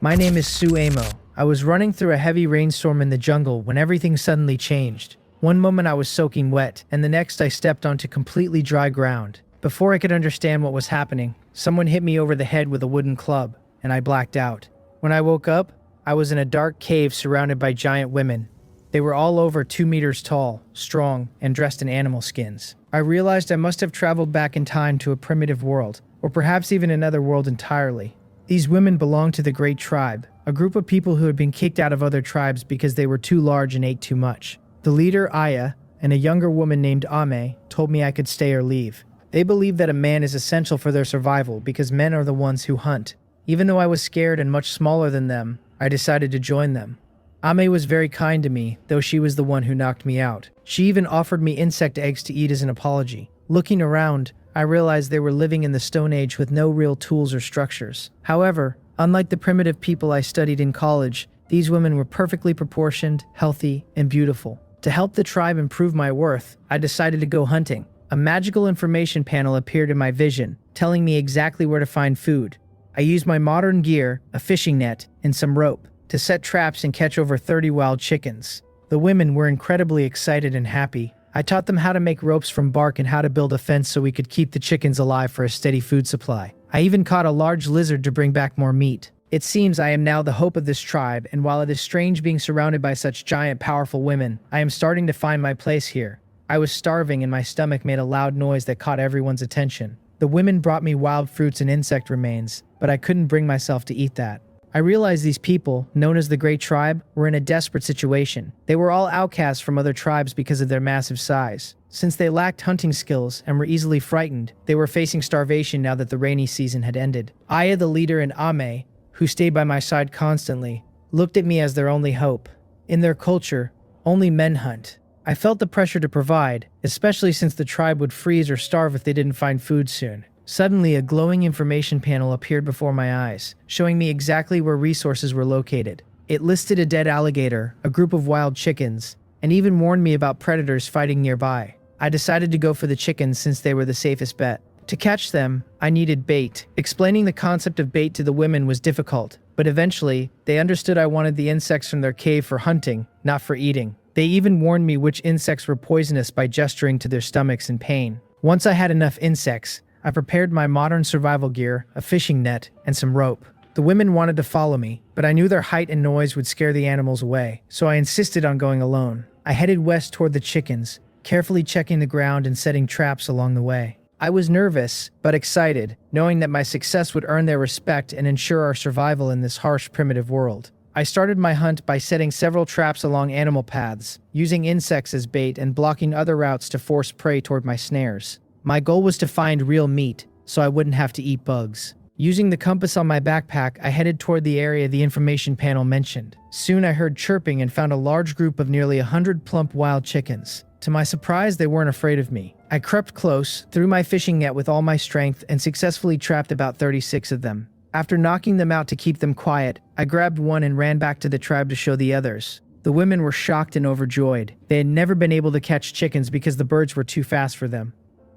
My name is Suemo. I was running through a heavy rainstorm in the jungle when everything suddenly changed. One moment I was soaking wet, and the next I stepped onto completely dry ground. Before I could understand what was happening, someone hit me over the head with a wooden club, and I blacked out. When I woke up, I was in a dark cave surrounded by giant women. They were all over 2 meters tall, strong, and dressed in animal skins. I realized I must have traveled back in time to a primitive world, or perhaps even another world entirely. These women belonged to the Great Tribe, a group of people who had been kicked out of other tribes because they were too large and ate too much. The leader, Aya, and a younger woman named Ame told me I could stay or leave. They believe that a man is essential for their survival because men are the ones who hunt. Even though I was scared and much smaller than them, I decided to join them. Ame was very kind to me, though she was the one who knocked me out. She even offered me insect eggs to eat as an apology. Looking around, I realized they were living in the Stone Age with no real tools or structures. However, unlike the primitive people I studied in college, these women were perfectly proportioned, healthy, and beautiful. To help the tribe improve my worth, I decided to go hunting. A magical information panel appeared in my vision, telling me exactly where to find food. I used my modern gear, a fishing net, and some rope to set traps and catch over 30 wild chickens. The women were incredibly excited and happy. I taught them how to make ropes from bark and how to build a fence so we could keep the chickens alive for a steady food supply. I even caught a large lizard to bring back more meat. It seems I am now the hope of this tribe, and while it is strange being surrounded by such giant, powerful women, I am starting to find my place here. I was starving and my stomach made a loud noise that caught everyone's attention. The women brought me wild fruits and insect remains, but I couldn't bring myself to eat that. I realized these people, known as the Great Tribe, were in a desperate situation. They were all outcasts from other tribes because of their massive size. Since they lacked hunting skills and were easily frightened, they were facing starvation now that the rainy season had ended. Aya, the leader, and Ame, who stayed by my side constantly, looked at me as their only hope. In their culture, only men hunt. I felt the pressure to provide, especially since the tribe would freeze or starve if they didn't find food soon. Suddenly, a glowing information panel appeared before my eyes, showing me exactly where resources were located. It listed a dead alligator, a group of wild chickens, and even warned me about predators fighting nearby. I decided to go for the chickens since they were the safest bet. To catch them, I needed bait. Explaining the concept of bait to the women was difficult, but eventually, they understood I wanted the insects from their cave for hunting, not for eating. They even warned me which insects were poisonous by gesturing to their stomachs in pain. Once I had enough insects, I prepared my modern survival gear, a fishing net, and some rope. The women wanted to follow me, but I knew their height and noise would scare the animals away, so I insisted on going alone. I headed west toward the chickens, carefully checking the ground and setting traps along the way. I was nervous, but excited, knowing that my success would earn their respect and ensure our survival in this harsh, primitive world. I started my hunt by setting several traps along animal paths, using insects as bait and blocking other routes to force prey toward my snares. My goal was to find real meat, so I wouldn't have to eat bugs. Using the compass on my backpack, I headed toward the area the information panel mentioned. Soon I heard chirping and found a large group of nearly 100 plump wild chickens. To my surprise, they weren't afraid of me. I crept close, threw my fishing net with all my strength, and successfully trapped about 36 of them. After knocking them out to keep them quiet, I grabbed one and ran back to the tribe to show the others. The women were shocked and overjoyed. They had never been able to catch chickens because the birds were too fast for them.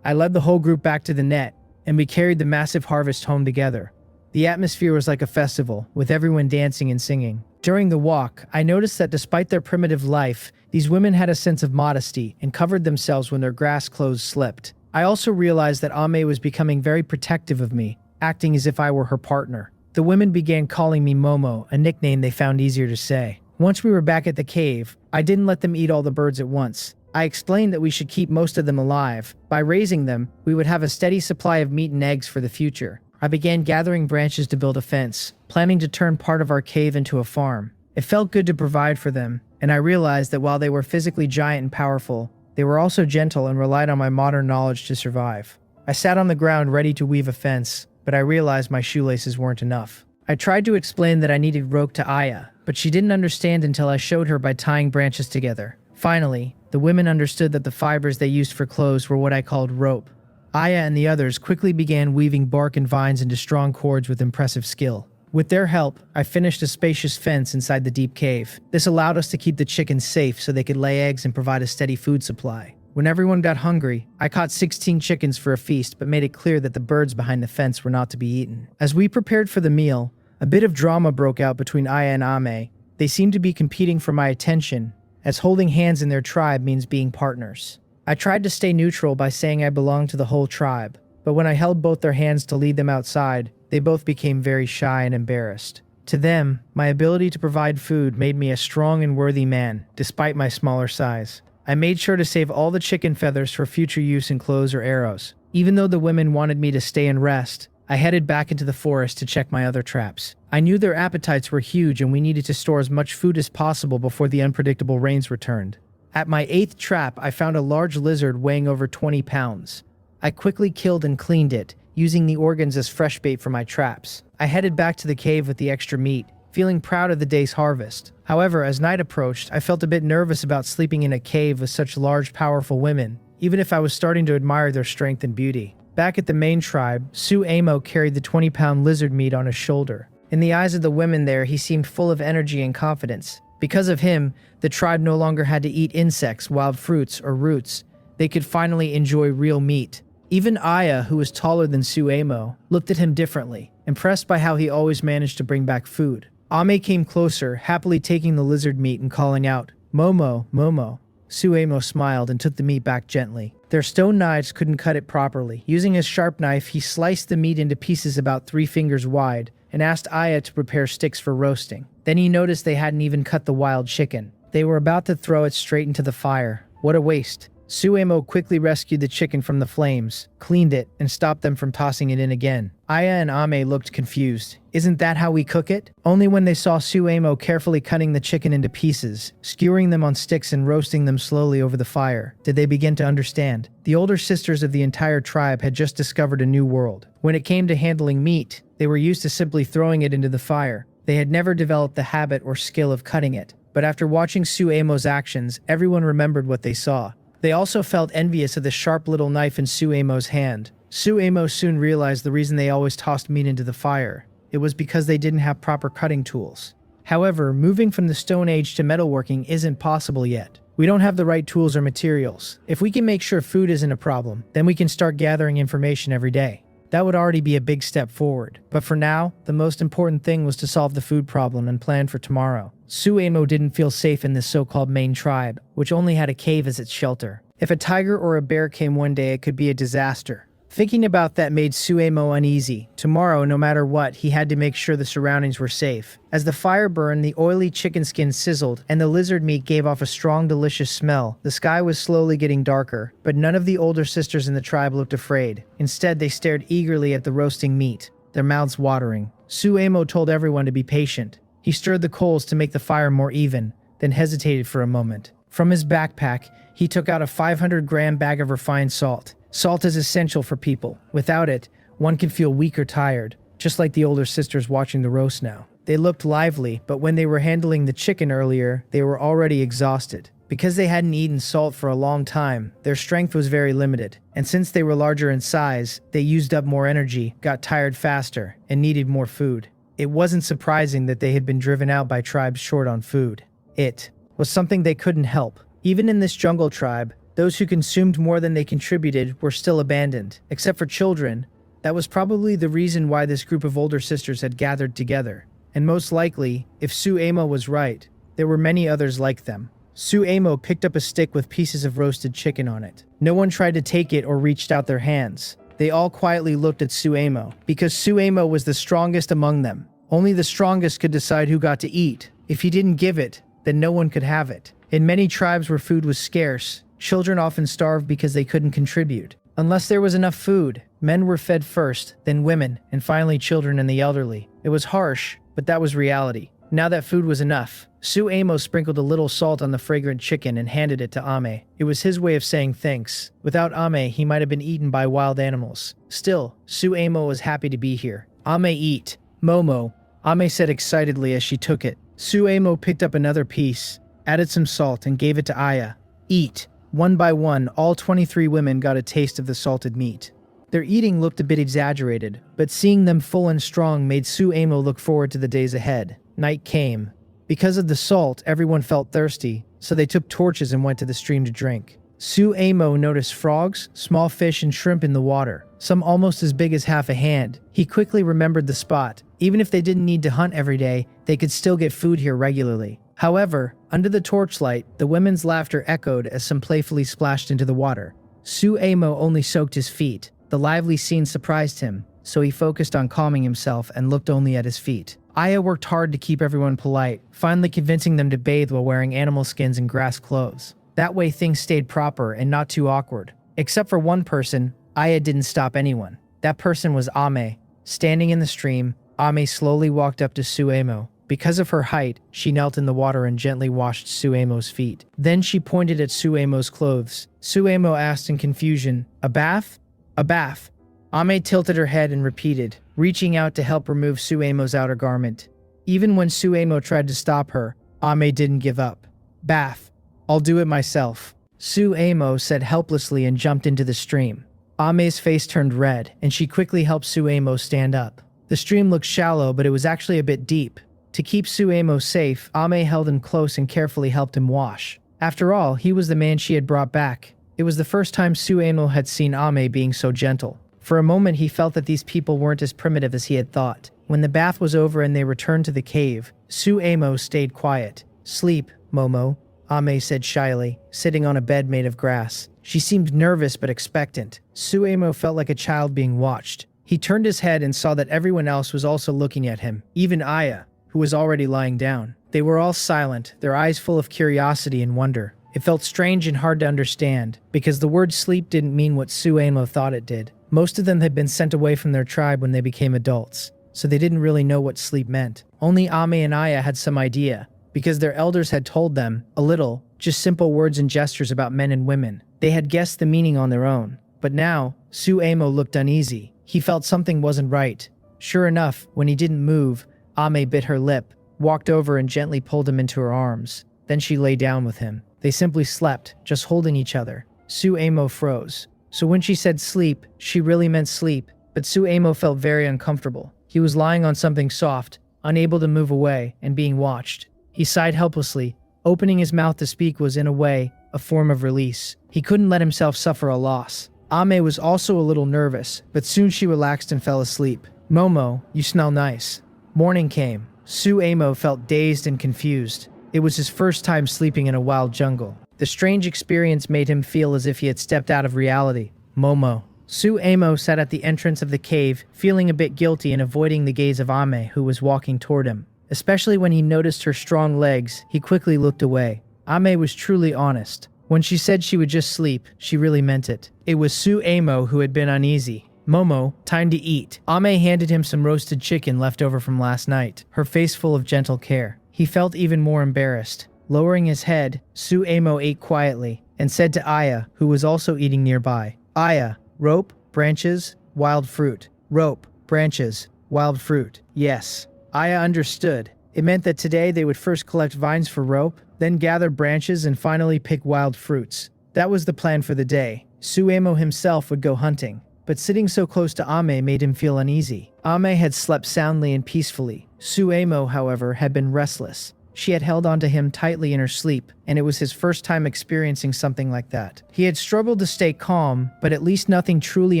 I led the whole group back to the net, and we carried the massive harvest home together. The atmosphere was like a festival, with everyone dancing and singing. During the walk, I noticed that despite their primitive life, these women had a sense of modesty and covered themselves when their grass clothes slipped. I also realized that Ame was becoming very protective of me, acting as if I were her partner. The women began calling me Momo, a nickname they found easier to say. Once we were back at the cave, I didn't let them eat all the birds at once. I explained that we should keep most of them alive. By raising them, we would have a steady supply of meat and eggs for the future. I began gathering branches to build a fence, planning to turn part of our cave into a farm. It felt good to provide for them, and I realized that while they were physically giant and powerful, they were also gentle and relied on my modern knowledge to survive. I sat on the ground ready to weave a fence, but I realized my shoelaces weren't enough. I tried to explain that I needed rope to Aya, but she didn't understand until I showed her by tying branches together. Finally, the women understood that the fibers they used for clothes were what I called rope. Aya and the others quickly began weaving bark and vines into strong cords with impressive skill. With their help, I finished a spacious fence inside the deep cave. This allowed us to keep the chickens safe so they could lay eggs and provide a steady food supply. When everyone got hungry, I caught 16 chickens for a feast but made it clear that the birds behind the fence were not to be eaten. As we prepared for the meal, A bit of drama broke out between Aya and Ame. They seemed to be competing for my attention, as holding hands in their tribe means being partners. I tried to stay neutral by saying I belonged to the whole tribe, but when I held both their hands to lead them outside, they both became very shy and embarrassed. To them, my ability to provide food made me a strong and worthy man, despite my smaller size. I made sure to save all the chicken feathers for future use in clothes or arrows. Even though the women wanted me to stay and rest, I headed back into the forest to check my other traps. I knew their appetites were huge and we needed to store as much food as possible before the unpredictable rains returned. At my 8th trap, I found a large lizard weighing over 20 pounds. I quickly killed and cleaned it, using the organs as fresh bait for my traps. I headed back to the cave with the extra meat, feeling proud of the day's harvest. However, as night approached, I felt a bit nervous about sleeping in a cave with such large, powerful women, even if I was starting to admire their strength and beauty. Back at the main tribe, Su-Amo carried the 20-pound lizard meat on his shoulder. In the eyes of the women there, he seemed full of energy and confidence. Because of him, the tribe no longer had to eat insects, wild fruits, or roots. They could finally enjoy real meat. Even Aya, who was taller than Su-Amo, looked at him differently, impressed by how he always managed to bring back food. Ame came closer, happily taking the lizard meat and calling out, "Momo, Momo." Su-Amo smiled and took the meat back gently. Their stone knives couldn't cut it properly. Using his sharp knife, he sliced the meat into pieces about 3 fingers wide and asked Aya to prepare sticks for roasting. Then he noticed they hadn't even cut the wild chicken. They were about to throw it straight into the fire. What a waste. Su-Amo quickly rescued the chicken from the flames, cleaned it, and stopped them from tossing it in again. Aya and Ame looked confused. Isn't that how we cook it? Only when they saw Su-Amo carefully cutting the chicken into pieces, skewering them on sticks and roasting them slowly over the fire, did they begin to understand. The older sisters of the entire tribe had just discovered a new world. When it came to handling meat, they were used to simply throwing it into the fire. They had never developed the habit or skill of cutting it. But after watching Su-Amo's actions, everyone remembered what they saw. They also felt envious of the sharp little knife in Su-Amo's hand. Su-Amo soon realized the reason they always tossed meat into the fire. It was because they didn't have proper cutting tools. However, moving from the Stone Age to metalworking isn't possible yet. We don't have the right tools or materials. If we can make sure food isn't a problem, then we can start gathering information every day. That would already be a big step forward. But for now, the most important thing was to solve the food problem and plan for tomorrow. Su-Amo didn't feel safe in this so-called main tribe, which only had a cave as its shelter. If a tiger or a bear came one day, it could be a disaster. Thinking about that made Su-Amo uneasy. Tomorrow, no matter what, he had to make sure the surroundings were safe. As the fire burned, the oily chicken skin sizzled, and the lizard meat gave off a strong, delicious smell. The sky was slowly getting darker, but none of the older sisters in the tribe looked afraid. Instead, they stared eagerly at the roasting meat, their mouths watering. Su-Amo told everyone to be patient. He stirred the coals to make the fire more even, then hesitated for a moment. From his backpack, he took out a 500-gram bag of refined salt. Salt is essential for people. Without it, one can feel weak or tired, just like the older sisters watching the roast now. They looked lively, but when they were handling the chicken earlier, they were already exhausted. Because they hadn't eaten salt for a long time, their strength was very limited. And since they were larger in size, they used up more energy, got tired faster, and needed more food. It wasn't surprising that they had been driven out by tribes short on food. It was something they couldn't help. Even in this jungle tribe, those who consumed more than they contributed were still abandoned, except for children. That was probably the reason why this group of older sisters had gathered together. And most likely, if Su-Amo was right, there were many others like them. Su-Amo picked up a stick with pieces of roasted chicken on it. No one tried to take it or reached out their hands. They all quietly looked at Su-Amo, because Su-Amo was the strongest among them. Only the strongest could decide who got to eat. If he didn't give it, then no one could have it. In many tribes where food was scarce, children often starved because they couldn't contribute. Unless there was enough food, men were fed first, then women, and finally children and the elderly. It was harsh, but that was reality. Now that food was enough, Su-Amo sprinkled a little salt on the fragrant chicken and handed it to Ame. It was his way of saying thanks. Without Ame, he might have been eaten by wild animals. Still, Su-Amo was happy to be here. Ame eat. Momo, Ame said excitedly as she took it. Su-Amo picked up another piece, added some salt, and gave it to Aya. Eat. One by one, all 23 women got a taste of the salted meat. Their eating looked a bit exaggerated, but seeing them full and strong made Su-Amo look forward to the days ahead. Night came. Because of the salt, everyone felt thirsty, so they took torches and went to the stream to drink. Suemo noticed frogs, small fish, and shrimp in the water, some almost as big as half a hand. He quickly remembered the spot. Even if they didn't need to hunt every day, they could still get food here regularly. However, under the torchlight, the women's laughter echoed as some playfully splashed into the water. Suemo only soaked his feet. The lively scene surprised him, so he focused on calming himself and looked only at his feet. Aya worked hard to keep everyone polite, finally convincing them to bathe while wearing animal skins and grass clothes. That way things stayed proper and not too awkward. Except for one person, Aya didn't stop anyone. That person was Ame. Standing in the stream, Ame slowly walked up to Suemo. Because of her height, she knelt in the water and gently washed Suemo's feet. Then she pointed at Suemo's clothes. Suemo asked in confusion, "A bath? A bath." Ame tilted her head and repeated, reaching out to help remove Suemo's outer garment. Even when Suemo tried to stop her, Ame didn't give up. "Bath. I'll do it myself," Suemo said helplessly and jumped into the stream. Ame's face turned red, and she quickly helped Suemo stand up. The stream looked shallow, but it was actually a bit deep. To keep Suemo safe, Ame held him close and carefully helped him wash. After all, he was the man she had brought back. It was the first time Suemo had seen Ame being so gentle. For a moment, he felt that these people weren't as primitive as he had thought. When the bath was over and they returned to the cave, Suemo stayed quiet. "Sleep, Momo," Ame said shyly, sitting on a bed made of grass. She seemed nervous but expectant. Suemo felt like a child being watched. He turned his head and saw that everyone else was also looking at him, even Aya, who was already lying down. They were all silent, their eyes full of curiosity and wonder. It felt strange and hard to understand, because the word sleep didn't mean what Suemo thought it did. Most of them had been sent away from their tribe when they became adults, so they didn't really know what sleep meant. Only Ame and Aya had some idea, because their elders had told them, a little, just simple words and gestures about men and women. They had guessed the meaning on their own. But now, Suemo looked uneasy. He felt something wasn't right. Sure enough, when he didn't move, Ame bit her lip, walked over and gently pulled him into her arms. Then she lay down with him. They simply slept, just holding each other. Suemo froze. So when she said sleep, she really meant sleep, but Suemo felt very uncomfortable. He was lying on something soft, unable to move away, and being watched. He sighed helplessly. Opening his mouth to speak was, in a way, a form of release. He couldn't let himself suffer a loss. Ame was also a little nervous, but soon she relaxed and fell asleep. "Momo, you smell nice." Morning came. Suemo felt dazed and confused. It was his first time sleeping in a wild jungle. The strange experience made him feel as if he had stepped out of reality. Momo. Suemo sat at the entrance of the cave, feeling a bit guilty and avoiding the gaze of Ame, who was walking toward him. Especially when he noticed her strong legs, he quickly looked away. Ame was truly honest. When she said she would just sleep, she really meant it. It was Suemo who had been uneasy. "Momo, time to eat." Ame handed him some roasted chicken left over from last night, her face full of gentle care. He felt even more embarrassed. Lowering his head, Suemo ate quietly and said to Aya, who was also eating nearby, "Aya, rope, branches, wild fruit. Rope, branches, wild fruit." Yes. Aya understood. It meant that today they would first collect vines for rope, then gather branches and finally pick wild fruits. That was the plan for the day. Suemo himself would go hunting. But sitting so close to Ame made him feel uneasy. Ame had slept soundly and peacefully. Suemo, however, had been restless. She had held onto him tightly in her sleep, and it was his first time experiencing something like that. He had struggled to stay calm, but at least nothing truly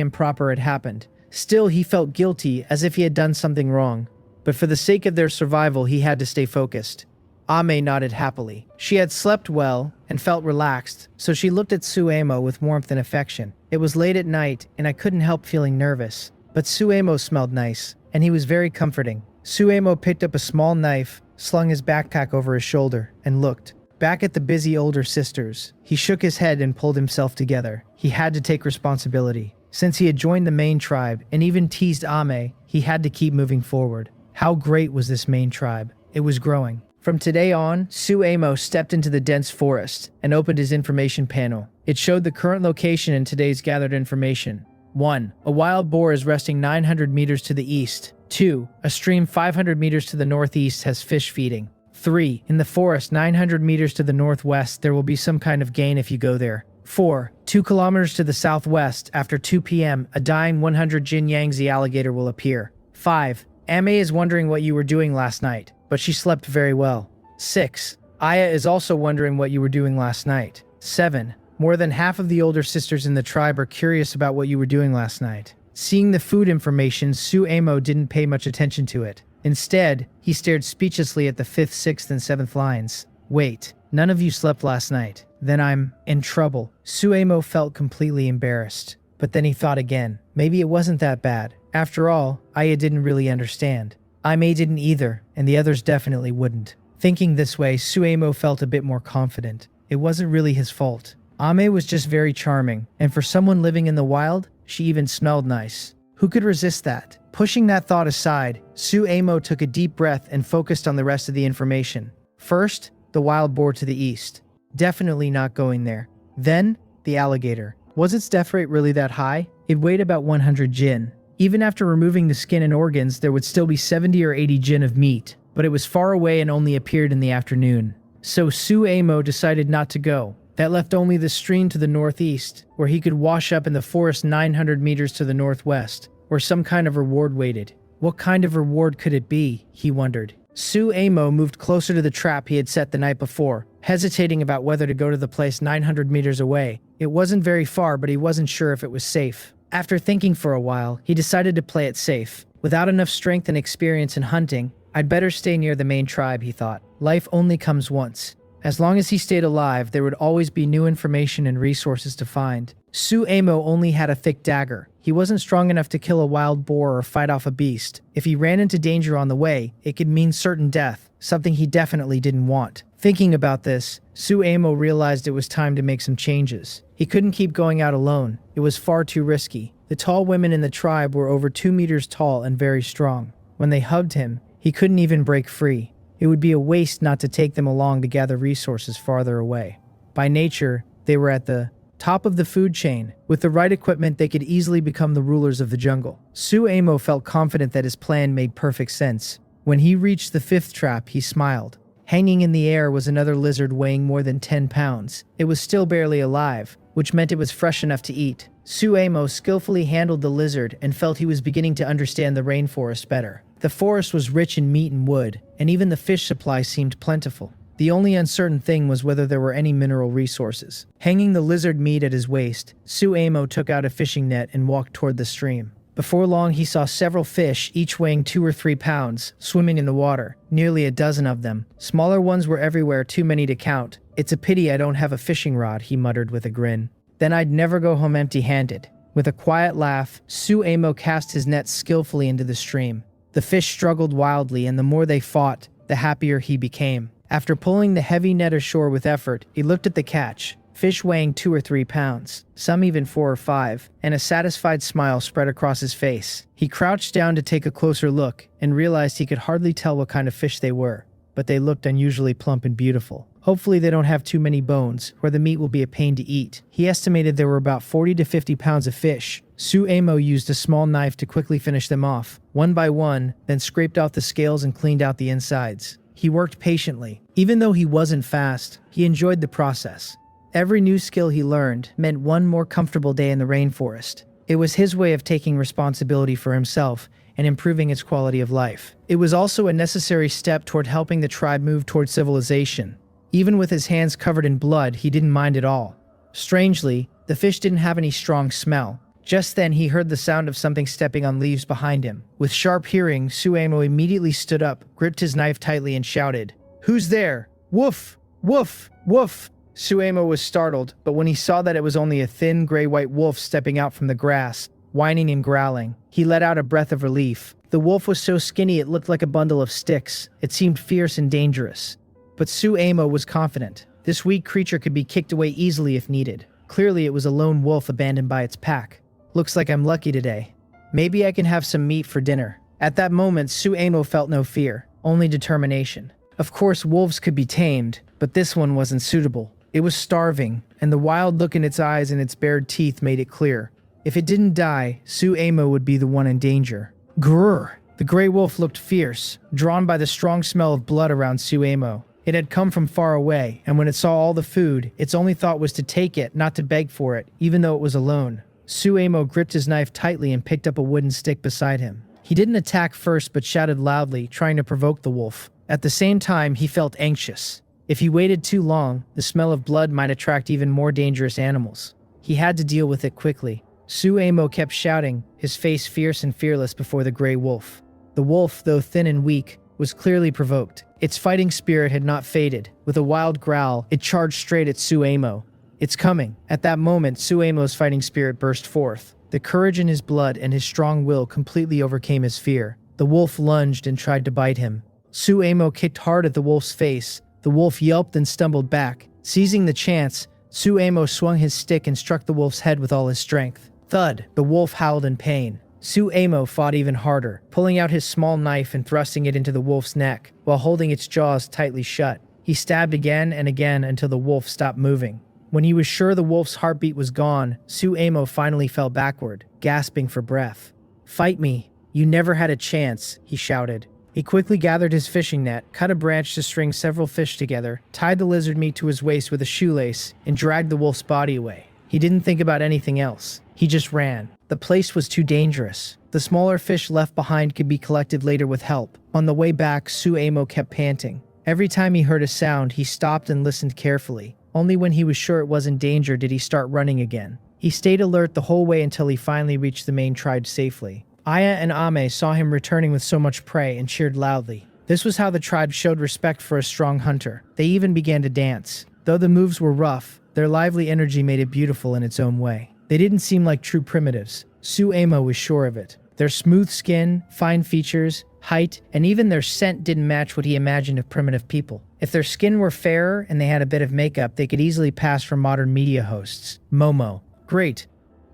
improper had happened. Still, he felt guilty, as if he had done something wrong. But for the sake of their survival, he had to stay focused. Ame nodded happily. She had slept well and felt relaxed, so she looked at Suemo with warmth and affection. It was late at night, and I couldn't help feeling nervous. But Suemo smelled nice, and he was very comforting. Suemo picked up a small knife, slung his backpack over his shoulder, and looked. Back at the busy older sisters, he shook his head and pulled himself together. He had to take responsibility. Since he had joined the main tribe and even teased Ame, he had to keep moving forward. How great was this main tribe? It was growing. From today on, Suemo stepped into the dense forest and opened his information panel. It showed the current location and today's gathered information. 1. A wild boar is resting 900 meters to the east. 2. A stream 500 meters to the northeast has fish feeding. 3. In the forest 900 meters to the northwest, there will be some kind of gain if you go there. 4. 2 kilometers to the southwest, after 2 p.m., a dying 100 Jin Yangtze alligator will appear. 5. Ame is wondering what you were doing last night, but she slept very well. 6. Aya is also wondering what you were doing last night. 7. More than half of the older sisters in the tribe are curious about what you were doing last night. Seeing the food information, Suemo didn't pay much attention to it. Instead, he stared speechlessly at the 5th, 6th, and 7th lines. Wait, none of you slept last night. Then I'm in trouble. Suemo felt completely embarrassed. But then he thought again. Maybe it wasn't that bad. After all, Aya didn't really understand. Aimee didn't either, and the others definitely wouldn't. Thinking this way, Suemo felt a bit more confident. It wasn't really his fault. Ame was just very charming, and for someone living in the wild, she even smelled nice. Who could resist that? Pushing that thought aside, Suemo took a deep breath and focused on the rest of the information. First, the wild boar to the east. Definitely not going there. Then, the alligator. Was its death rate really that high? It weighed about 100 jin. Even after removing the skin and organs, there would still be 70 or 80 jin of meat, but it was far away and only appeared in the afternoon. So Suemo decided not to go. That left only the stream to the northeast, where he could wash up in the forest 900 meters to the northwest, where some kind of reward waited. What kind of reward could it be, he wondered. Suemo moved closer to the trap he had set the night before, hesitating about whether to go to the place 900 meters away. It wasn't very far, but he wasn't sure if it was safe. After thinking for a while, he decided to play it safe. Without enough strength and experience in hunting, I'd better stay near the main tribe, he thought. Life only comes once. As long as he stayed alive, there would always be new information and resources to find. Suemo only had a thick dagger. He wasn't strong enough to kill a wild boar or fight off a beast. If he ran into danger on the way, it could mean certain death, something he definitely didn't want. Thinking about this, Suemo realized it was time to make some changes. He couldn't keep going out alone. It was far too risky. The tall women in the tribe were over 2 meters tall and very strong. When they hugged him, he couldn't even break free. It would be a waste not to take them along to gather resources farther away. By nature, they were at the top of the food chain. With the right equipment, they could easily become the rulers of the jungle. Suemo felt confident that his plan made perfect sense. When he reached the 5th trap, he smiled. Hanging in the air was another lizard weighing more than 10 pounds. It was still barely alive, which meant it was fresh enough to eat. Suemo skillfully handled the lizard and felt he was beginning to understand the rainforest better. The forest was rich in meat and wood, and even the fish supply seemed plentiful. The only uncertain thing was whether there were any mineral resources. Hanging the lizard meat at his waist, Suemo took out a fishing net and walked toward the stream. Before long, he saw several fish, each weighing 2 or 3 pounds, swimming in the water. Nearly a dozen of them. Smaller ones were everywhere, too many to count. It's a pity I don't have a fishing rod, he muttered with a grin. Then I'd never go home empty-handed. With a quiet laugh, Suemo cast his net skillfully into the stream. The fish struggled wildly, and the more they fought, the happier he became. After pulling the heavy net ashore with effort, he looked at the catch. Fish weighing 2 or 3 pounds, some even 4 or 5, and a satisfied smile spread across his face. He crouched down to take a closer look and realized he could hardly tell what kind of fish they were, but they looked unusually plump and beautiful. Hopefully they don't have too many bones, or the meat will be a pain to eat. He estimated there were about 40 to 50 pounds of fish. Suemo used a small knife to quickly finish them off, one by one, then scraped out the scales and cleaned out the insides. He worked patiently. Even though he wasn't fast, he enjoyed the process. Every new skill he learned meant one more comfortable day in the rainforest. It was his way of taking responsibility for himself and improving its quality of life. It was also a necessary step toward helping the tribe move toward civilization. Even with his hands covered in blood, he didn't mind at all. Strangely, the fish didn't have any strong smell. Just then, he heard the sound of something stepping on leaves behind him. With sharp hearing, Suemo immediately stood up, gripped his knife tightly, and shouted, "Who's there? Woof! Woof! Woof!" Suemo was startled, but when he saw that it was only a thin, gray-white wolf stepping out from the grass, whining and growling, he let out a breath of relief. The wolf was so skinny it looked like a bundle of sticks. It seemed fierce and dangerous. But Suemo was confident. This weak creature could be kicked away easily if needed. Clearly it was a lone wolf abandoned by its pack. Looks like I'm lucky today. Maybe I can have some meat for dinner. At that moment, Suemo felt no fear, only determination. Of course, wolves could be tamed, but this one wasn't suitable. It was starving, and the wild look in its eyes and its bared teeth made it clear. If it didn't die, Suemo would be the one in danger. Grrr! The gray wolf looked fierce, drawn by the strong smell of blood around Suemo. It had come from far away, and when it saw all the food, its only thought was to take it, not to beg for it, even though it was alone. Suemo gripped his knife tightly and picked up a wooden stick beside him. He didn't attack first, but shouted loudly, trying to provoke the wolf. At the same time, he felt anxious. If he waited too long, the smell of blood might attract even more dangerous animals. He had to deal with it quickly. Suemo kept shouting, his face fierce and fearless before the gray wolf. The wolf, though thin and weak, was clearly provoked. Its fighting spirit had not faded. With a wild growl, it charged straight at Suemo. "It's coming." At that moment, Suemo's fighting spirit burst forth. The courage in his blood and his strong will completely overcame his fear. The wolf lunged and tried to bite him. Suemo kicked hard at the wolf's face. The wolf yelped and stumbled back. Seizing the chance, Suemo swung his stick and struck the wolf's head with all his strength. Thud! The wolf howled in pain. Suemo fought even harder, pulling out his small knife and thrusting it into the wolf's neck, while holding its jaws tightly shut. He stabbed again and again until the wolf stopped moving. When he was sure the wolf's heartbeat was gone, Suemo finally fell backward, gasping for breath. "Fight me! You never had a chance," he shouted. He quickly gathered his fishing net, cut a branch to string several fish together, tied the lizard meat to his waist with a shoelace, and dragged the wolf's body away. He didn't think about anything else. He just ran. The place was too dangerous. The smaller fish left behind could be collected later with help. On the way back, Suemo kept panting. Every time he heard a sound, he stopped and listened carefully. Only when he was sure it wasn't danger did he start running again. He stayed alert the whole way until he finally reached the main tribe safely. Aya and Ame saw him returning with so much prey and cheered loudly. This was how the tribe showed respect for a strong hunter. They even began to dance. Though the moves were rough, their lively energy made it beautiful in its own way. They didn't seem like true primitives. Suemo was sure of it. Their smooth skin, fine features, height, and even their scent didn't match what he imagined of primitive people. If their skin were fairer and they had a bit of makeup, they could easily pass for modern media hosts. Momo. Great.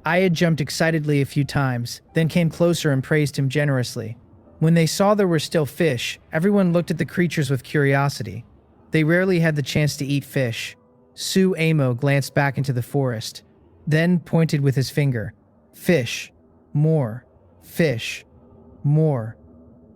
Aya jumped excitedly a few times, then came closer and praised him generously. When they saw there were still fish, everyone looked at the creatures with curiosity. They rarely had the chance to eat fish. Suemo glanced back into the forest, then pointed with his finger. Fish. More. Fish. More.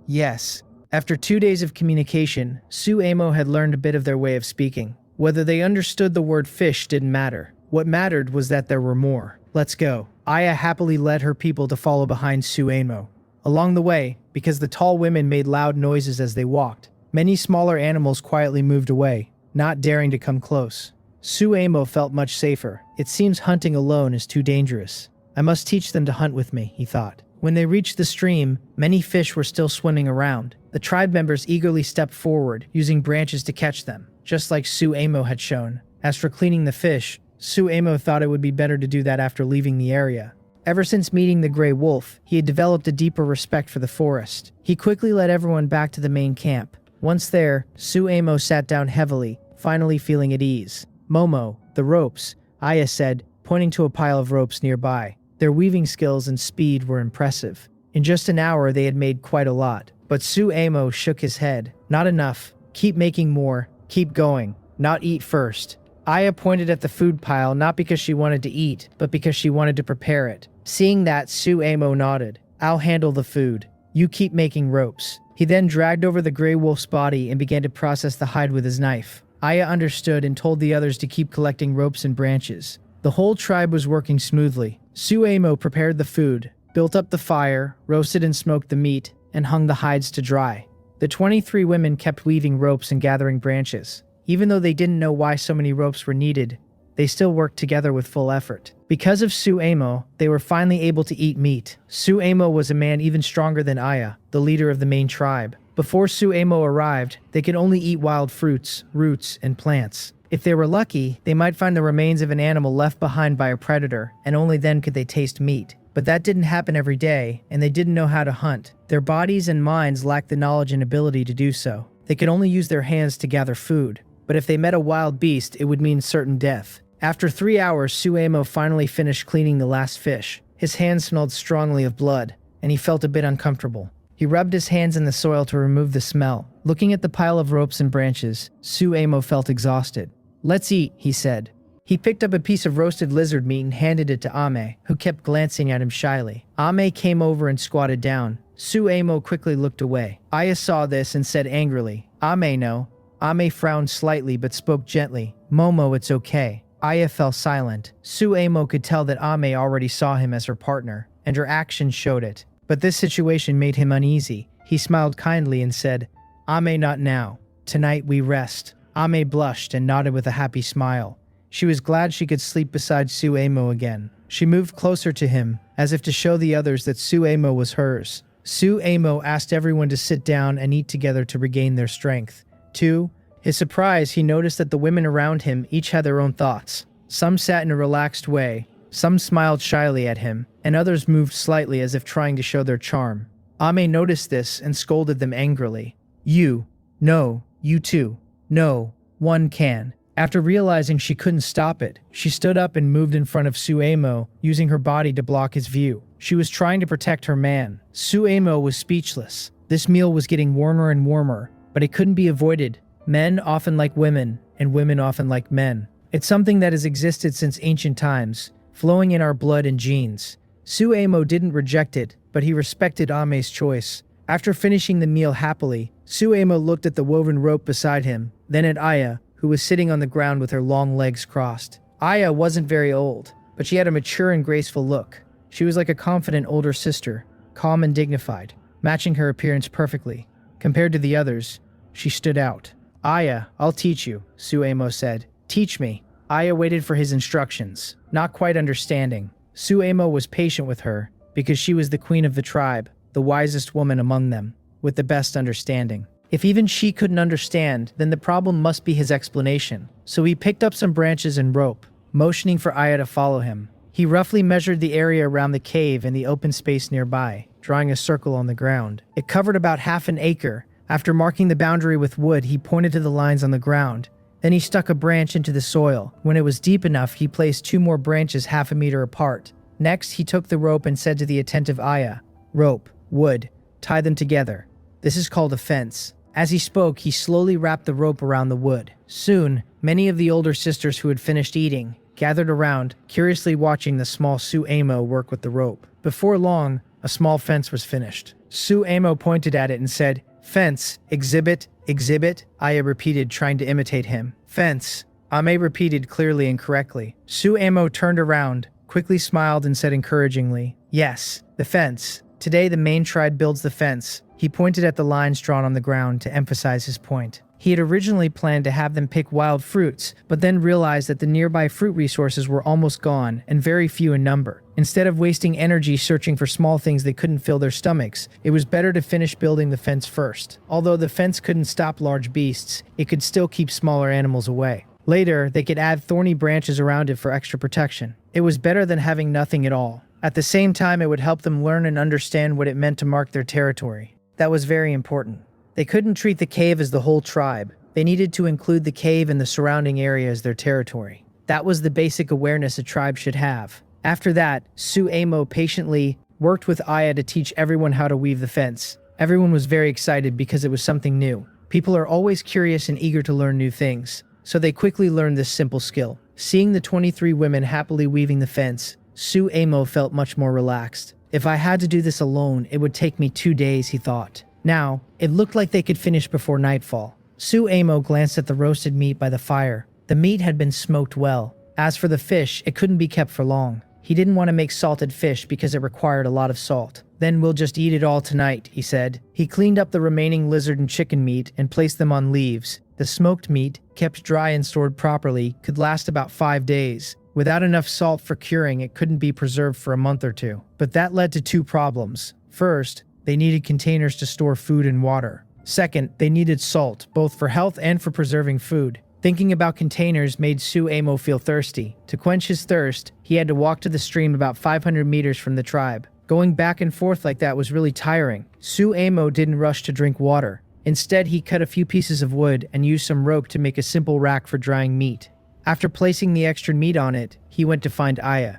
Yes. After 2 days of communication, Suemo had learned a bit of their way of speaking. Whether they understood the word fish didn't matter. What mattered was that there were more. Let's go. Aya happily led her people to follow behind Suemo. Along the way, because the tall women made loud noises as they walked, many smaller animals quietly moved away, not daring to come close. Suemo felt much safer. It seems hunting alone is too dangerous. I must teach them to hunt with me, he thought. When they reached the stream, many fish were still swimming around. The tribe members eagerly stepped forward, using branches to catch them, just like Suemo had shown. As for cleaning the fish, Suemo thought it would be better to do that after leaving the area. Ever since meeting the gray wolf, he had developed a deeper respect for the forest. He quickly led everyone back to the main camp. Once there, Suemo sat down heavily, finally feeling at ease. "Momo, the ropes," Aya said, pointing to a pile of ropes nearby. Their weaving skills and speed were impressive. In just an hour, they had made quite a lot. But Suemo shook his head. "Not enough. Keep making more. Keep going. Not eat first." Aya pointed at the food pile not because she wanted to eat, but because she wanted to prepare it. Seeing that, Suemo nodded. "I'll handle the food. You keep making ropes." He then dragged over the gray wolf's body and began to process the hide with his knife. Aya understood and told the others to keep collecting ropes and branches. The whole tribe was working smoothly. Suemo prepared the food, built up the fire, roasted and smoked the meat, and hung the hides to dry. The 23 women kept weaving ropes and gathering branches. Even though they didn't know why so many ropes were needed, they still worked together with full effort. Because of Suemo, they were finally able to eat meat. Suemo was a man even stronger than Aya, the leader of the main tribe. Before Suemo arrived, they could only eat wild fruits, roots, and plants. If they were lucky, they might find the remains of an animal left behind by a predator, and only then could they taste meat. But that didn't happen every day, and they didn't know how to hunt. Their bodies and minds lacked the knowledge and ability to do so. They could only use their hands to gather food. But if they met a wild beast, it would mean certain death. After 3 hours, Suemo finally finished cleaning the last fish. His hands smelled strongly of blood, and he felt a bit uncomfortable. He rubbed his hands in the soil to remove the smell. Looking at the pile of ropes and branches, Suemo felt exhausted. "Let's eat," he said. He picked up a piece of roasted lizard meat and handed it to Ame, who kept glancing at him shyly. Ame came over and squatted down. Suemo quickly looked away. Aya saw this and said angrily, "Ame no." Ame frowned slightly but spoke gently. "Momo, it's okay." Aya fell silent. Suemo could tell that Ame already saw him as her partner, and her actions showed it. But this situation made him uneasy. He smiled kindly and said, "Ame, not now. Tonight we rest." Ame blushed and nodded with a happy smile. She was glad she could sleep beside Suemo again. She moved closer to him, as if to show the others that Suemo was hers. Suemo asked everyone to sit down and eat together to regain their strength. To his surprise, he noticed that the women around him each had their own thoughts. Some sat in a relaxed way, some smiled shyly at him, and others moved slightly as if trying to show their charm. Ame noticed this and scolded them angrily. You. No, you too. No, one can. After realizing she couldn't stop it, she stood up and moved in front of Suemo, using her body to block his view. She was trying to protect her man. Suemo was speechless. This meal was getting warmer and warmer, but it couldn't be avoided. Men often like women, and women often like men. It's something that has existed since ancient times, flowing in our blood and genes. Suemo didn't reject it, but he respected Ame's choice. After finishing the meal happily, Suemo looked at the woven rope beside him, then at Aya, who was sitting on the ground with her long legs crossed. Aya wasn't very old, but she had a mature and graceful look. She was like a confident older sister, calm and dignified, matching her appearance perfectly. Compared to the others, she stood out. Aya, I'll teach you, Suemo said. Teach me. Aya waited for his instructions, not quite understanding. Suemo was patient with her, because she was the queen of the tribe, the wisest woman among them, with the best understanding. If even she couldn't understand, then the problem must be his explanation. So he picked up some branches and rope, motioning for Aya to follow him. He roughly measured the area around the cave and the open space nearby, drawing a circle on the ground. It covered about half an acre. After marking the boundary with wood, he pointed to the lines on the ground. Then he stuck a branch into the soil. When it was deep enough, he placed 2 more branches half a meter apart. Next, he took the rope and said to the attentive Aya, "Rope, wood, tie them together. This is called a fence." As he spoke, he slowly wrapped the rope around the wood. Soon, many of the older sisters who had finished eating gathered around, curiously watching the small Suemo work with the rope. Before long, a small fence was finished. Suemo pointed at it and said, "Fence, exhibit, exhibit," Aya repeated, trying to imitate him. "Fence," Ame repeated clearly and correctly. Suemo turned around, quickly smiled and said encouragingly, "Yes, the fence. Today the main tribe builds the fence." He pointed at the lines drawn on the ground to emphasize his point. He had originally planned to have them pick wild fruits, but then realized that the nearby fruit resources were almost gone and very few in number. Instead of wasting energy searching for small things they couldn't fill their stomachs, it was better to finish building the fence first. Although the fence couldn't stop large beasts, it could still keep smaller animals away. Later, they could add thorny branches around it for extra protection. It was better than having nothing at all. At the same time, it would help them learn and understand what it meant to mark their territory. That was very important. They couldn't treat the cave as the whole tribe. They needed to include the cave and the surrounding area as their territory. That was the basic awareness a tribe should have. After that, Suemo patiently worked with Aya to teach everyone how to weave the fence. Everyone was very excited because it was something new. People are always curious and eager to learn new things, so they quickly learned this simple skill. Seeing the 23 women happily weaving the fence, Suemo felt much more relaxed. If I had to do this alone, it would take me 2 days, he thought. Now, it looked like they could finish before nightfall. Suemo glanced at the roasted meat by the fire. The meat had been smoked well. As for the fish, it couldn't be kept for long. He didn't want to make salted fish because it required a lot of salt. "Then we'll just eat it all tonight," he said. He cleaned up the remaining lizard and chicken meat and placed them on leaves. The smoked meat, kept dry and stored properly, could last about 5 days. Without enough salt for curing, it couldn't be preserved for a month or 2. But that led to 2 problems. First, they needed containers to store food and water. Second, they needed salt, both for health and for preserving food. Thinking about containers made Suemo feel thirsty. To quench his thirst, he had to walk to the stream about 500 meters from the tribe. Going back and forth like that was really tiring. Suemo didn't rush to drink water. Instead, he cut a few pieces of wood and used some rope to make a simple rack for drying meat. After placing the extra meat on it, he went to find Aya.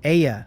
"Aya,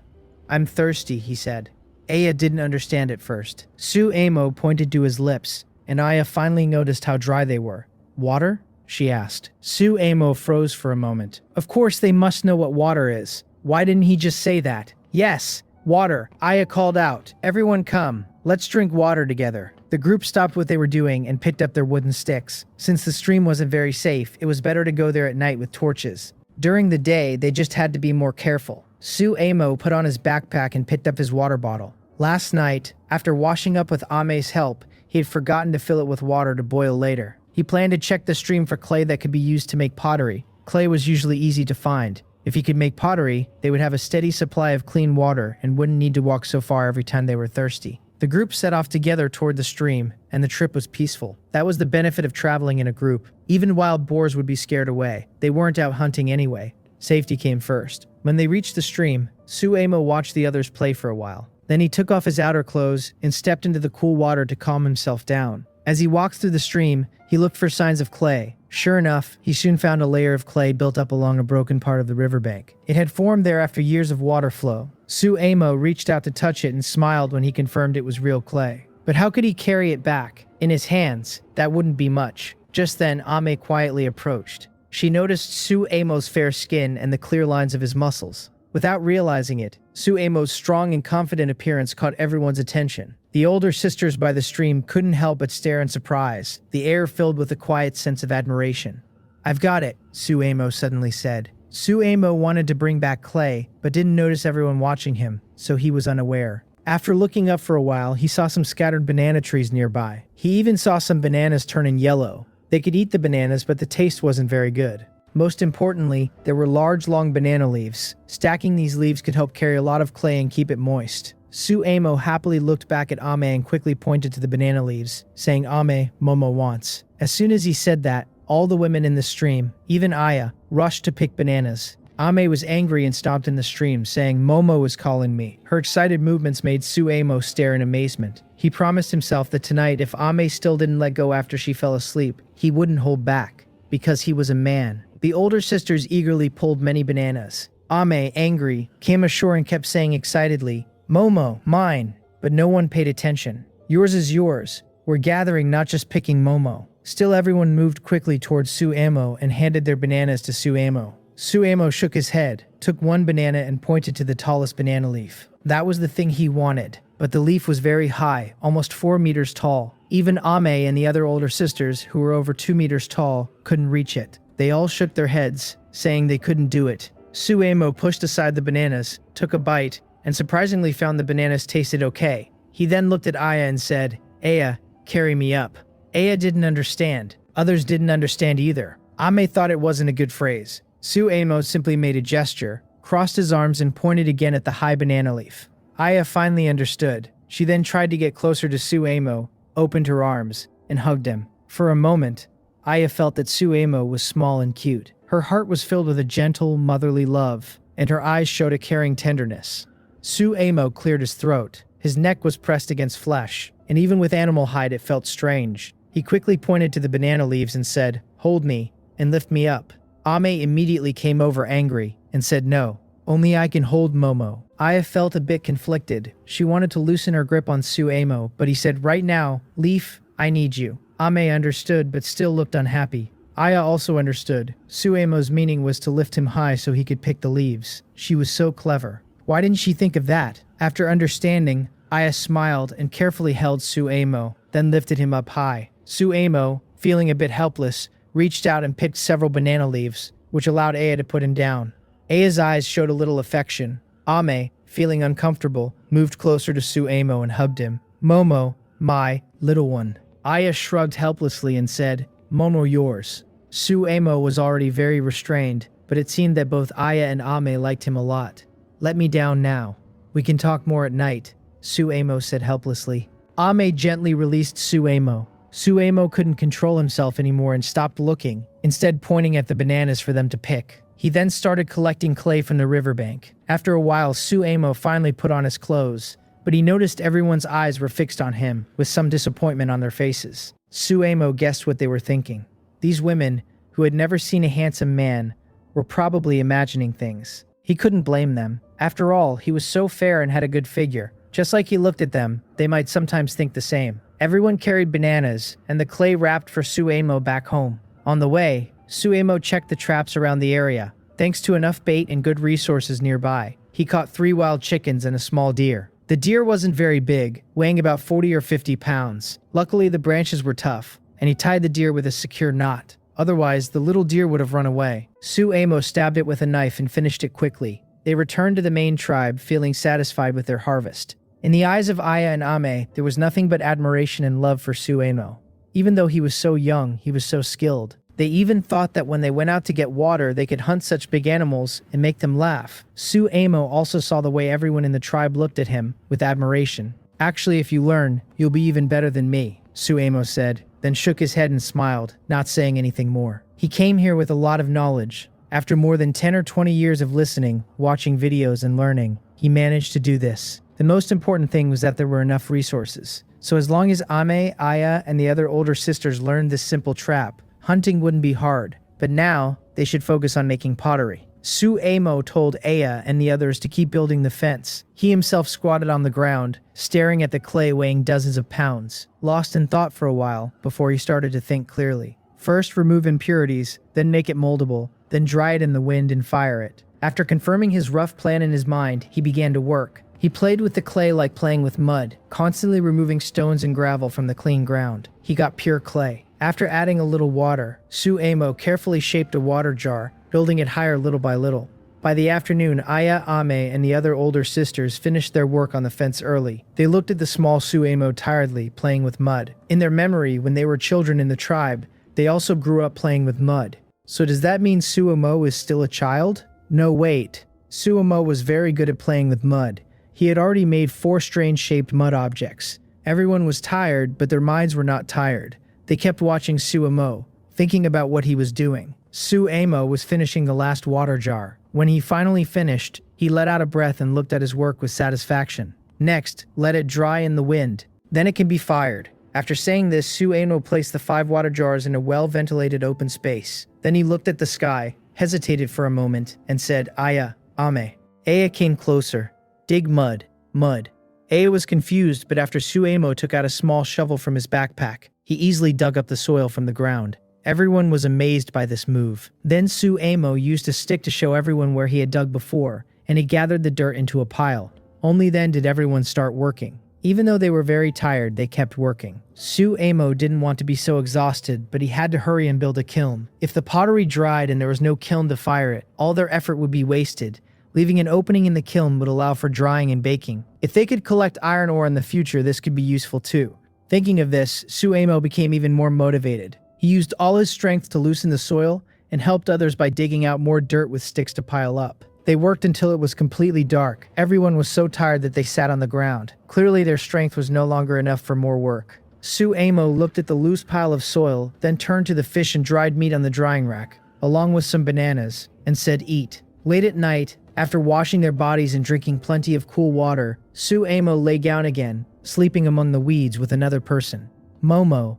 I'm thirsty," he said. Aya didn't understand at first. Suemo pointed to his lips, and Aya finally noticed how dry they were. "Water?" she asked. Suemo froze for a moment. Of course they must know what water is. Why didn't he just say that? "Yes, water," Aya called out. "Everyone come. Let's drink water together." The group stopped what they were doing and picked up their wooden sticks. Since the stream wasn't very safe, it was better to go there at night with torches. During the day, they just had to be more careful. Suemo put on his backpack and picked up his water bottle. Last night, after washing up with Ame's help, he had forgotten to fill it with water to boil later. He planned to check the stream for clay that could be used to make pottery. Clay was usually easy to find. If he could make pottery, they would have a steady supply of clean water and wouldn't need to walk so far every time they were thirsty. The group set off together toward the stream, and the trip was peaceful. That was the benefit of traveling in a group. Even wild boars would be scared away. They weren't out hunting anyway. Safety came first. When they reached the stream, Suemo watched the others play for a while. Then he took off his outer clothes and stepped into the cool water to calm himself down. As he walked through the stream, he looked for signs of clay. Sure enough, he soon found a layer of clay built up along a broken part of the riverbank. It had formed there after years of water flow. Suemo reached out to touch it and smiled when he confirmed it was real clay. But how could he carry it back? In his hands, that wouldn't be much. Just then, Ame quietly approached. She noticed Suemo's fair skin and the clear lines of his muscles. Without realizing it, Suemo's strong and confident appearance caught everyone's attention. The older sisters by the stream couldn't help but stare in surprise, the air filled with a quiet sense of admiration. "I've got it," Suemo suddenly said. Suemo wanted to bring back clay, but didn't notice everyone watching him, so he was unaware. After looking up for a while, he saw some scattered banana trees nearby. He even saw some bananas turning yellow. They could eat the bananas, but the taste wasn't very good. Most importantly, there were large, long banana leaves. Stacking these leaves could help carry a lot of clay and keep it moist. Suemo happily looked back at Ame and quickly pointed to the banana leaves, saying, "Ame, Momo wants." As soon as he said that, all the women in the stream, even Aya, rushed to pick bananas. Ame was angry and stomped in the stream, saying, "Momo is calling me." Her excited movements made Suemo stare in amazement. He promised himself that tonight, if Ame still didn't let go after she fell asleep, he wouldn't hold back, because he was a man. The older sisters eagerly pulled many bananas. Ame, angry, came ashore and kept saying excitedly, "Momo, mine," but no one paid attention. "Yours is yours. We're gathering, not just picking Momo." Still, everyone moved quickly towards Suemo and handed their bananas to Suemo. Suemo shook his head, took one banana and pointed to the tallest banana leaf. That was the thing he wanted, but the leaf was very high, almost 4 meters tall. Even Ame and the other older sisters, who were over 2 meters tall, couldn't reach it. They all shook their heads, saying they couldn't do it. Suemo pushed aside the bananas, took a bite, and surprisingly found the bananas tasted okay. He then looked at Aya and said, "Aya, carry me up." Aya didn't understand. Others didn't understand either. Ame thought it wasn't a good phrase. Suemo simply made a gesture, crossed his arms and pointed again at the high banana leaf. Aya finally understood. She then tried to get closer to Suemo, opened her arms, and hugged him. For a moment, Aya felt that Suemo was small and cute. Her heart was filled with a gentle, motherly love, and her eyes showed a caring tenderness. Suemo cleared his throat. His neck was pressed against flesh, and even with animal hide it felt strange. He quickly pointed to the banana leaves and said, "Hold me, and lift me up." Ame immediately came over angry, and said no. "Only I can hold Momo." Aya felt a bit conflicted. She wanted to loosen her grip on Suemo, but he said, "Right now, Leaf, I need you." Ame understood, but still looked unhappy. Aya also understood. Suemo's meaning was to lift him high so he could pick the leaves. She was so clever. Why didn't she think of that? After understanding, Aya smiled and carefully held Suemo, then lifted him up high. Suemo, feeling a bit helpless, reached out and picked several banana leaves, which allowed Aya to put him down. Aya's eyes showed a little affection. Ame, feeling uncomfortable, moved closer to Suemo and hugged him. "Momo, my little one." Aya shrugged helplessly and said, "Momo yours." Suemo was already very restrained, but it seemed that both Aya and Ame liked him a lot. "Let me down now. We can talk more at night," Suemo said helplessly. Ame gently released Suemo. Suemo couldn't control himself anymore and stopped looking, instead pointing at the bananas for them to pick. He then started collecting clay from the riverbank. After a while, Suemo finally put on his clothes, but he noticed everyone's eyes were fixed on him, with some disappointment on their faces. Suemo guessed what they were thinking. These women, who had never seen a handsome man, were probably imagining things. He couldn't blame them. After all, he was so fair and had a good figure. Just like he looked at them, they might sometimes think the same. Everyone carried bananas, and the clay wrapped for Suemo back home. On the way, Suemo checked the traps around the area. Thanks to enough bait and good resources nearby, he caught 3 wild chickens and a small deer. The deer wasn't very big, weighing about 40 or 50 pounds. Luckily, the branches were tough, and he tied the deer with a secure knot. Otherwise, the little deer would have run away. Suemo stabbed it with a knife and finished it quickly. They returned to the main tribe, feeling satisfied with their harvest. In the eyes of Aya and Ame, there was nothing but admiration and love for Suemo. Even though he was so young, he was so skilled. They even thought that when they went out to get water, they could hunt such big animals and make them laugh. Suemo also saw the way everyone in the tribe looked at him with admiration. Actually, if you learn, you'll be even better than me, Suemo said, then shook his head and smiled, not saying anything more. He came here with a lot of knowledge. After more than 10 or 20 years of listening, watching videos, and learning, he managed to do this. The most important thing was that there were enough resources. So as long as Ame, Aya, and the other older sisters learned this simple trap, hunting wouldn't be hard. But now, they should focus on making pottery. Suemo told Aya and the others to keep building the fence. He himself squatted on the ground, staring at the clay weighing dozens of pounds, lost in thought for a while before he started to think clearly. First, remove impurities, then make it moldable, then dry it in the wind and fire it. After confirming his rough plan in his mind, he began to work. He played with the clay like playing with mud, constantly removing stones and gravel from the clean ground. He got pure clay. After adding a little water, Suemo carefully shaped a water jar, building it higher little by little. By the afternoon, Aya, Ame, and the other older sisters finished their work on the fence early. They looked at the small Suemo tiredly, playing with mud. In their memory, when they were children in the tribe, they also grew up playing with mud. So does that mean Suemo is still a child? No, wait. Suemo was very good at playing with mud. He had already made 4 strange-shaped mud objects. Everyone was tired, but their minds were not tired. They kept watching Suemo, thinking about what he was doing. Suemo was finishing the last water jar. When he finally finished, he let out a breath and looked at his work with satisfaction. Next, let it dry in the wind. Then it can be fired. After saying this, Suemo placed the 5 water jars in a well-ventilated open space. Then he looked at the sky, hesitated for a moment, and said, Aya, Ame. Aya came closer. Dig mud, mud. Aya was confused, but after Suemo took out a small shovel from his backpack, he easily dug up the soil from the ground. Everyone was amazed by this move. Then Suemo used a stick to show everyone where he had dug before, and he gathered the dirt into a pile. Only then did everyone start working. Even though they were very tired, they kept working. Suemo didn't want to be so exhausted, but he had to hurry and build a kiln. If the pottery dried and there was no kiln to fire it, all their effort would be wasted. Leaving an opening in the kiln would allow for drying and baking. If they could collect iron ore in the future, this could be useful too. Thinking of this, Suemo became even more motivated. He used all his strength to loosen the soil and helped others by digging out more dirt with sticks to pile up. They worked until it was completely dark. Everyone was so tired that they sat on the ground. Clearly their strength was no longer enough for more work. Suemo looked at the loose pile of soil, then turned to the fish and dried meat on the drying rack, along with some bananas, and said, "Eat." Late at night, after washing their bodies and drinking plenty of cool water, Suemo lay down again, sleeping among the weeds with another person. Momo,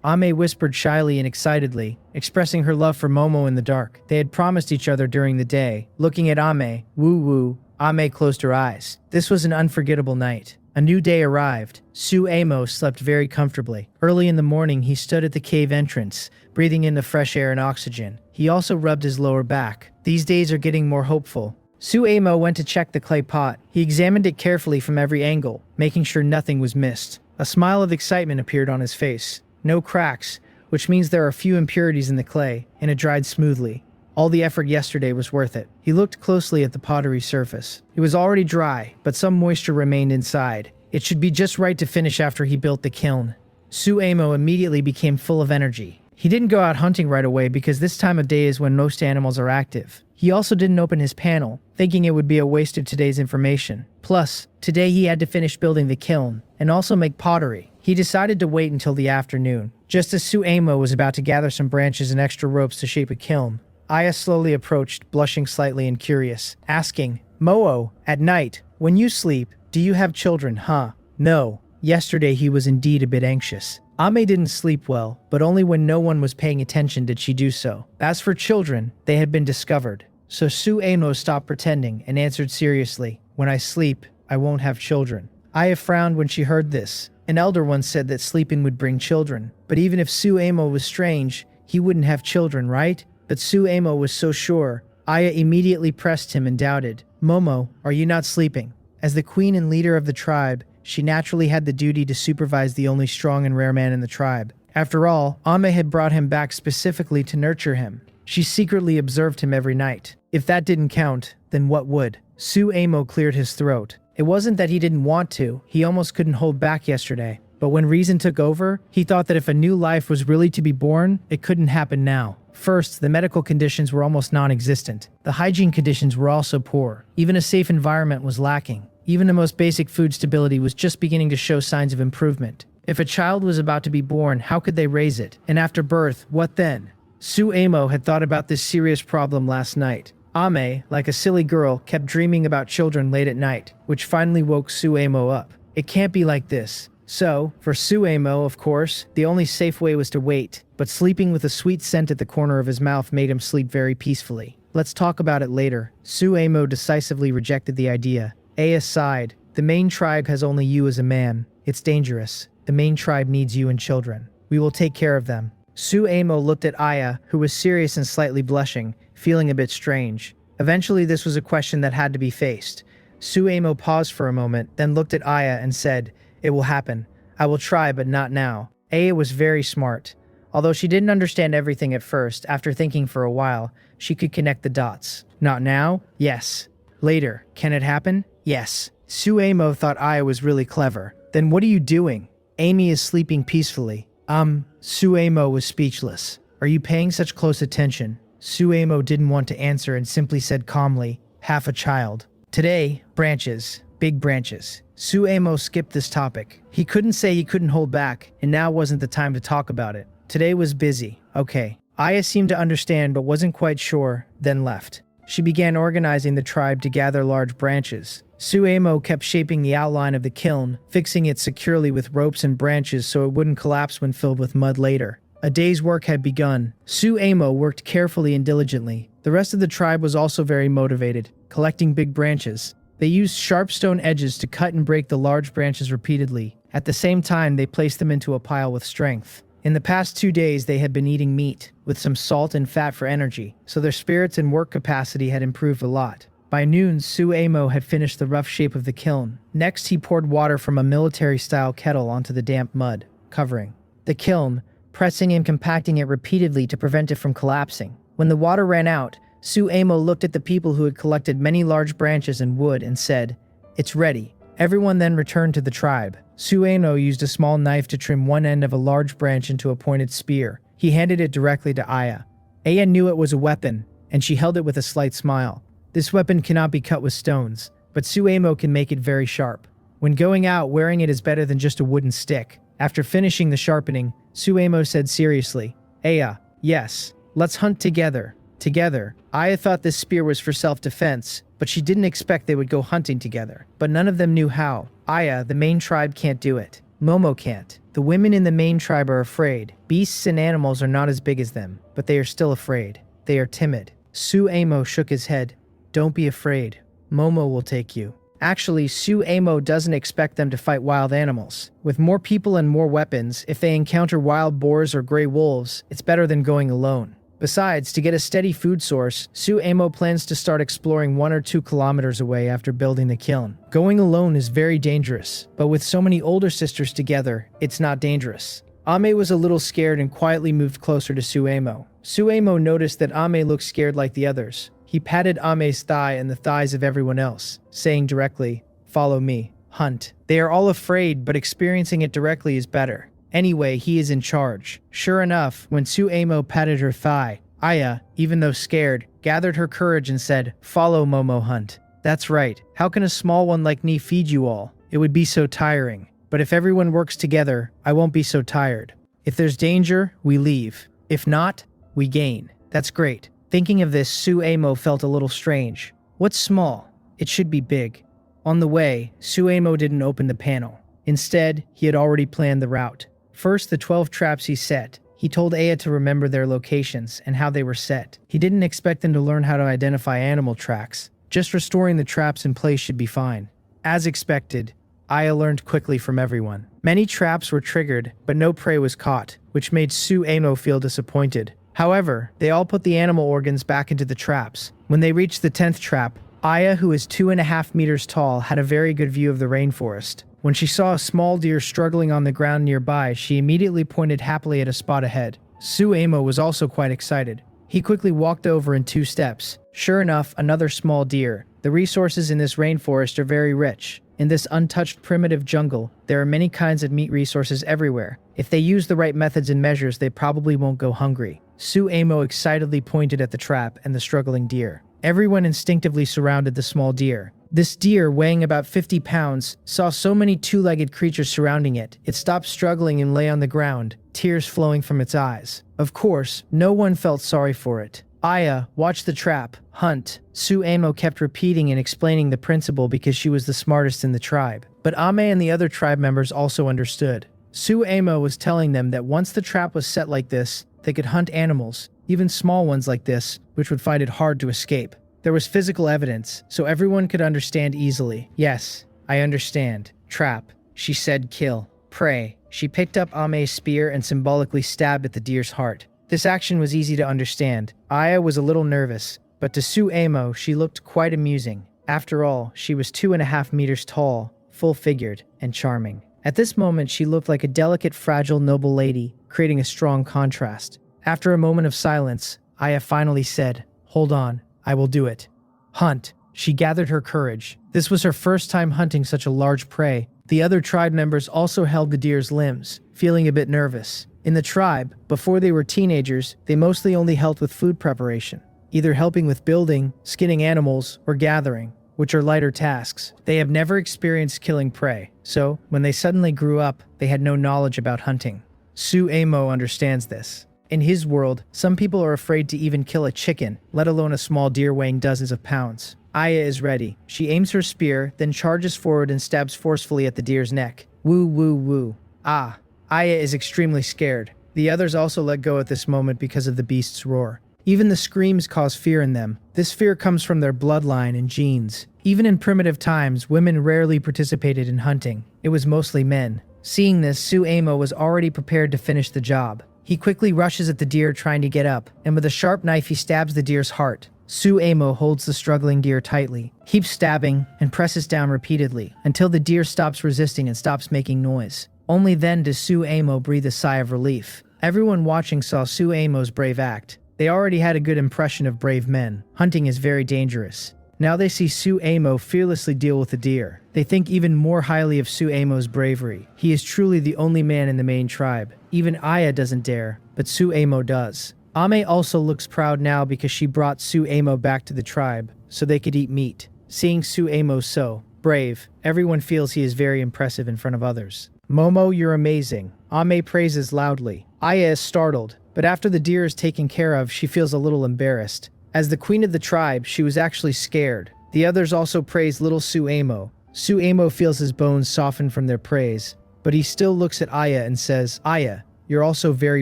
Ame whispered shyly and excitedly, expressing her love for Momo in the dark. They had promised each other during the day. Looking at Ame, woo-woo, Ame closed her eyes. This was an unforgettable night. A new day arrived. Suemo slept very comfortably. Early in the morning, he stood at the cave entrance, breathing in the fresh air and oxygen. He also rubbed his lower back. These days are getting more hopeful. Suemo went to check the clay pot. He examined it carefully from every angle, making sure nothing was missed. A smile of excitement appeared on his face. No cracks, which means there are few impurities in the clay, and it dried smoothly. All the effort yesterday was worth it. He looked closely at the pottery surface. It was already dry, but some moisture remained inside. It should be just right to finish after he built the kiln. Suemo immediately became full of energy. He didn't go out hunting right away because this time of day is when most animals are active. He also didn't open his panel, thinking it would be a waste of today's information. Plus, today he had to finish building the kiln, and also make pottery. He decided to wait until the afternoon. Just as Suemo was about to gather some branches and extra ropes to shape a kiln, Aya slowly approached, blushing slightly and curious, asking, "Moo, at night, when you sleep, do you have children, huh?" No. Yesterday he was indeed a bit anxious. Ame didn't sleep well, but only when no one was paying attention did she do so. As for children, they had been discovered. So Suemo stopped pretending and answered seriously, "When I sleep, I won't have children." Aya frowned when she heard this. An elder once said that sleeping would bring children. But even if Suemo was strange, he wouldn't have children, right? But Suemo was so sure. Aya immediately pressed him and doubted. "Momo, are you not sleeping?" As the queen and leader of the tribe, she naturally had the duty to supervise the only strong and rare man in the tribe. After all, Ame had brought him back specifically to nurture him. She secretly observed him every night. If that didn't count, then what would? Suemo cleared his throat. It wasn't that he didn't want to, he almost couldn't hold back yesterday. But when reason took over, he thought that if a new life was really to be born, it couldn't happen now. First, the medical conditions were almost non-existent. The hygiene conditions were also poor. Even a safe environment was lacking. Even the most basic food stability was just beginning to show signs of improvement. If a child was about to be born, how could they raise it? And after birth, what then? Suemo had thought about this serious problem last night. Ame, like a silly girl, kept dreaming about children late at night, which finally woke Suemo up. It can't be like this. So, for Suemo, of course, the only safe way was to wait, but sleeping with a sweet scent at the corner of his mouth made him sleep very peacefully. Let's talk about it later. Suemo decisively rejected the idea. Aya sighed. The main tribe has only you as a man. It's dangerous. The main tribe needs you and children. We will take care of them. Suemo looked at Aya, who was serious and slightly blushing, feeling a bit strange. Eventually, this was a question that had to be faced. Suemo paused for a moment, then looked at Aya and said, "It will happen. I will try, but not now." Aya was very smart. Although she didn't understand everything at first, after thinking for a while, she could connect the dots. Not now? Yes. Later. Can it happen? Yes. Suemo thought Aya was really clever. Then what are you doing? Amy is sleeping peacefully. Suemo was speechless. Are you paying such close attention? Suemo didn't want to answer and simply said calmly, half a child. Today, branches. Big branches. Suemo skipped this topic. He couldn't say he couldn't hold back, and now wasn't the time to talk about it. Today was busy. Okay. Aya seemed to understand but wasn't quite sure, then left. She began organizing the tribe to gather large branches. Suemo kept shaping the outline of the kiln, fixing it securely with ropes and branches so it wouldn't collapse when filled with mud later. A day's work had begun. Suemo worked carefully and diligently. The rest of the tribe was also very motivated, collecting big branches. They used sharp stone edges to cut and break the large branches repeatedly. At the same time, they placed them into a pile with strength. In the past 2 days, they had been eating meat, with some salt and fat for energy, so their spirits and work capacity had improved a lot. By noon, Suemo had finished the rough shape of the kiln. Next, he poured water from a military-style kettle onto the damp mud, covering the kiln, pressing and compacting it repeatedly to prevent it from collapsing. When the water ran out, Suemo looked at the people who had collected many large branches and wood and said, "It's ready." Everyone then returned to the tribe. Suemo used a small knife to trim one end of a large branch into a pointed spear. He handed it directly to Aya. Aya knew it was a weapon, and she held it with a slight smile. This weapon cannot be cut with stones, but Suemo can make it very sharp. When going out, wearing it is better than just a wooden stick. After finishing the sharpening, Suemo said seriously, "Aya, yes, let's hunt together." Together. Aya thought this spear was for self-defense, but she didn't expect they would go hunting together. But none of them knew how. Aya, the main tribe, can't do it. Momo can't. The women in the main tribe are afraid. Beasts and animals are not as big as them, but they are still afraid. They are timid. Suemo shook his head. "Don't be afraid. Momo will take you." Actually, Suemo doesn't expect them to fight wild animals. With more people and more weapons, if they encounter wild boars or gray wolves, it's better than going alone. Besides, to get a steady food source, Suemo plans to start exploring 1 or 2 kilometers away after building the kiln. Going alone is very dangerous, but with so many older sisters together, it's not dangerous. Ame was a little scared and quietly moved closer to Suemo. Suemo noticed that Ame looked scared like the others. He patted Ame's thigh and the thighs of everyone else, saying directly, "Follow me. Hunt." They are all afraid, but experiencing it directly is better. Anyway, he is in charge. Sure enough, when Suemo patted her thigh, Aya, even though scared, gathered her courage and said, "Follow Momo, hunt." That's right. How can a small one like me feed you all? It would be so tiring. But if everyone works together, I won't be so tired. If there's danger, we leave. If not, we gain. That's great. Thinking of this, Suemo felt a little strange. What's small? It should be big. On the way, Suemo didn't open the panel. Instead, he had already planned the route. First, the 12 traps he set. He told Aya to remember their locations and how they were set. He didn't expect them to learn how to identify animal tracks. Just restoring the traps in place should be fine. As expected, Aya learned quickly from everyone. Many traps were triggered, but no prey was caught, which made Suemo feel disappointed. However, they all put the animal organs back into the traps. When they reached the 10th trap, Aya, who is 2.5 meters tall, had a very good view of the rainforest. When she saw a small deer struggling on the ground nearby, she immediately pointed happily at a spot ahead. Suemo was also quite excited. He quickly walked over in 2 steps. Sure enough, another small deer. The resources in this rainforest are very rich. In this untouched primitive jungle, there are many kinds of meat resources everywhere. If they use the right methods and measures, they probably won't go hungry. Su-amo excitedly pointed at the trap and the struggling deer. Everyone instinctively surrounded the small deer. This deer, weighing about 50 pounds, saw so many two-legged creatures surrounding it. It stopped struggling and lay on the ground, tears flowing from its eyes. Of course, no one felt sorry for it. Aya, watch the trap, hunt. Su-amo kept repeating and explaining the principle because she was the smartest in the tribe. But Ame and the other tribe members also understood. Su-amo was telling them that once the trap was set like this, they could hunt animals, even small ones like this, which would find it hard to escape. There was physical evidence, so everyone could understand easily. Yes, I understand. Trap. She said kill. Prey. She picked up Ame's spear and symbolically stabbed at the deer's heart. This action was easy to understand. Aya was a little nervous, but to Su-amo, she looked quite amusing. After all, she was 2.5 meters tall, full-figured, and charming. At this moment, she looked like a delicate, fragile, noble lady, creating a strong contrast. After a moment of silence, Aya finally said, "Hold on, I will do it." Hunt. She gathered her courage. This was her first time hunting such a large prey. The other tribe members also held the deer's limbs, feeling a bit nervous. In the tribe, before they were teenagers, they mostly only helped with food preparation, either helping with building, skinning animals, or gathering, which are lighter tasks. They have never experienced killing prey, so when they suddenly grew up, they had no knowledge about hunting. Su-amo understands this. In his world, some people are afraid to even kill a chicken, let alone a small deer weighing dozens of pounds. Aya is ready. She aims her spear, then charges forward and stabs forcefully at the deer's neck. Woo woo woo. Ah. Aya is extremely scared. The others also let go at this moment because of the beast's roar. Even the screams cause fear in them. This fear comes from their bloodline and genes. Even in primitive times, women rarely participated in hunting. It was mostly men. Seeing this, Su-amo was already prepared to finish the job. He quickly rushes at the deer trying to get up, and with a sharp knife he stabs the deer's heart. Su-amo holds the struggling deer tightly, keeps stabbing, and presses down repeatedly, until the deer stops resisting and stops making noise. Only then does Su-amo breathe a sigh of relief. Everyone watching saw Su-amo's brave act. They already had a good impression of brave men. Hunting is very dangerous. Now they see Su-amo fearlessly deal with the deer. They think even more highly of Su-amo's bravery. He is truly the only man in the main tribe. Even Aya doesn't dare, but Su-amo does. Ame also looks proud now because she brought Su-amo back to the tribe, so they could eat meat. Seeing Su-amo so brave, everyone feels he is very impressive in front of others. Momo, you're amazing. Ame praises loudly. Aya is startled, but after the deer is taken care of, she feels a little embarrassed. As the queen of the tribe, she was actually scared. The others also praise little Su-amo. Su-amo feels his bones soften from their praise, but he still looks at Aya and says, "Aya, you're also very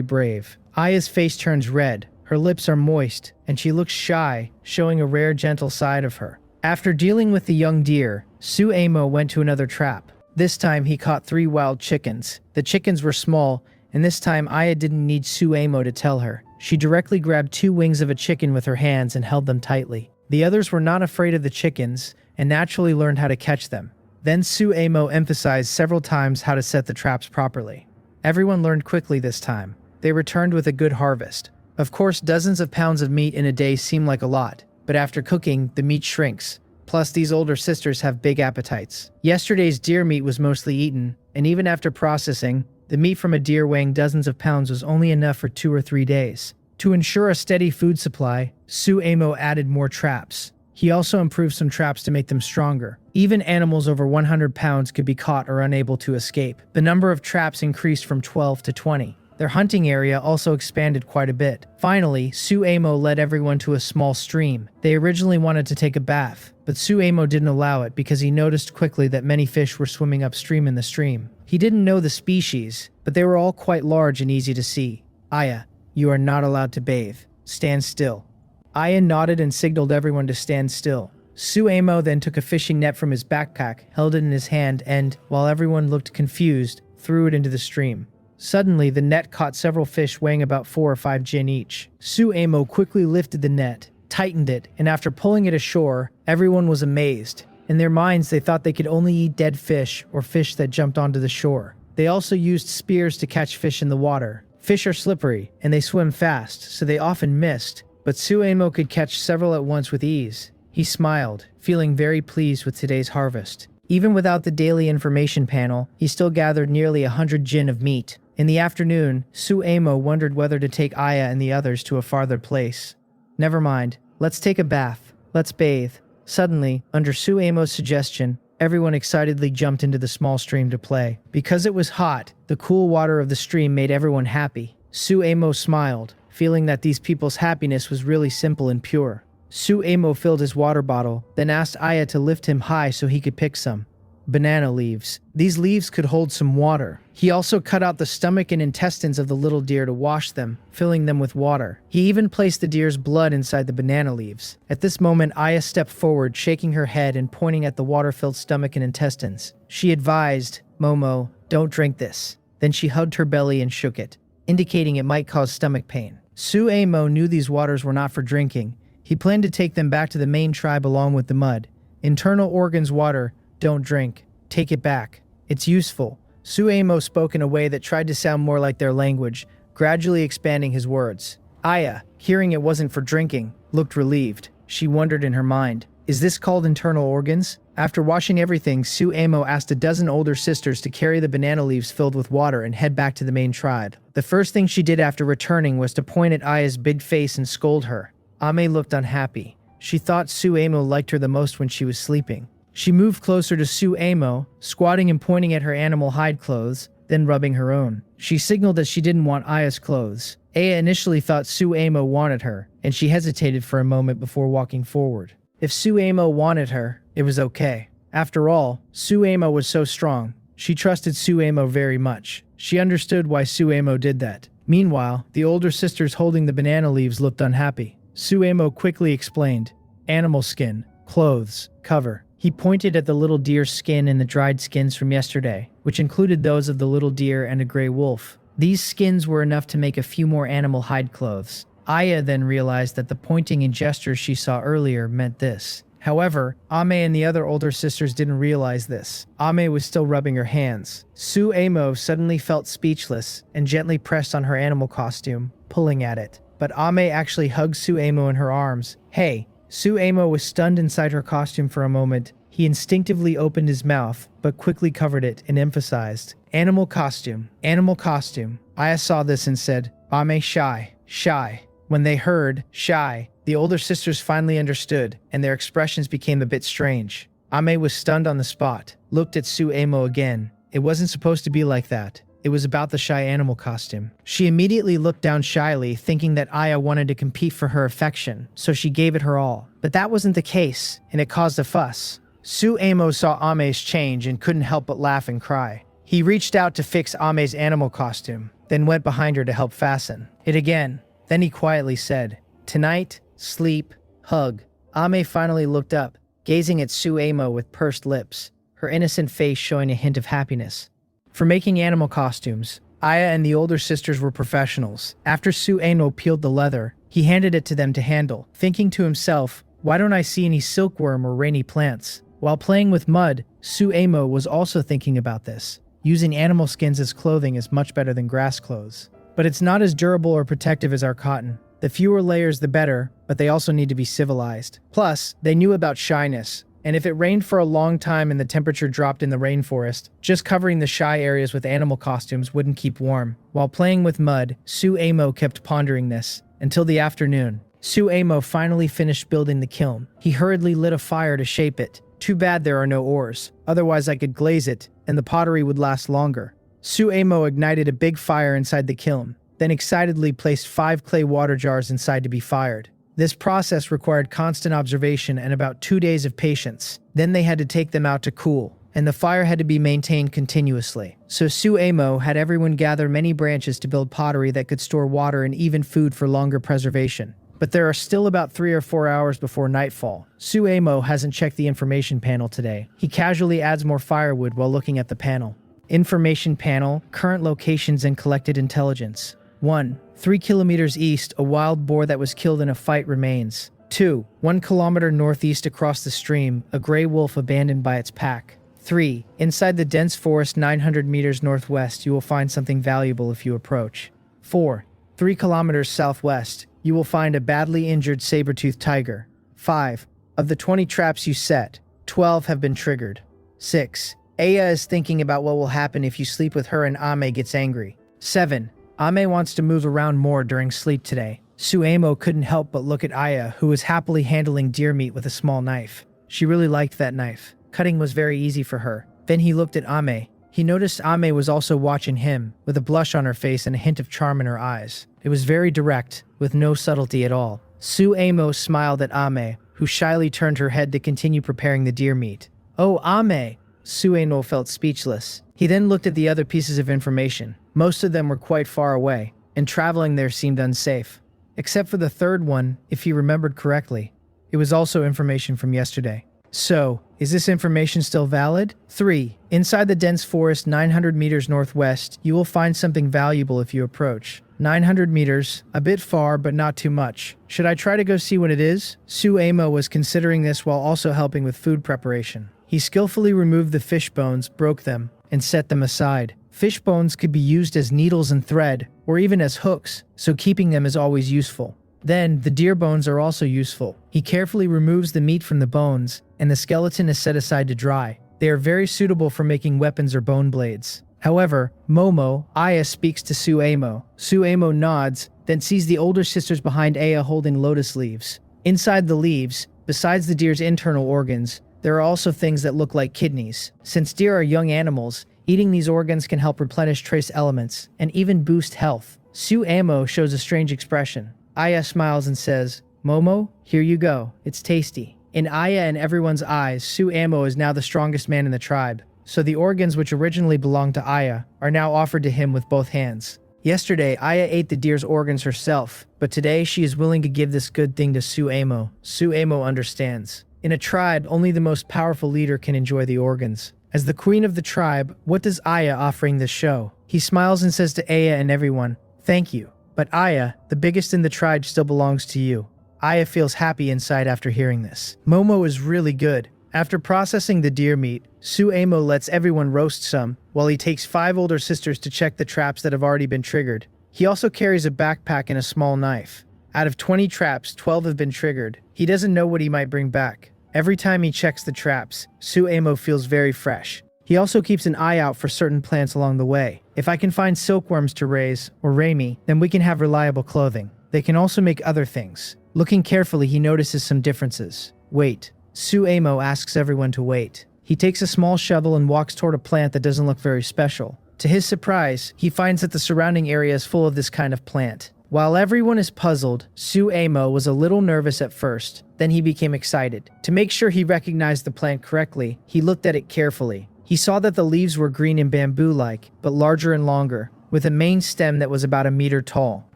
brave." Aya's face turns red, her lips are moist, and she looks shy, showing a rare gentle side of her. After dealing with the young deer, Su-amo went to another trap. This time he caught 3 wild chickens. The chickens were small, and this time Aya didn't need Su-amo to tell her. She directly grabbed 2 wings of a chicken with her hands and held them tightly. The others were not afraid of the chickens, and naturally learned how to catch them. Then Su-amo emphasized several times how to set the traps properly. Everyone learned quickly this time. They returned with a good harvest. Of course, dozens of pounds of meat in a day seem like a lot, but after cooking, the meat shrinks. Plus, these older sisters have big appetites. Yesterday's deer meat was mostly eaten, and even after processing, the meat from a deer weighing dozens of pounds was only enough for 2 or 3 days. To ensure a steady food supply, Su-amo added more traps. He also improved some traps to make them stronger. Even animals over 100 pounds could be caught or unable to escape. The number of traps increased from 12 to 20. Their hunting area also expanded quite a bit. Finally, Su-amo led everyone to a small stream. They originally wanted to take a bath, but Su-amo didn't allow it because he noticed quickly that many fish were swimming upstream in the stream. He didn't know the species, but they were all quite large and easy to see. Aya, you are not allowed to bathe. Stand still. Aya nodded and signaled everyone to stand still. Su-amo then took a fishing net from his backpack, held it in his hand, and, while everyone looked confused, threw it into the stream. Suddenly, the net caught several fish weighing about 4 or 5 jin each. Su-amo quickly lifted the net, tightened it, and after pulling it ashore, everyone was amazed. In their minds, they thought they could only eat dead fish or fish that jumped onto the shore. They also used spears to catch fish in the water. Fish are slippery, and they swim fast, so they often missed, but Su-amo could catch several at once with ease. He smiled, feeling very pleased with today's harvest. Even without the daily information panel, he still gathered nearly 100 jin of meat. In the afternoon, Suemo wondered whether to take Aya and the others to a farther place. Never mind, let's take a bath. Let's bathe. Suddenly, under Suemo's suggestion, everyone excitedly jumped into the small stream to play. Because it was hot, the cool water of the stream made everyone happy. Suemo smiled, feeling that these people's happiness was really simple and pure. Suemo filled his water bottle, then asked Aya to lift him high so he could pick some banana leaves. These leaves could hold some water. He also cut out the stomach and intestines of the little deer to wash them, filling them with water. He even placed the deer's blood inside the banana leaves. At this moment, Aya stepped forward, shaking her head and pointing at the water-filled stomach and intestines. She advised, "Momo, don't drink this." Then she hugged her belly and shook it, indicating it might cause stomach pain. Suemo knew these waters were not for drinking. He planned to take them back to the main tribe along with the mud. Internal organs water, don't drink. Take it back. It's useful. Suemo spoke in a way that tried to sound more like their language, gradually expanding his words. Aya, hearing it wasn't for drinking, looked relieved. She wondered in her mind, is this called internal organs? After washing everything, Suemo asked a dozen older sisters to carry the banana leaves filled with water and head back to the main tribe. The first thing she did after returning was to point at Aya's big face and scold her. Ame looked unhappy. She thought Suemo liked her the most when she was sleeping. She moved closer to Suemo, squatting and pointing at her animal hide clothes, then rubbing her own. She signaled that she didn't want Aya's clothes. Aya initially thought Suemo wanted her, and she hesitated for a moment before walking forward. If Suemo wanted her, it was okay. After all, Suemo was so strong. She trusted Suemo very much. She understood why Suemo did that. Meanwhile, the older sisters holding the banana leaves looked unhappy. Suemo quickly explained, "Animal skin, clothes, cover." He pointed at the little deer's skin and the dried skins from yesterday, which included those of the little deer and a gray wolf. These skins were enough to make a few more animal hide clothes. Aya then realized that the pointing and gestures she saw earlier meant this. However, Ame and the other older sisters didn't realize this. Ame was still rubbing her hands. Suemo suddenly felt speechless and gently pressed on her animal costume, pulling at it. But Ame actually hugged Suemo in her arms. Hey! Suemo was stunned inside her costume for a moment. He instinctively opened his mouth, but quickly covered it and emphasized, "Animal costume, animal costume." Aya saw this and said, "Ame shy, shy." When they heard, shy, the older sisters finally understood, and their expressions became a bit strange. Ame was stunned on the spot, looked at Suemo again. It wasn't supposed to be like that. It was about the shy animal costume. She immediately looked down shyly, thinking that Aya wanted to compete for her affection, so she gave it her all. But that wasn't the case, and it caused a fuss. Suemo saw Ame's change and couldn't help but laugh and cry. He reached out to fix Ame's animal costume, then went behind her to help fasten it again. Then he quietly said, "Tonight, sleep, hug." Ame finally looked up, gazing at Suemo with pursed lips, her innocent face showing a hint of happiness. For making animal costumes, Aya and the older sisters were professionals. After Suemo peeled the leather, he handed it to them to handle, thinking to himself, "Why don't I see any silkworm or rainy plants?" While playing with mud, Suemo was also thinking about this. Using animal skins as clothing is much better than grass clothes. But it's not as durable or protective as our cotton. The fewer layers the better, but they also need to be civilized. Plus, they knew about shyness. And if it rained for a long time and the temperature dropped in the rainforest, just covering the shy areas with animal costumes wouldn't keep warm. While playing with mud, Suemo kept pondering this, until the afternoon. Suemo finally finished building the kiln. He hurriedly lit a fire to shape it. Too bad there are no ores, otherwise I could glaze it, and the pottery would last longer. Suemo ignited a big fire inside the kiln, then excitedly placed 5 clay water jars inside to be fired. This process required constant observation and about 2 days of patience. Then they had to take them out to cool, and the fire had to be maintained continuously. So Suemo had everyone gather many branches to build pottery that could store water and even food for longer preservation. But there are still about 3 or 4 hours before nightfall. Suemo hasn't checked the information panel today. He casually adds more firewood while looking at the panel. Information panel, current locations and collected intelligence. 1. 3 kilometers east, a wild boar that was killed in a fight remains. 2. 1 kilometer northeast across the stream, a gray wolf abandoned by its pack. 3. Inside the dense forest 900 meters northwest, you will find something valuable if you approach. 4. 3 kilometers southwest, you will find a badly injured saber-toothed tiger. 5. Of the 20 traps you set, 12 have been triggered. 6. Aya is thinking about what will happen if you sleep with her and Ame gets angry. 7. Ame wants to move around more during sleep today. Suemo couldn't help but look at Aya, who was happily handling deer meat with a small knife. She really liked that knife. Cutting was very easy for her. Then he looked at Ame. He noticed Ame was also watching him, with a blush on her face and a hint of charm in her eyes. It was very direct, with no subtlety at all. Suemo smiled at Ame, who shyly turned her head to continue preparing the deer meat. "Oh, Ame!" Sueno felt speechless. He then looked at the other pieces of information. Most of them were quite far away, and traveling there seemed unsafe. Except for the third one, if he remembered correctly. It was also information from yesterday. So, is this information still valid? 3. Inside the dense forest 900 meters northwest, you will find something valuable if you approach. 900 meters, a bit far but not too much. Should I try to go see what it is? Suemo was considering this while also helping with food preparation. He skillfully removed the fish bones, broke them, and set them aside. Fish bones could be used as needles and thread, or even as hooks, so keeping them is always useful. Then, the deer bones are also useful. He carefully removes the meat from the bones, and the skeleton is set aside to dry. They are very suitable for making weapons or bone blades. However, Momo, Aya speaks to Suemo. Suemo nods, then sees the older sisters behind Aya holding lotus leaves. Inside the leaves, besides the deer's internal organs, there are also things that look like kidneys. Since deer are young animals, eating these organs can help replenish trace elements, and even boost health. Suemo shows a strange expression. Aya smiles and says, "Momo, here you go. It's tasty." In Aya and everyone's eyes, Suemo is now the strongest man in the tribe, so the organs which originally belonged to Aya are now offered to him with both hands. Yesterday, Aya ate the deer's organs herself, but today she is willing to give this good thing to Suemo. Suemo understands. In a tribe, only the most powerful leader can enjoy the organs. As the queen of the tribe, what does Aya offering this show? He smiles and says to Aya and everyone, "Thank you. But Aya, the biggest in the tribe, still belongs to you." Aya feels happy inside after hearing this. Momo is really good. After processing the deer meat, Suemo lets everyone roast some, while he takes 5 older sisters to check the traps that have already been triggered. He also carries a backpack and a small knife. Out of 20 traps, 12 have been triggered. He doesn't know what he might bring back. Every time he checks the traps, Suemo feels very fresh. He also keeps an eye out for certain plants along the way. If I can find silkworms to raise, or Raimi, then we can have reliable clothing. They can also make other things. Looking carefully, he notices some differences. Wait. Suemo asks everyone to wait. He takes a small shovel and walks toward a plant that doesn't look very special. To his surprise, he finds that the surrounding area is full of this kind of plant. While everyone is puzzled, Suemo was a little nervous at first, then he became excited. To make sure he recognized the plant correctly, he looked at it carefully. He saw that the leaves were green and bamboo-like, but larger and longer, with a main stem that was about a meter tall.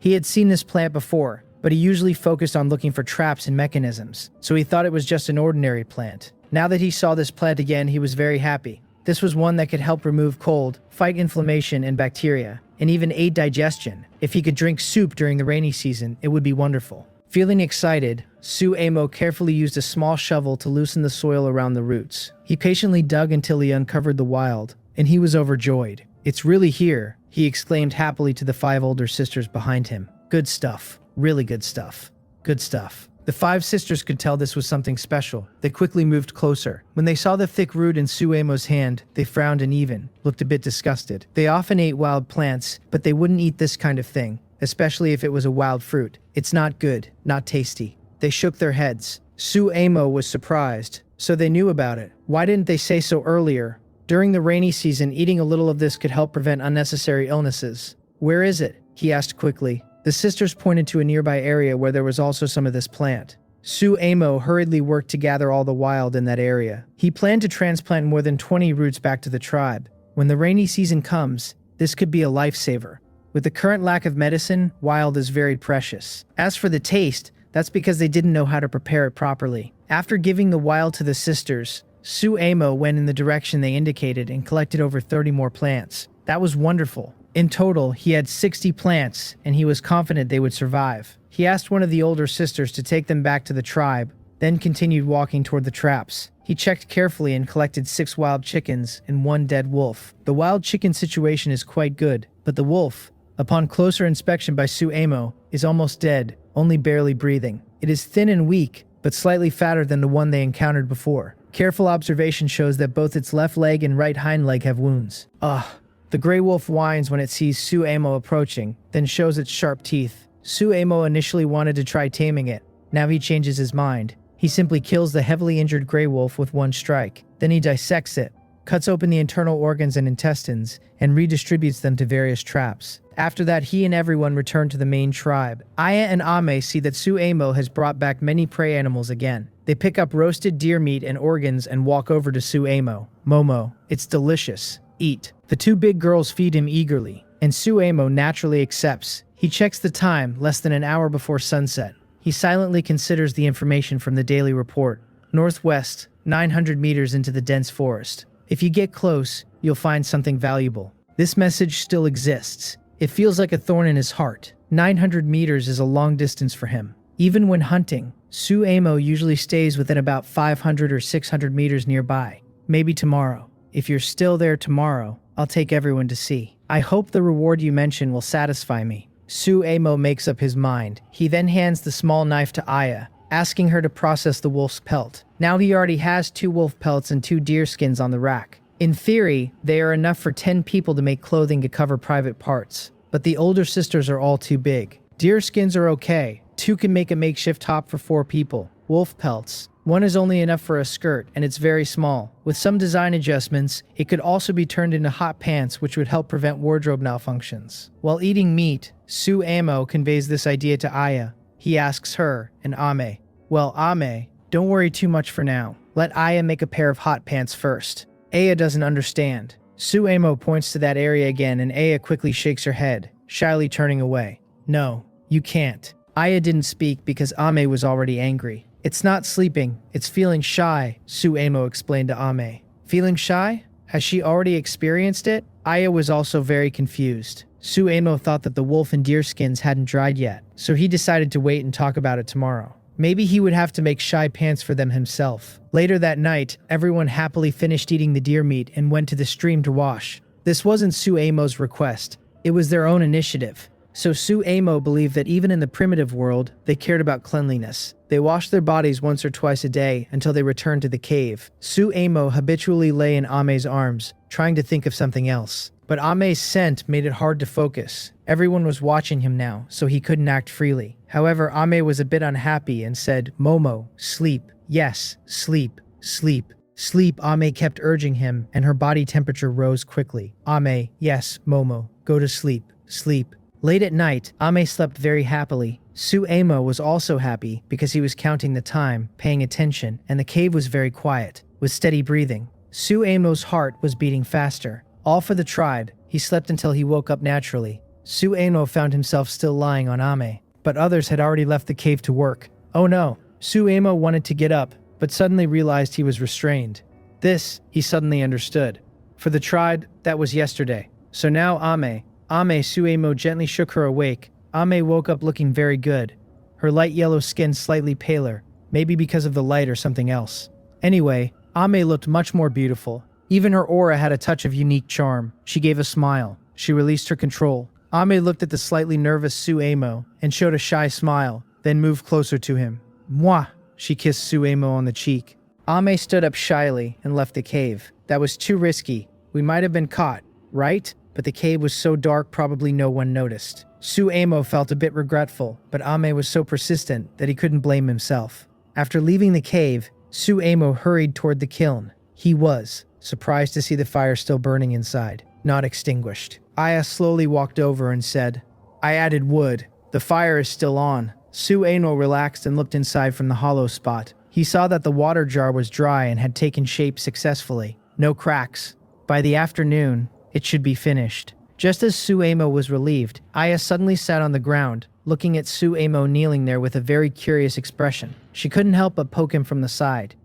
He had seen this plant before, but he usually focused on looking for traps and mechanisms, so he thought it was just an ordinary plant. Now that he saw this plant again, he was very happy. This was one that could help remove cold, fight inflammation and bacteria, and even aid digestion. If he could drink soup during the rainy season, it would be wonderful. Feeling excited, Suemo carefully used a small shovel to loosen the soil around the roots. He patiently dug until he uncovered the wild, and he was overjoyed. "It's really here," he exclaimed happily to the 5 older sisters behind him. "Good stuff. Really good stuff. Good stuff." The 5 sisters could tell this was something special. They quickly moved closer. When they saw the thick root in Suemo's hand, they frowned and even looked a bit disgusted. They often ate wild plants, but they wouldn't eat this kind of thing, especially if it was a wild fruit. "It's not good, not tasty." They shook their heads. Suemo was surprised, so they knew about it. Why didn't they say so earlier? During the rainy season, eating a little of this could help prevent unnecessary illnesses. "Where is it?" he asked quickly. The sisters pointed to a nearby area where there was also some of this plant. Suemo hurriedly worked to gather all the wild in that area. He planned to transplant more than 20 roots back to the tribe. When the rainy season comes, this could be a lifesaver. With the current lack of medicine, wild is very precious. As for the taste, that's because they didn't know how to prepare it properly. After giving the wild to the sisters, Suemo went in the direction they indicated and collected over 30 more plants. That was wonderful. In total, he had 60 plants, and he was confident they would survive. He asked one of the older sisters to take them back to the tribe, then continued walking toward the traps. He checked carefully and collected 6 wild chickens and 1 dead wolf. The wild chicken situation is quite good, but the wolf, upon closer inspection by Suemo, is almost dead, only barely breathing. It is thin and weak, but slightly fatter than the one they encountered before. Careful observation shows that both its left leg and right hind leg have wounds. Ugh. The gray wolf whines when it sees Suemo approaching, then shows its sharp teeth. Suemo initially wanted to try taming it. Now he changes his mind. He simply kills the heavily injured gray wolf with one strike. Then he dissects it, cuts open the internal organs and intestines, and redistributes them to various traps. After that, he and everyone return to the main tribe. Aya and Ame see that Suemo has brought back many prey animals again. They pick up roasted deer meat and organs and walk over to Suemo. Momo, it's delicious. Eat. The two big girls feed him eagerly, and Suemo naturally accepts. He checks the time, less than an hour before sunset. He silently considers the information from the daily report. Northwest, 900 meters into the dense forest. If you get close, you'll find something valuable. This message still exists. It feels like a thorn in his heart. 900 meters is a long distance for him. Even when hunting, Suemo usually stays within about 500 or 600 meters nearby. Maybe tomorrow. If you're still there tomorrow, I'll take everyone to see. I hope the reward you mention will satisfy me. Suemo makes up his mind. He then hands the small knife to Aya, asking her to process the wolf's pelt. Now he already has 2 wolf pelts and 2 deer skins on the rack. In theory, they are enough for 10 people to make clothing to cover private parts. But the older sisters are all too big. Deer skins are okay. 2 can make a makeshift top for 4 people. Wolf pelts. 1 is only enough for a skirt, and it's very small. With some design adjustments, it could also be turned into hot pants, which would help prevent wardrobe malfunctions. While eating meat, Suemo conveys this idea to Aya. He asks her and Ame. Well, Ame, don't worry too much for now. Let Aya make a pair of hot pants first. Aya doesn't understand. Suemo points to that area again, and Aya quickly shakes her head, shyly turning away. No, you can't. Aya didn't speak because Ame was already angry. It's not sleeping, it's feeling shy, Suemo explained to Ame. Feeling shy? Has she already experienced it? Aya was also very confused. Suemo thought that the wolf and deer skins hadn't dried yet, so he decided to wait and talk about it tomorrow. Maybe he would have to make shy pants for them himself. Later that night, everyone happily finished eating the deer meat and went to the stream to wash. This wasn't Suemo's request. It was their own initiative. So Suemo believed that even in the primitive world, they cared about cleanliness. They washed their bodies once or twice a day until they returned to the cave. Suemo habitually lay in Ame's arms, trying to think of something else. But Ame's scent made it hard to focus. Everyone was watching him now, so he couldn't act freely. However, Ame was a bit unhappy and said, Momo, sleep. Yes, sleep, sleep. Sleep, Ame kept urging him, and her body temperature rose quickly. Ame, yes, Momo, go to sleep, sleep. Late at night, Ame slept very happily. Suemo was also happy because he was counting the time, paying attention, and the cave was very quiet, with steady breathing. Suemo's heart was beating faster. All for the tribe, he slept until he woke up naturally. Suemo found himself still lying on Ame, but others had already left the cave to work. Oh no, Suemo wanted to get up, but suddenly realized he was restrained. This, he suddenly understood. For the tribe, that was yesterday. So now Ame, Suemo gently shook her awake. Ame woke up looking very good. Her light yellow skin slightly paler, maybe because of the light or something else. Anyway, Ame looked much more beautiful. Even her aura had a touch of unique charm. She gave a smile. She released her control. Ame looked at the slightly nervous Suemo and showed a shy smile, then moved closer to him. Mwah! She kissed Suemo on the cheek. Ame stood up shyly and left the cave. That was too risky. We might have been caught, right? But the cave was so dark probably no one noticed. Suemo felt a bit regretful, but Ame was so persistent that he couldn't blame himself. After leaving the cave, Suemo hurried toward the kiln. He was surprised to see the fire still burning inside, not extinguished. Aya slowly walked over and said, I added wood. The fire is still on. Suemo relaxed and looked inside from the hollow spot. He saw that the water jar was dry and had taken shape successfully. No cracks. By the afternoon, it should be finished. Just as Suemo was relieved, Aya suddenly sat on the ground, looking at Suemo kneeling there with a very curious expression. She couldn't help but poke him from the side.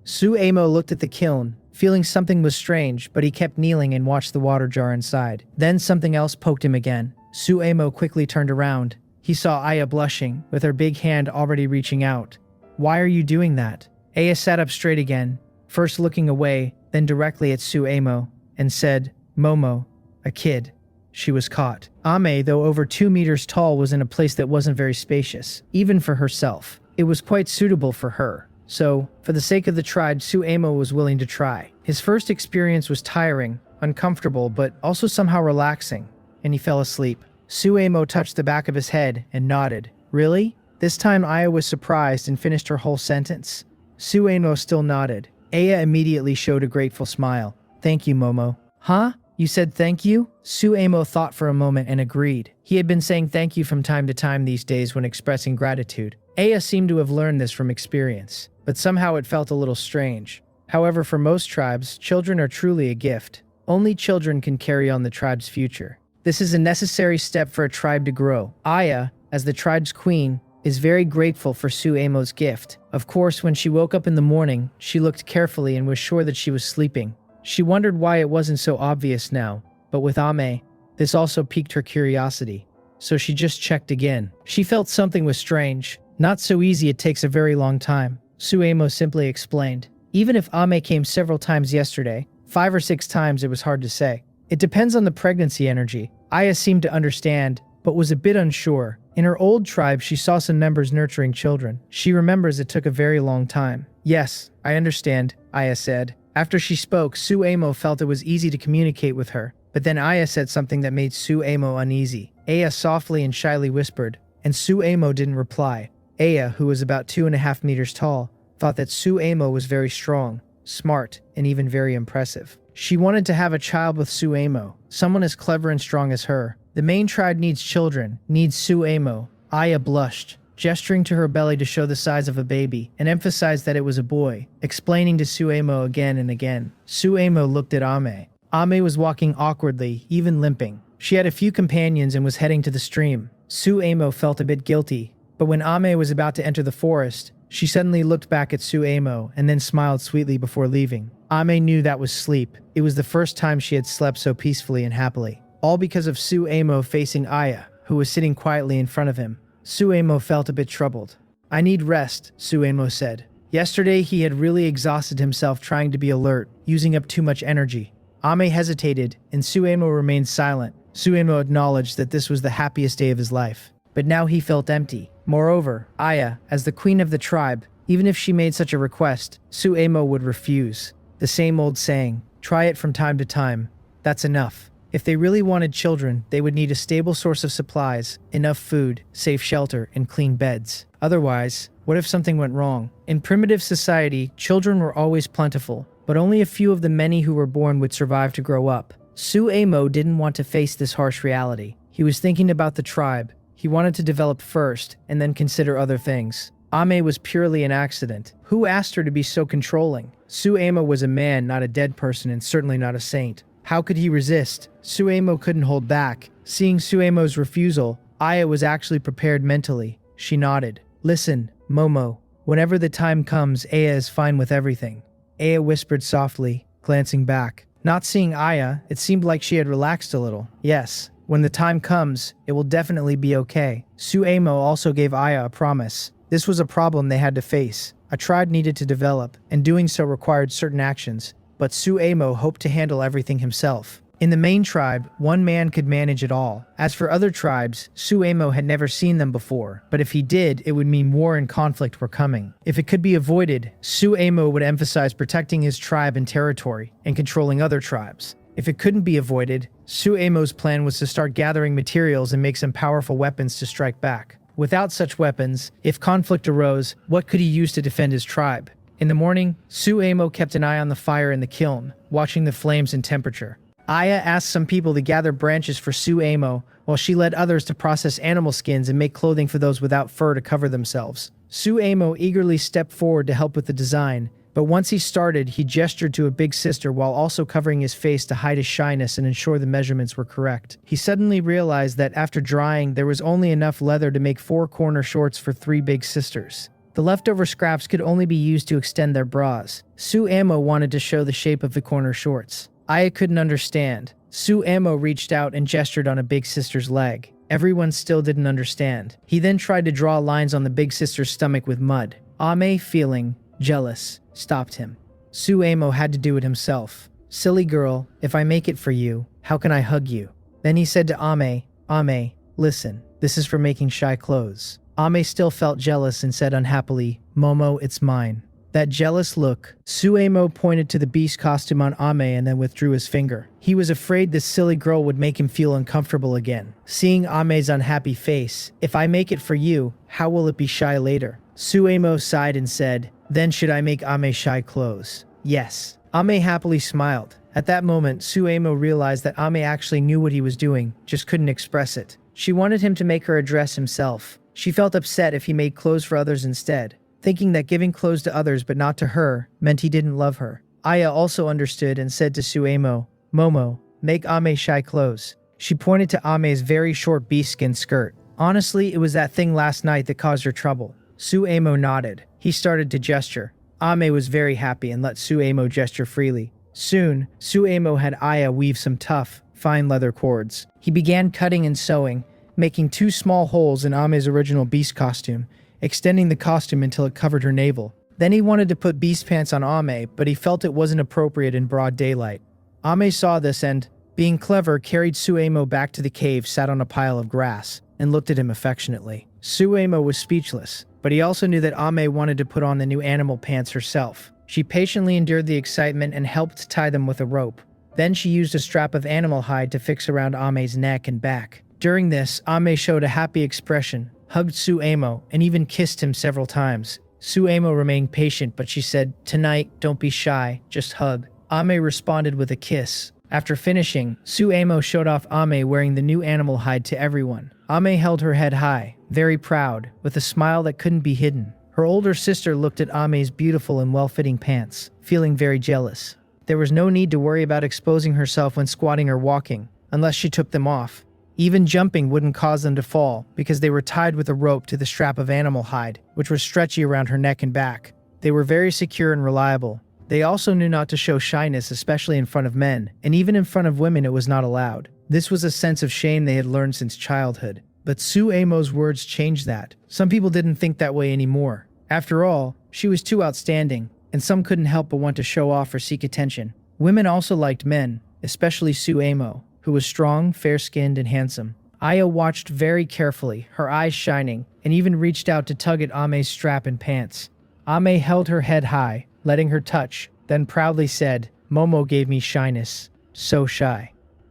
Suemo looked at the kiln, feeling something was strange, but he kept kneeling and watched the water jar inside. Then something else poked him again. Suemo quickly turned around. He saw Aya blushing, with her big hand already reaching out. Why are you doing that? Aya sat up straight again, first looking away, then directly at Suemo, and said, Momo, a kid. She was caught. Ame, though over 2 meters tall, was in a place that wasn't very spacious, even for herself. It was quite suitable for her. So, for the sake of the tribe, Suemo was willing to try. His first experience was tiring, uncomfortable, but also somehow relaxing, and he fell asleep. Suemo touched the back of his head and nodded. Really? This time Aya was surprised and finished her whole sentence. Suemo still nodded. Aya immediately showed a grateful smile. Thank you, Momo. Huh? You said thank you? Suemo thought for a moment and agreed. He had been saying thank you from time to time these days when expressing gratitude. Aya seemed to have learned this from experience, but somehow it felt a little strange. However, for most tribes, children are truly a gift. Only children can carry on the tribe's future. This is a necessary step for a tribe to grow. Aya, as the tribe's queen, is very grateful for Suemo's gift. Of course, when she woke up in the morning, she looked carefully and was sure that she was sleeping. She wondered why it wasn't so obvious now, but with Ame, this also piqued her curiosity. So she just checked again. She felt something was strange. Not so easy, it takes a very long time, Suemo simply explained. Even if Ame came several times yesterday, 5 or 6 times, it was hard to say. It depends on the pregnancy energy. Aya seemed to understand, but was a bit unsure. In her old tribe, she saw some members nurturing children. She remembers it took a very long time. Yes, I understand, Aya said. After she spoke, Suemo felt it was easy to communicate with her. But then Aya said something that made Suemo uneasy. Aya softly and shyly whispered, and Suemo didn't reply. Aya, who was about 2.5 meters tall, thought that Suemo was very strong, smart, and even very impressive. She wanted to have a child with Suemo, someone as clever and strong as her. The main tribe needs children, needs Suemo. Aya blushed, gesturing to her belly to show the size of a baby, and emphasized that it was a boy, explaining to Suemo again and again. Suemo looked at Ame. Ame was walking awkwardly, even limping. She had a few companions and was heading to the stream. Suemo felt a bit guilty, but when Ame was about to enter the forest, she suddenly looked back at Suemo and then smiled sweetly before leaving. Ame knew that was sleep. It was the first time she had slept so peacefully and happily. All because of Suemo facing Aya, who was sitting quietly in front of him. Suemo felt a bit troubled. I need rest, Suemo said. Yesterday he had really exhausted himself trying to be alert, using up too much energy. Ame hesitated, and Suemo remained silent. Suemo acknowledged that this was the happiest day of his life. But now he felt empty. Moreover, Aya, as the queen of the tribe, even if she made such a request, Suemo would refuse. The same old saying, try it from time to time. That's enough. If they really wanted children, they would need a stable source of supplies, enough food, safe shelter, and clean beds. Otherwise, what if something went wrong? In primitive society, children were always plentiful, but only a few of the many who were born would survive to grow up. Suemo didn't want to face this harsh reality. He was thinking about the tribe. He wanted to develop first, and then consider other things. Ame was purely an accident. Who asked her to be so controlling? Suemo was a man, not a dead person, and certainly not a saint. How could he resist? Suemo couldn't hold back. Seeing Suemo's refusal, Aya was actually prepared mentally. She nodded. Listen, Momo. Whenever the time comes, Aya is fine with everything. Aya whispered softly, glancing back. Not seeing Aya, it seemed like she had relaxed a little. Yes, when the time comes, it will definitely be okay. Suemo also gave Aya a promise. This was a problem they had to face. A tribe needed to develop, and doing so required certain actions. But Suemo hoped to handle everything himself. In the main tribe, one man could manage it all. As for other tribes, Suemo had never seen them before, but if he did, it would mean war and conflict were coming. If it could be avoided, Suemo would emphasize protecting his tribe and territory, and controlling other tribes. If it couldn't be avoided, Suemo's plan was to start gathering materials and make some powerful weapons to strike back. Without such weapons, if conflict arose, what could he use to defend his tribe? In the morning, Suemo kept an eye on the fire in the kiln, watching the flames and temperature. Aya asked some people to gather branches for Suemo, while she led others to process animal skins and make clothing for those without fur to cover themselves. Suemo eagerly stepped forward to help with the design, but once he started, he gestured to a big sister while also covering his face to hide his shyness and ensure the measurements were correct. He suddenly realized that after drying, there was only enough leather to make 4 corner shorts for 3 big sisters. The leftover scraps could only be used to extend their bras. Suemo wanted to show the shape of the corner shorts. Aya couldn't understand. Suemo reached out and gestured on a big sister's leg. Everyone still didn't understand. He then tried to draw lines on the big sister's stomach with mud. Ame, feeling jealous, stopped him. Suemo had to do it himself. Silly girl, if I make it for you, how can I hug you? Then he said to Ame, listen, this is for making shy clothes. Ame still felt jealous and said unhappily, Momo, it's mine. That jealous look. Suemo pointed to the beast costume on Ame and then withdrew his finger. He was afraid this silly girl would make him feel uncomfortable again. Seeing Ame's unhappy face, "If I make it for you, how will it be shy later?" Suemo sighed and said, "Then should I make Ame shy clothes?" "Yes." Ame happily smiled. At that moment, Suemo realized that Ame actually knew what he was doing, just couldn't express it. She wanted him to make her a dress himself. She felt upset if he made clothes for others instead, thinking that giving clothes to others but not to her meant he didn't love her. Aya also understood and said to Suemo, "Momo, make Ame shy clothes." She pointed to Ame's very short beast-skin skirt. "Honestly, it was that thing last night that caused her trouble." Suemo nodded. He started to gesture. Ame was very happy and let Suemo gesture freely. Soon, Suemo had Aya weave some tough, fine leather cords. He began cutting and sewing, making 2 small holes in Ame's original beast costume, extending the costume until it covered her navel. Then he wanted to put beast pants on Ame, but he felt it wasn't appropriate in broad daylight. Ame saw this and, being clever, carried Suemo back to the cave, sat on a pile of grass, and looked at him affectionately. Suemo was speechless, but he also knew that Ame wanted to put on the new animal pants herself. She patiently endured the excitement and helped tie them with a rope. Then she used a strap of animal hide to fix around Ame's neck and back. During this, Ame showed a happy expression, hugged Suemo, and even kissed him several times. Suemo remained patient, but she said, "Tonight, don't be shy, just hug." Ame responded with a kiss. After finishing, Suemo showed off Ame wearing the new animal hide to everyone. Ame held her head high, very proud, with a smile that couldn't be hidden. Her older sister looked at Ame's beautiful and well-fitting pants, feeling very jealous. There was no need to worry about exposing herself when squatting or walking, unless she took them off. Even jumping wouldn't cause them to fall, because they were tied with a rope to the strap of animal hide, which was stretchy around her neck and back. They were very secure and reliable. They also knew not to show shyness, especially in front of men, and even in front of women it was not allowed. This was a sense of shame they had learned since childhood. But Suemo's words changed that. Some people didn't think that way anymore. After all, she was too outstanding, and some couldn't help but want to show off or seek attention. Women also liked men, especially Suemo, who was strong, fair-skinned, and handsome. Aya watched very carefully, her eyes shining, and even reached out to tug at Ame's strap and pants. Ame held her head high, letting her touch, then proudly said, "Momo gave me shyness. So shy."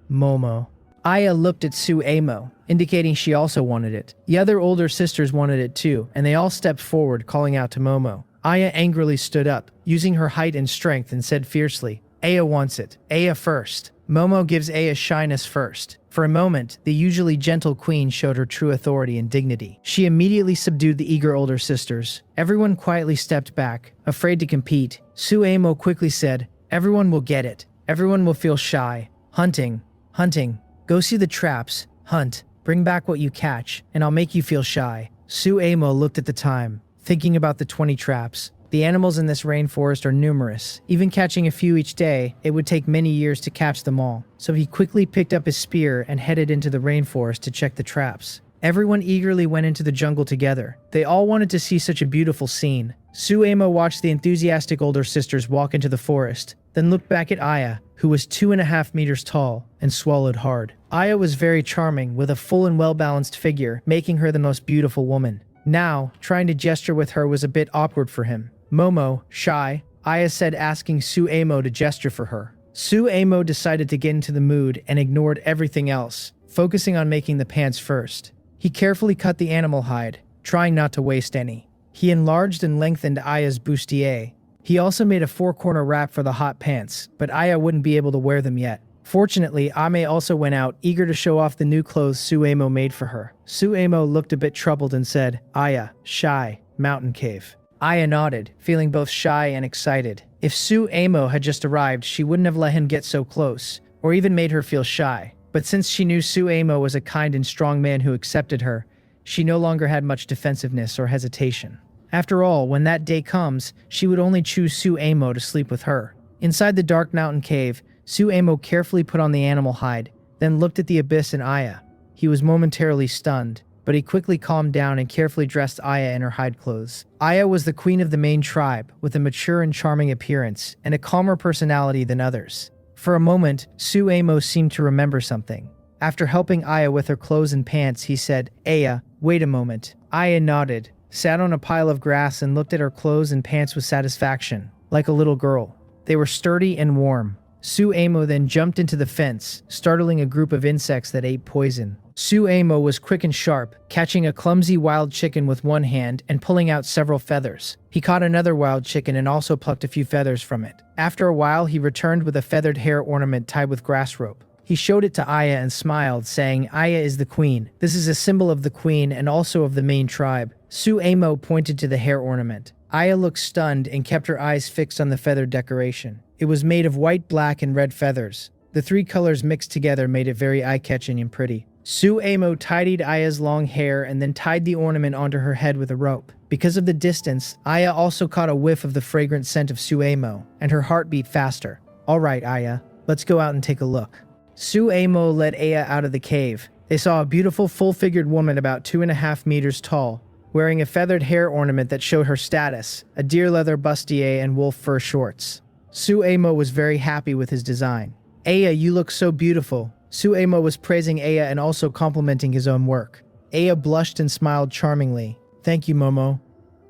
Momo. Aya looked at Suemo, indicating she also wanted it. The other older sisters wanted it too, and they all stepped forward, calling out to Momo. Aya angrily stood up, using her height and strength, and said fiercely, "Aya wants it. Aya first." Momo gives Aya shyness first. For a moment, the usually gentle queen showed her true authority and dignity. She immediately subdued the eager older sisters. Everyone quietly stepped back, afraid to compete. Suemo quickly said, "Everyone will get it. Everyone will feel shy. Hunting. Hunting. Go see the traps. Hunt. Bring back what you catch, and I'll make you feel shy." Suemo looked at the time, thinking about the 20 traps. The animals in this rainforest are numerous. Even catching a few each day, it would take many years to catch them all. So he quickly picked up his spear and headed into the rainforest to check the traps. Everyone eagerly went into the jungle together. They all wanted to see such a beautiful scene. Suemo watched the enthusiastic older sisters walk into the forest, then looked back at Aya, who was 2.5 meters tall, and swallowed hard. Aya was very charming, with a full and well-balanced figure, making her the most beautiful woman. Now, trying to gesture with her was a bit awkward for him. "Momo, shy," Aya said, asking Suemo to gesture for her. Suemo decided to get into the mood and ignored everything else, focusing on making the pants first. He carefully cut the animal hide, trying not to waste any. He enlarged and lengthened Aya's bustier. He also made a 4-corner wrap for the hot pants, but Aya wouldn't be able to wear them yet. Fortunately, Ame also went out, eager to show off the new clothes Suemo made for her. Suemo looked a bit troubled and said, "Aya, shy, mountain cave." Aya nodded, feeling both shy and excited. If Suemo had just arrived, she wouldn't have let him get so close, or even made her feel shy. But since she knew Suemo was a kind and strong man who accepted her, she no longer had much defensiveness or hesitation. After all, when that day comes, she would only choose Suemo to sleep with her. Inside the dark mountain cave, Suemo carefully put on the animal hide, then looked at the abyss and Aya. He was momentarily stunned, but he quickly calmed down and carefully dressed Aya in her hide clothes. Aya was the queen of the main tribe, with a mature and charming appearance, and a calmer personality than others. For a moment, Suemo seemed to remember something. After helping Aya with her clothes and pants, he said, "Aya, wait a moment." Aya nodded, sat on a pile of grass and looked at her clothes and pants with satisfaction, like a little girl. They were sturdy and warm. Suemo then jumped into the fence, startling a group of insects that ate poison. Suemo was quick and sharp, catching a clumsy wild chicken with one hand and pulling out several feathers. He caught another wild chicken and also plucked a few feathers from it. After a while, he returned with a feathered hair ornament tied with grass rope. He showed it to Aya and smiled, saying, "Aya is the queen. This is a symbol of the queen and also of the main tribe." Suemo pointed to the hair ornament. Aya looked stunned and kept her eyes fixed on the feathered decoration. It was made of white, black, and red feathers. The three colors mixed together made it very eye-catching and pretty. Suemo tidied Aya's long hair and then tied the ornament onto her head with a rope. Because of the distance, Aya also caught a whiff of the fragrant scent of Suemo, and her heart beat faster. "All right, Aya, let's go out and take a look." Suemo led Aya out of the cave. They saw a beautiful, full-figured woman about 2.5 meters tall, wearing a feathered hair ornament that showed her status, a deer leather bustier and wolf fur shorts. Suemo was very happy with his design. "Aya, you look so beautiful." Suemo was praising Aya and also complimenting his own work. Aya blushed and smiled charmingly. "Thank you, Momo."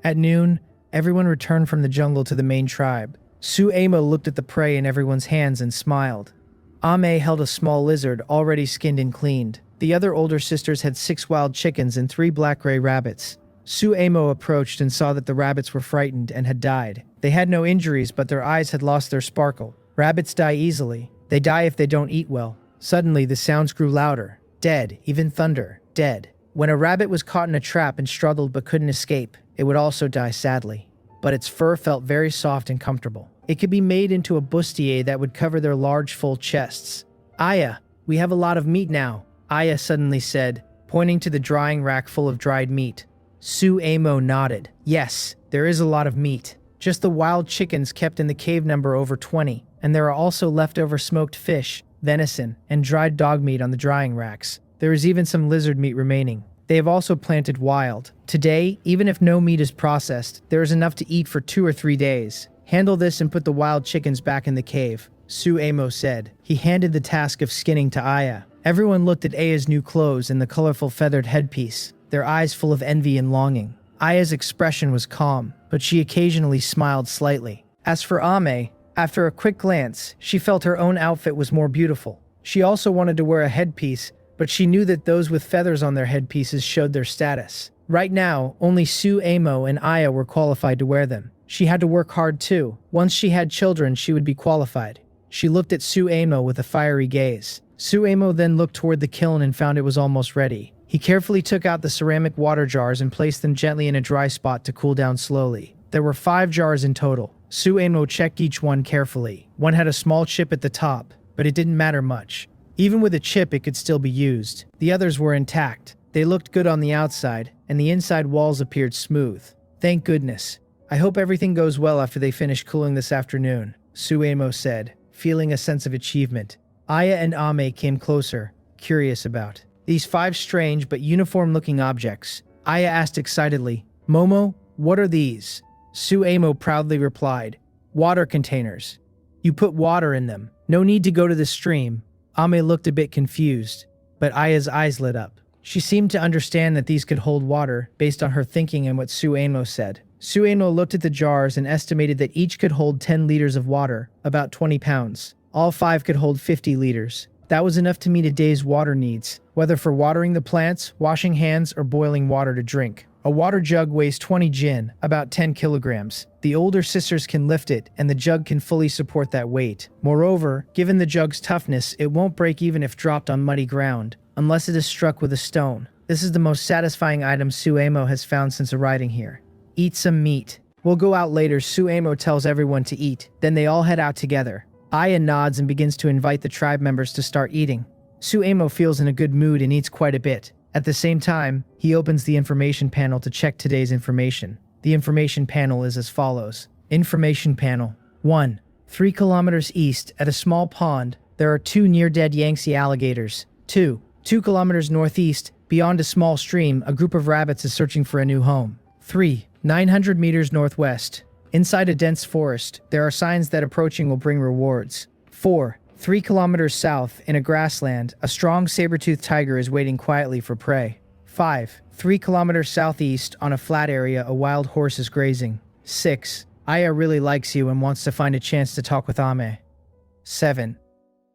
At noon, everyone returned from the jungle to the main tribe. Suemo looked at the prey in everyone's hands and smiled. Ame held a small lizard, already skinned and cleaned. The other older sisters had 6 wild chickens and 3 black-gray rabbits. Suemo approached and saw that the rabbits were frightened and had died. They had no injuries, but their eyes had lost their sparkle. Rabbits die easily. They die if they don't eat well. Suddenly, the sounds grew louder. Dead, even thunder. Dead. When a rabbit was caught in a trap and struggled but couldn't escape, it would also die sadly. But its fur felt very soft and comfortable. It could be made into a bustier that would cover their large, full chests. "Aya, we have a lot of meat now," Aya suddenly said, pointing to the drying rack full of dried meat. Suemo nodded. "Yes, there is a lot of meat. Just the wild chickens kept in the cave number over 20, and there are also leftover smoked fish, venison, and dried dog meat on the drying racks. There is even some lizard meat remaining. They have also planted wild. Today, even if no meat is processed, there is enough to eat for 2 or 3 days. Handle this and put the wild chickens back in the cave," Suemo said. He handed the task of skinning to Aya. Everyone looked at Aya's new clothes and the colorful feathered headpiece, their eyes full of envy and longing. Aya's expression was calm, but she occasionally smiled slightly. As for Ame, after a quick glance, she felt her own outfit was more beautiful. She also wanted to wear a headpiece, but she knew that those with feathers on their headpieces showed their status. Right now, only Suemo and Aya were qualified to wear them. She had to work hard too. Once she had children, she would be qualified. She looked at Suemo with a fiery gaze. Suemo then looked toward the kiln and found it was almost ready. He carefully took out the ceramic water jars and placed them gently in a dry spot to cool down slowly. There were 5 jars in total. Suemo checked each one carefully. One had a small chip at the top, but it didn't matter much. Even with a chip, it could still be used. The others were intact. They looked good on the outside, and the inside walls appeared smooth. "Thank goodness. I hope everything goes well after they finish cooling this afternoon," Suemo said, feeling a sense of achievement. Aya and Ame came closer, curious about these 5 strange but uniform-looking objects. Aya asked excitedly, "Momo, what are these?" Suemo proudly replied, "Water containers. You put water in them. No need to go to the stream." Ame looked a bit confused, but Aya's eyes lit up. She seemed to understand that these could hold water based on her thinking and what Suemo said. Suemo looked at the jars and estimated that each could hold 10 liters of water, about 20 pounds. All 5 could hold 50 liters. That was enough to meet a day's water needs, whether for watering the plants, washing hands, or boiling water to drink. A water jug weighs 20 jin, about 10 kilograms. The older sisters can lift it, and the jug can fully support that weight. Moreover, given the jug's toughness, it won't break even if dropped on muddy ground, unless it is struck with a stone. This is the most satisfying item Suemo has found since arriving here. "Eat some meat. We'll go out later," Suemo tells everyone to eat. Then they all head out together. Aya nods and begins to invite the tribe members to start eating. Suemo feels in a good mood and eats quite a bit. At the same time, he opens the information panel to check today's information. The information panel is as follows. Information panel. 1. 3 kilometers east, at a small pond, there are 2 near-dead Yangtze alligators. 2. 2 kilometers northeast, beyond a small stream, a group of rabbits is searching for a new home. 3. 900 meters northwest. Inside a dense forest, there are signs that approaching will bring rewards. 4. 3 kilometers south, in a grassland, a strong saber-toothed tiger is waiting quietly for prey. 5. 3 kilometers southeast on a flat area, a wild horse is grazing. 6. Aya really likes you and wants to find a chance to talk with Ame. 7.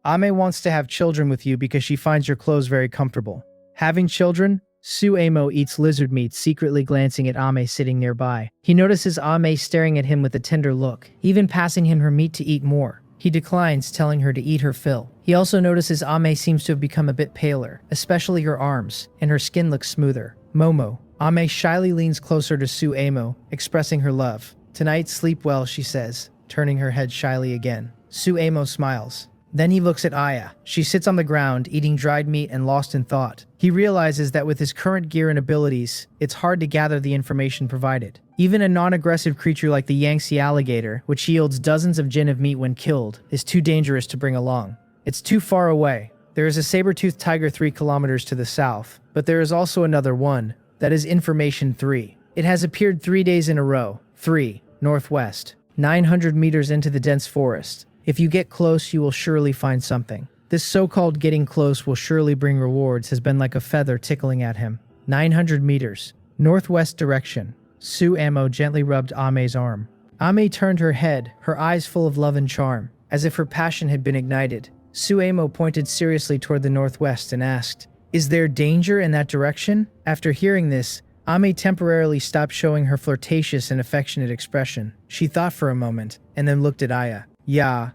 Ame wants to have children with you because she finds your clothes very comfortable. Having children? Suemo eats lizard meat, secretly glancing at Ame sitting nearby. He notices Ame staring at him with a tender look, even passing him her meat to eat more. He declines, telling her to eat her fill. He also notices Ame seems to have become a bit paler, especially her arms, and her skin looks smoother. Momo. Ame shyly leans closer to Suemo, expressing her love. Tonight, sleep well, she says, turning her head shyly again. Suemo smiles. Then he looks at Aya. She sits on the ground, eating dried meat and lost in thought. He realizes that with his current gear and abilities, it's hard to gather the information provided. Even a non-aggressive creature like the Yangtze alligator, which yields dozens of jin of meat when killed, is too dangerous to bring along. It's too far away. There is a saber-toothed tiger 3 kilometers to the south, but there is also another one. That is Information 3. It has appeared 3 days in a row. 3. Northwest. 900 meters into the dense forest. If you get close, you will surely find something. This so-called getting close will surely bring rewards has been like a feather tickling at him. 900 meters. Northwest direction. Suemo gently rubbed Ame's arm. Ame turned her head, her eyes full of love and charm, as if her passion had been ignited. Suemo pointed seriously toward the northwest and asked, "Is there danger in that direction?" After hearing this, Ame temporarily stopped showing her flirtatious and affectionate expression. She thought for a moment, and then looked at Aya. Yeah,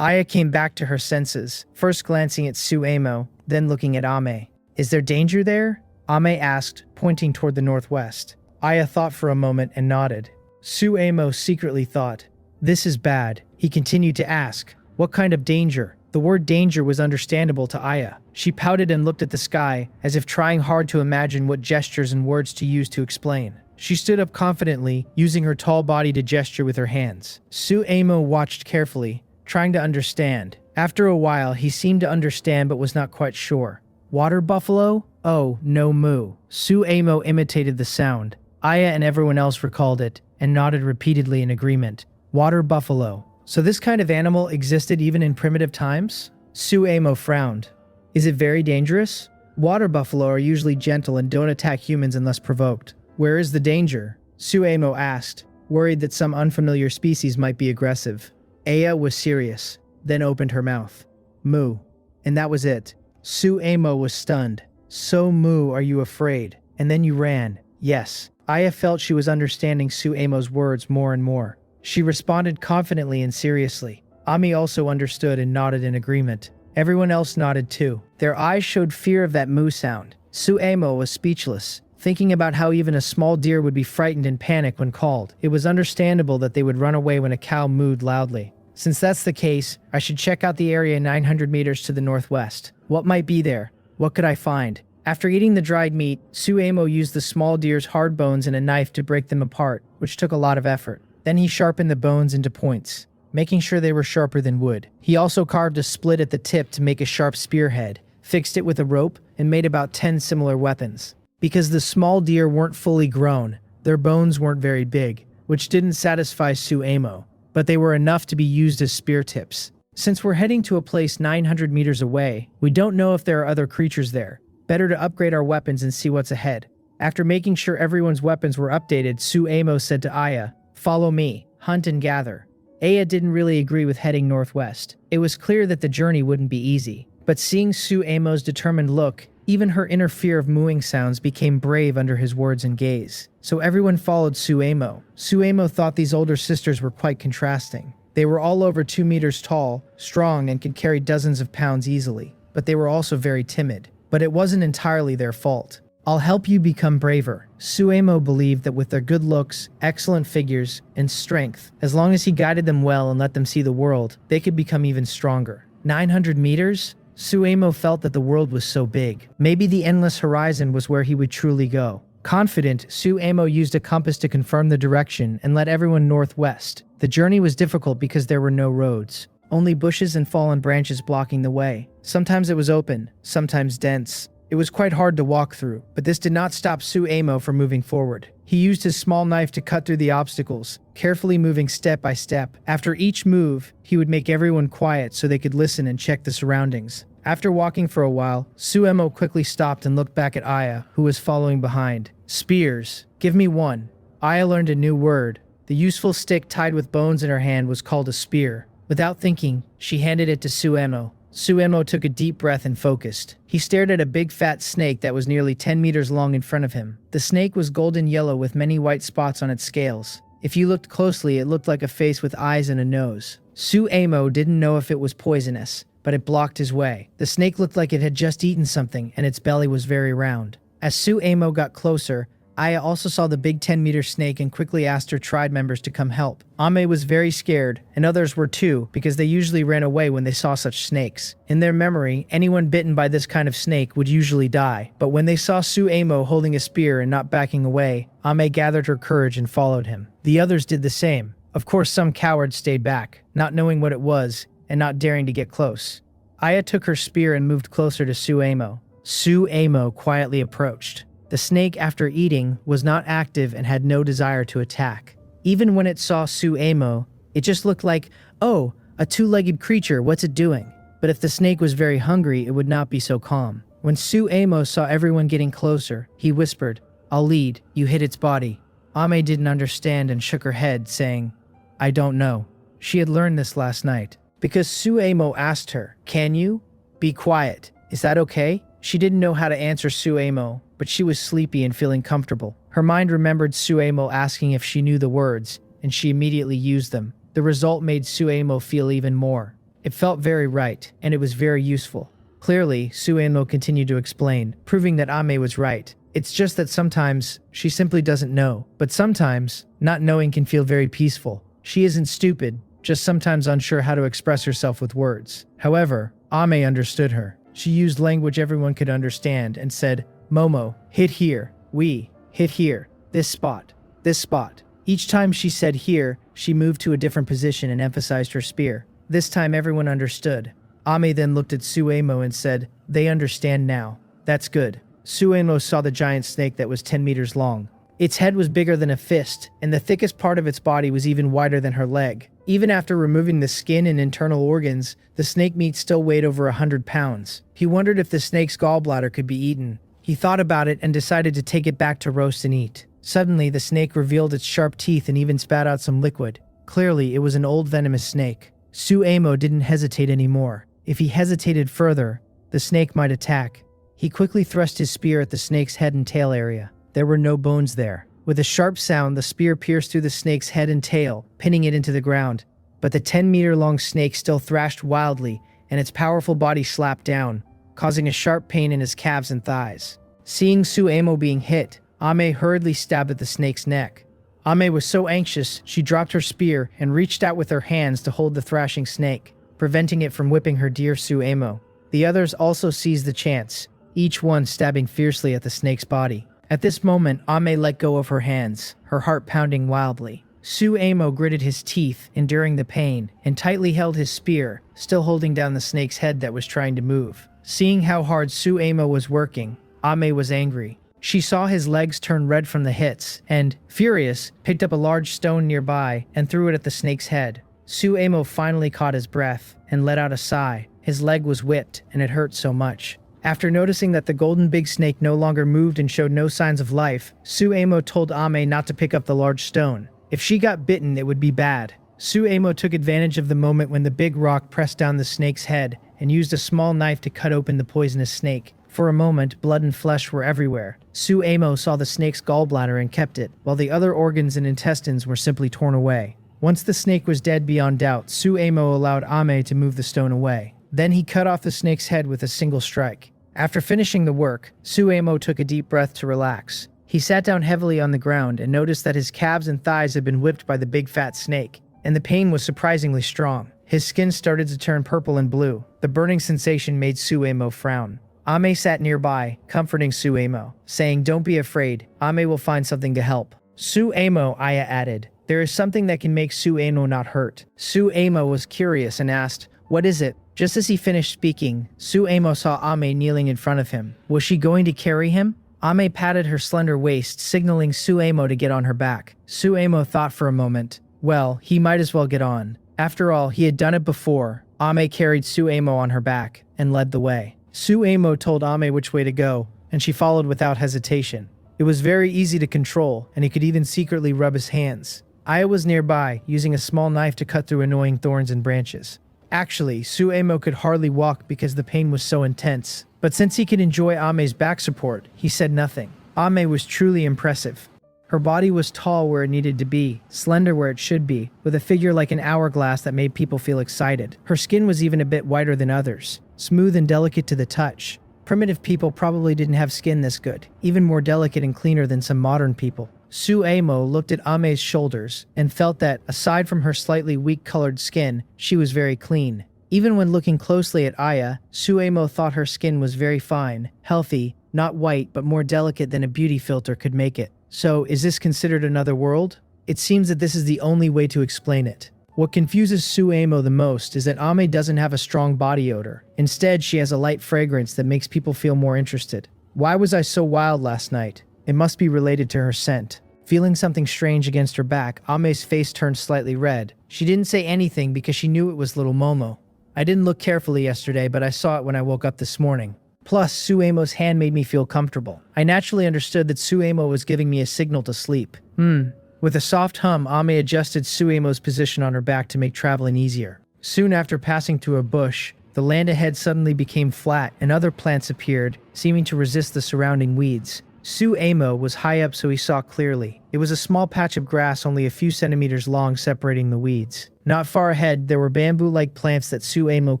Aya came back to her senses, first glancing at Suemo, then looking at Ame. "Is there danger there?" Ame asked, pointing toward the northwest. Aya thought for a moment and nodded. Suemo secretly thought, "This is bad." He continued to ask, "What kind of danger?" The word danger was understandable to Aya. She pouted and looked at the sky, as if trying hard to imagine what gestures and words to use to explain. She stood up confidently, using her tall body to gesture with her hands. Suemo watched carefully, trying to understand. After a while, he seemed to understand but was not quite sure. Water buffalo? Oh, no moo. Suemo imitated the sound. Aya and everyone else recalled it, and nodded repeatedly in agreement. Water buffalo. So this kind of animal existed even in primitive times? Suemo frowned. Is it very dangerous? Water buffalo are usually gentle and don't attack humans unless provoked. Where is the danger? Suemo asked, worried that some unfamiliar species might be aggressive. Aya was serious, then opened her mouth. Moo. And that was it. Suemo was stunned. So moo, are you afraid? And then you ran. Yes. Aya felt she was understanding Suemo's words more and more. She responded confidently and seriously. Ami also understood and nodded in agreement. Everyone else nodded too. Their eyes showed fear of that moo sound. Suemo was speechless, thinking about how even a small deer would be frightened and panic when called. It was understandable that they would run away when a cow mooed loudly. Since that's the case, I should check out the area 900 meters to the northwest. What might be there? What could I find? After eating the dried meat, Suemo used the small deer's hard bones and a knife to break them apart, which took a lot of effort. Then he sharpened the bones into points, making sure they were sharper than wood. He also carved a split at the tip to make a sharp spearhead, fixed it with a rope, and made about 10 similar weapons. Because the small deer weren't fully grown, their bones weren't very big, which didn't satisfy Suemo, but they were enough to be used as spear tips. Since we're heading to a place 900 meters away, we don't know if there are other creatures there. Better to upgrade our weapons and see what's ahead. After making sure everyone's weapons were updated, Suemo said to Aya, "Follow me, hunt and gather." Aya didn't really agree with heading northwest. It was clear that the journey wouldn't be easy. But seeing Suemo's determined look, even her inner fear of mooing sounds became brave under his words and gaze. So everyone followed Suemo. Suemo thought these older sisters were quite contrasting. They were all over 2 meters tall, strong, and could carry dozens of pounds easily. But they were also very timid. But it wasn't entirely their fault. "I'll help you become braver." Suemo believed that with their good looks, excellent figures, and strength, as long as he guided them well and let them see the world, they could become even stronger. 900 meters? Suemo felt that the world was so big. Maybe the endless horizon was where he would truly go. Confident, Suemo used a compass to confirm the direction and led everyone northwest. The journey was difficult because there were no roads. Only bushes and fallen branches blocking the way. Sometimes it was open, sometimes dense. It was quite hard to walk through, but this did not stop Suemo from moving forward. He used his small knife to cut through the obstacles, carefully moving step by step. After each move, he would make everyone quiet so they could listen and check the surroundings. After walking for a while, Suemo quickly stopped and looked back at Aya, who was following behind. Spears. Give me one. Aya learned a new word. The useful stick tied with bones in her hand was called a spear. Without thinking, she handed it to Suemo. Suemo took a deep breath and focused. He stared at a big fat snake that was nearly 10 meters long in front of him. The snake was golden yellow with many white spots on its scales. If you looked closely, it looked like a face with eyes and a nose. Suemo didn't know if it was poisonous, but it blocked his way. The snake looked like it had just eaten something, and its belly was very round. As Suemo got closer, Aya also saw the big 10-meter snake and quickly asked her tribe members to come help. Ame was very scared, and others were too, because they usually ran away when they saw such snakes. In their memory, anyone bitten by this kind of snake would usually die, but when they saw Suemo holding a spear and not backing away, Ame gathered her courage and followed him. The others did the same. Of course, some cowards stayed back, not knowing what it was, and not daring to get close. Aya took her spear and moved closer to Suemo. Suemo quietly approached. The snake, after eating, was not active and had no desire to attack. Even when it saw Suemo, it just looked like, oh, a two-legged creature, what's it doing? But if the snake was very hungry, it would not be so calm. When Suemo saw everyone getting closer, he whispered, I'll lead, you hit its body. Ame didn't understand and shook her head, saying, I don't know. She had learned this last night. Because Suemo asked her, can you? Be quiet. Is that okay? She didn't know how to answer Suemo, but she was sleepy and feeling comfortable. Her mind remembered Suemo asking if she knew the words, and she immediately used them. The result made Suemo feel even more. It felt very right, and it was very useful. Clearly, Suemo continued to explain, proving that Ame was right. It's just that sometimes she simply doesn't know, but sometimes not knowing can feel very peaceful. She isn't stupid, just sometimes unsure how to express herself with words. However, Ame understood her. She used language everyone could understand and said, Momo, hit here. We, hit here. This spot. This spot. Each time she said here, she moved to a different position and emphasized her spear. This time everyone understood. Ame then looked at Suemo and said, they understand now. That's good. Suemo saw the giant snake that was 10 meters long. Its head was bigger than a fist, and the thickest part of its body was even wider than her leg. Even after removing the skin and internal organs, the snake meat still weighed over 100 pounds. He wondered if the snake's gallbladder could be eaten. He thought about it and decided to take it back to roast and eat. Suddenly, the snake revealed its sharp teeth and even spat out some liquid. Clearly, it was an old venomous snake. Suemo didn't hesitate anymore. If he hesitated further, the snake might attack. He quickly thrust his spear at the snake's head and tail area. There were no bones there. With a sharp sound, the spear pierced through the snake's head and tail, pinning it into the ground. But the 10-meter-long snake still thrashed wildly, and its powerful body slapped down, causing a sharp pain in his calves and thighs. Seeing Suemo being hit, Ame hurriedly stabbed at the snake's neck. Ame was so anxious, she dropped her spear and reached out with her hands to hold the thrashing snake, preventing it from whipping her dear Suemo. The others also seized the chance, each one stabbing fiercely at the snake's body. At this moment, Ame let go of her hands, her heart pounding wildly. Suemo gritted his teeth, enduring the pain, and tightly held his spear, still holding down the snake's head that was trying to move. Seeing how hard Suemo was working, Ame was angry. She saw his legs turn red from the hits, and, furious, picked up a large stone nearby and threw it at the snake's head. Suemo finally caught his breath and let out a sigh. His leg was whipped, and it hurt so much. After noticing that the golden big snake no longer moved and showed no signs of life, Suemo told Ame not to pick up the large stone. If she got bitten, it would be bad. Suemo took advantage of the moment when the big rock pressed down the snake's head and used a small knife to cut open the poisonous snake. For a moment, blood and flesh were everywhere. Suemo saw the snake's gallbladder and kept it, while the other organs and intestines were simply torn away. Once the snake was dead beyond doubt, Suemo allowed Ame to move the stone away. Then he cut off the snake's head with a single strike. After finishing the work, Suemo took a deep breath to relax. He sat down heavily on the ground and noticed that his calves and thighs had been whipped by the big fat snake, and the pain was surprisingly strong. His skin started to turn purple and blue. The burning sensation made Suemo frown. Ame sat nearby, comforting Suemo, saying, don't be afraid, Ame will find something to help. Suemo, Aya added, there is something that can make Suemo not hurt. Suemo was curious and asked, what is it? Just as he finished speaking, Suemo saw Ame kneeling in front of him. Was she going to carry him? Ame patted her slender waist, signaling Suemo to get on her back. Suemo thought for a moment. Well, he might as well get on. After all, he had done it before. Ame carried Suemo on her back and led the way. Suemo told Ame which way to go, and she followed without hesitation. It was very easy to control, and he could even secretly rub his hands. Aya was nearby, using a small knife to cut through annoying thorns and branches. Actually, Suemo could hardly walk because the pain was so intense. But since he could enjoy Ame's back support, he said nothing. Ame was truly impressive. Her body was tall where it needed to be, slender where it should be, with a figure like an hourglass that made people feel excited. Her skin was even a bit whiter than others, smooth and delicate to the touch. Primitive people probably didn't have skin this good, even more delicate and cleaner than some modern people. Suemo looked at Ame's shoulders and felt that, aside from her slightly weak-colored skin, she was very clean. Even when looking closely at Aya, Suemo thought her skin was very fine, healthy, not white but more delicate than a beauty filter could make it. So, is this considered another world? It seems that this is the only way to explain it. What confuses Suemo the most is that Ame doesn't have a strong body odor. Instead, she has a light fragrance that makes people feel more interested. Why was I so wild last night? It must be related to her scent. Feeling something strange against her back, Ame's face turned slightly red. She didn't say anything because she knew it was little Momo. I didn't look carefully yesterday, but I saw it when I woke up this morning. Plus, Suemo's hand made me feel comfortable. I naturally understood that Suemo was giving me a signal to sleep. With a soft hum, Ame adjusted Suemo's position on her back to make traveling easier. Soon after passing through a bush, the land ahead suddenly became flat and other plants appeared, seeming to resist the surrounding weeds. Suemo was high up so he saw clearly. It was a small patch of grass only a few centimeters long separating the weeds. Not far ahead, there were bamboo-like plants that Suemo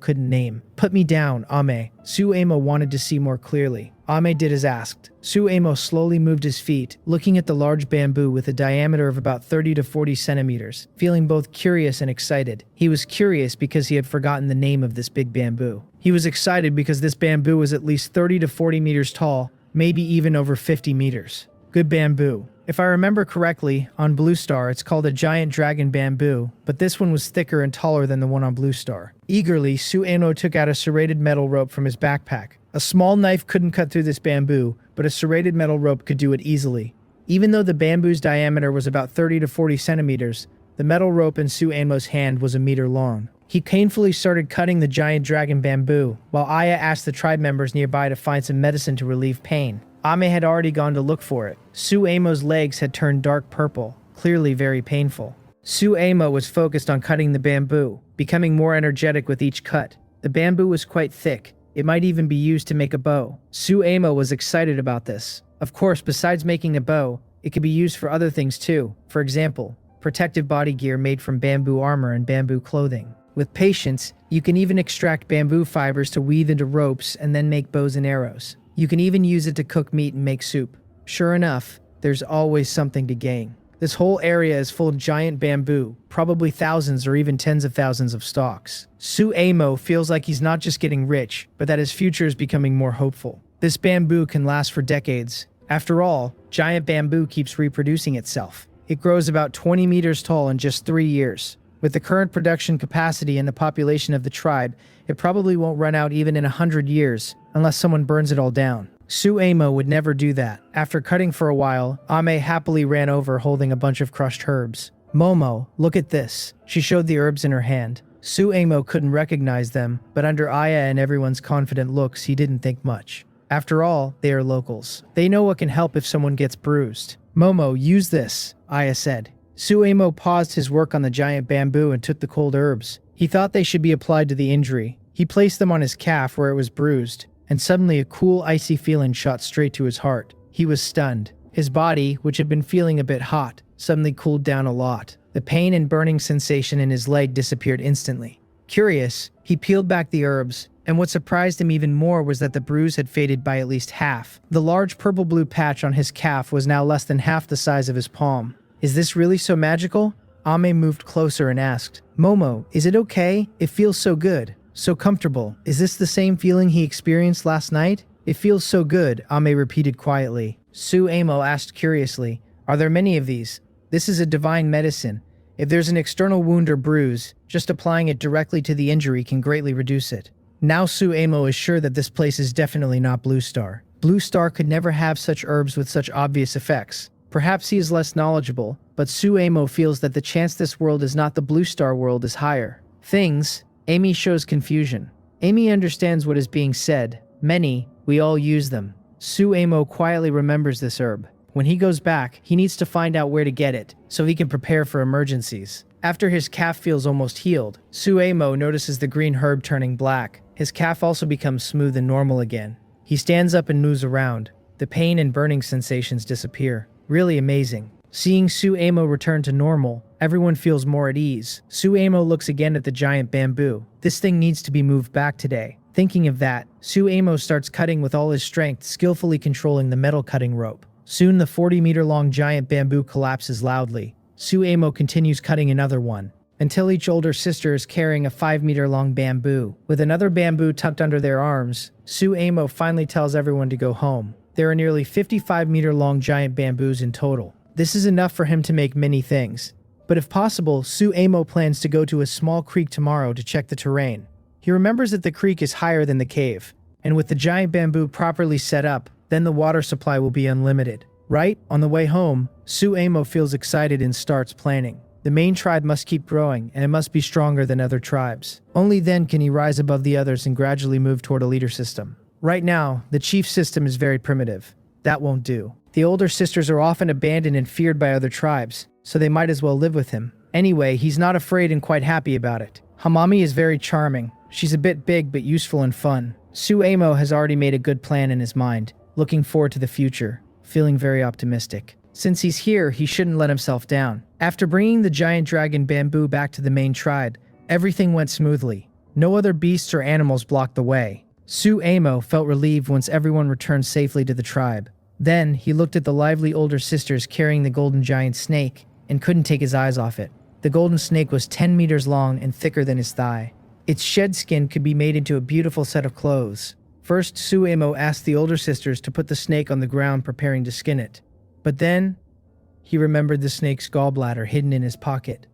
couldn't name. Put me down, Ame. Suemo wanted to see more clearly. Ame did as asked. Suemo slowly moved his feet, looking at the large bamboo with a diameter of about 30 to 40 centimeters, feeling both curious and excited. He was curious because he had forgotten the name of this big bamboo. He was excited because this bamboo was at least 30 to 40 meters tall, maybe even over 50 meters. Good bamboo. If I remember correctly, on Blue Star it's called a giant dragon bamboo, but this one was thicker and taller than the one on Blue Star. Eagerly, Sueno took out a serrated metal rope from his backpack. A small knife couldn't cut through this bamboo, but a serrated metal rope could do it easily. Even though the bamboo's diameter was about 30 to 40 centimeters, the metal rope in Suemo's hand was a meter long. He painfully started cutting the giant dragon bamboo, while Aya asked the tribe members nearby to find some medicine to relieve pain. Ame had already gone to look for it. Suemo's legs had turned dark purple, clearly very painful. Suemo was focused on cutting the bamboo, becoming more energetic with each cut. The bamboo was quite thick. It might even be used to make a bow. Suemo was excited about this. Of course, besides making a bow, it could be used for other things too. For example, protective body gear made from bamboo armor and bamboo clothing. With patience, you can even extract bamboo fibers to weave into ropes and then make bows and arrows. You can even use it to cook meat and make soup. Sure enough, there's always something to gain. This whole area is full of giant bamboo, probably thousands or even tens of thousands of stalks. Suemo feels like he's not just getting rich, but that his future is becoming more hopeful. This bamboo can last for decades. After all, giant bamboo keeps reproducing itself. It grows about 20 meters tall in just 3 years. With the current production capacity and the population of the tribe, it probably won't run out even in 100 years, unless someone burns it all down. Suemo would never do that. After cutting for a while, Ame happily ran over holding a bunch of crushed herbs. Momo, look at this. She showed the herbs in her hand. Suemo couldn't recognize them, but under Aya and everyone's confident looks, he didn't think much. After all, they are locals. They know what can help if someone gets bruised. Momo, use this, Aya said. Suemo paused his work on the giant bamboo and took the cold herbs. He thought they should be applied to the injury. He placed them on his calf where it was bruised, and suddenly a cool, icy feeling shot straight to his heart. He was stunned. His body, which had been feeling a bit hot, suddenly cooled down a lot. The pain and burning sensation in his leg disappeared instantly. Curious, he peeled back the herbs, and what surprised him even more was that the bruise had faded by at least half. The large purple-blue patch on his calf was now less than half the size of his palm. Is this really so magical? Ame moved closer and asked, Momo, is it okay? It feels so good. So comfortable. Is this the same feeling he experienced last night? It feels so good, Ame repeated quietly. Suemo asked curiously, are there many of these? This is a divine medicine. If there's an external wound or bruise, just applying it directly to the injury can greatly reduce it. Now Suemo is sure that this place is definitely not Blue Star. Blue Star could never have such herbs with such obvious effects. Perhaps he is less knowledgeable, but Suemo feels that the chance this world is not the Blue Star world is higher. Things, Amy shows confusion. Amy understands what is being said. Many, we all use them. Suemo quietly remembers this herb. When he goes back, he needs to find out where to get it, so he can prepare for emergencies. After his calf feels almost healed, Suemo notices the green herb turning black. His calf also becomes smooth and normal again. He stands up and moves around. The pain and burning sensations disappear. Really amazing. Seeing Suemo return to normal, everyone feels more at ease. Suemo looks again at the giant bamboo. This thing needs to be moved back today. Thinking of that, Suemo starts cutting with all his strength, skillfully controlling the metal cutting rope. Soon the 40-meter-long giant bamboo collapses loudly. Suemo continues cutting another one, until each older sister is carrying a 5-meter-long bamboo. With another bamboo tucked under their arms, Suemo finally tells everyone to go home. There are nearly 55-meter-long giant bamboos in total. This is enough for him to make many things. But if possible, Suemo plans to go to a small creek tomorrow to check the terrain. He remembers that the creek is higher than the cave, and with the giant bamboo properly set up, then the water supply will be unlimited. Right? On the way home, Suemo feels excited and starts planning. The main tribe must keep growing, and it must be stronger than other tribes. Only then can he rise above the others and gradually move toward a leader system. Right now, the chief system is very primitive. That won't do. The older sisters are often abandoned and feared by other tribes, so they might as well live with him. Anyway, he's not afraid and quite happy about it. Hamami is very charming. She's a bit big but useful and fun. Suemo has already made a good plan in his mind, looking forward to the future, feeling very optimistic. Since he's here, he shouldn't let himself down. After bringing the giant dragon bamboo back to the main tribe, everything went smoothly. No other beasts or animals blocked the way. Suemo felt relieved once everyone returned safely to the tribe. Then, he looked at the lively older sisters carrying the golden giant snake and couldn't take his eyes off it. The golden snake was 10 meters long and thicker than his thigh. Its shed skin could be made into a beautiful set of clothes. First, Suemo asked the older sisters to put the snake on the ground preparing to skin it. But then, he remembered the snake's gallbladder hidden in his pocket.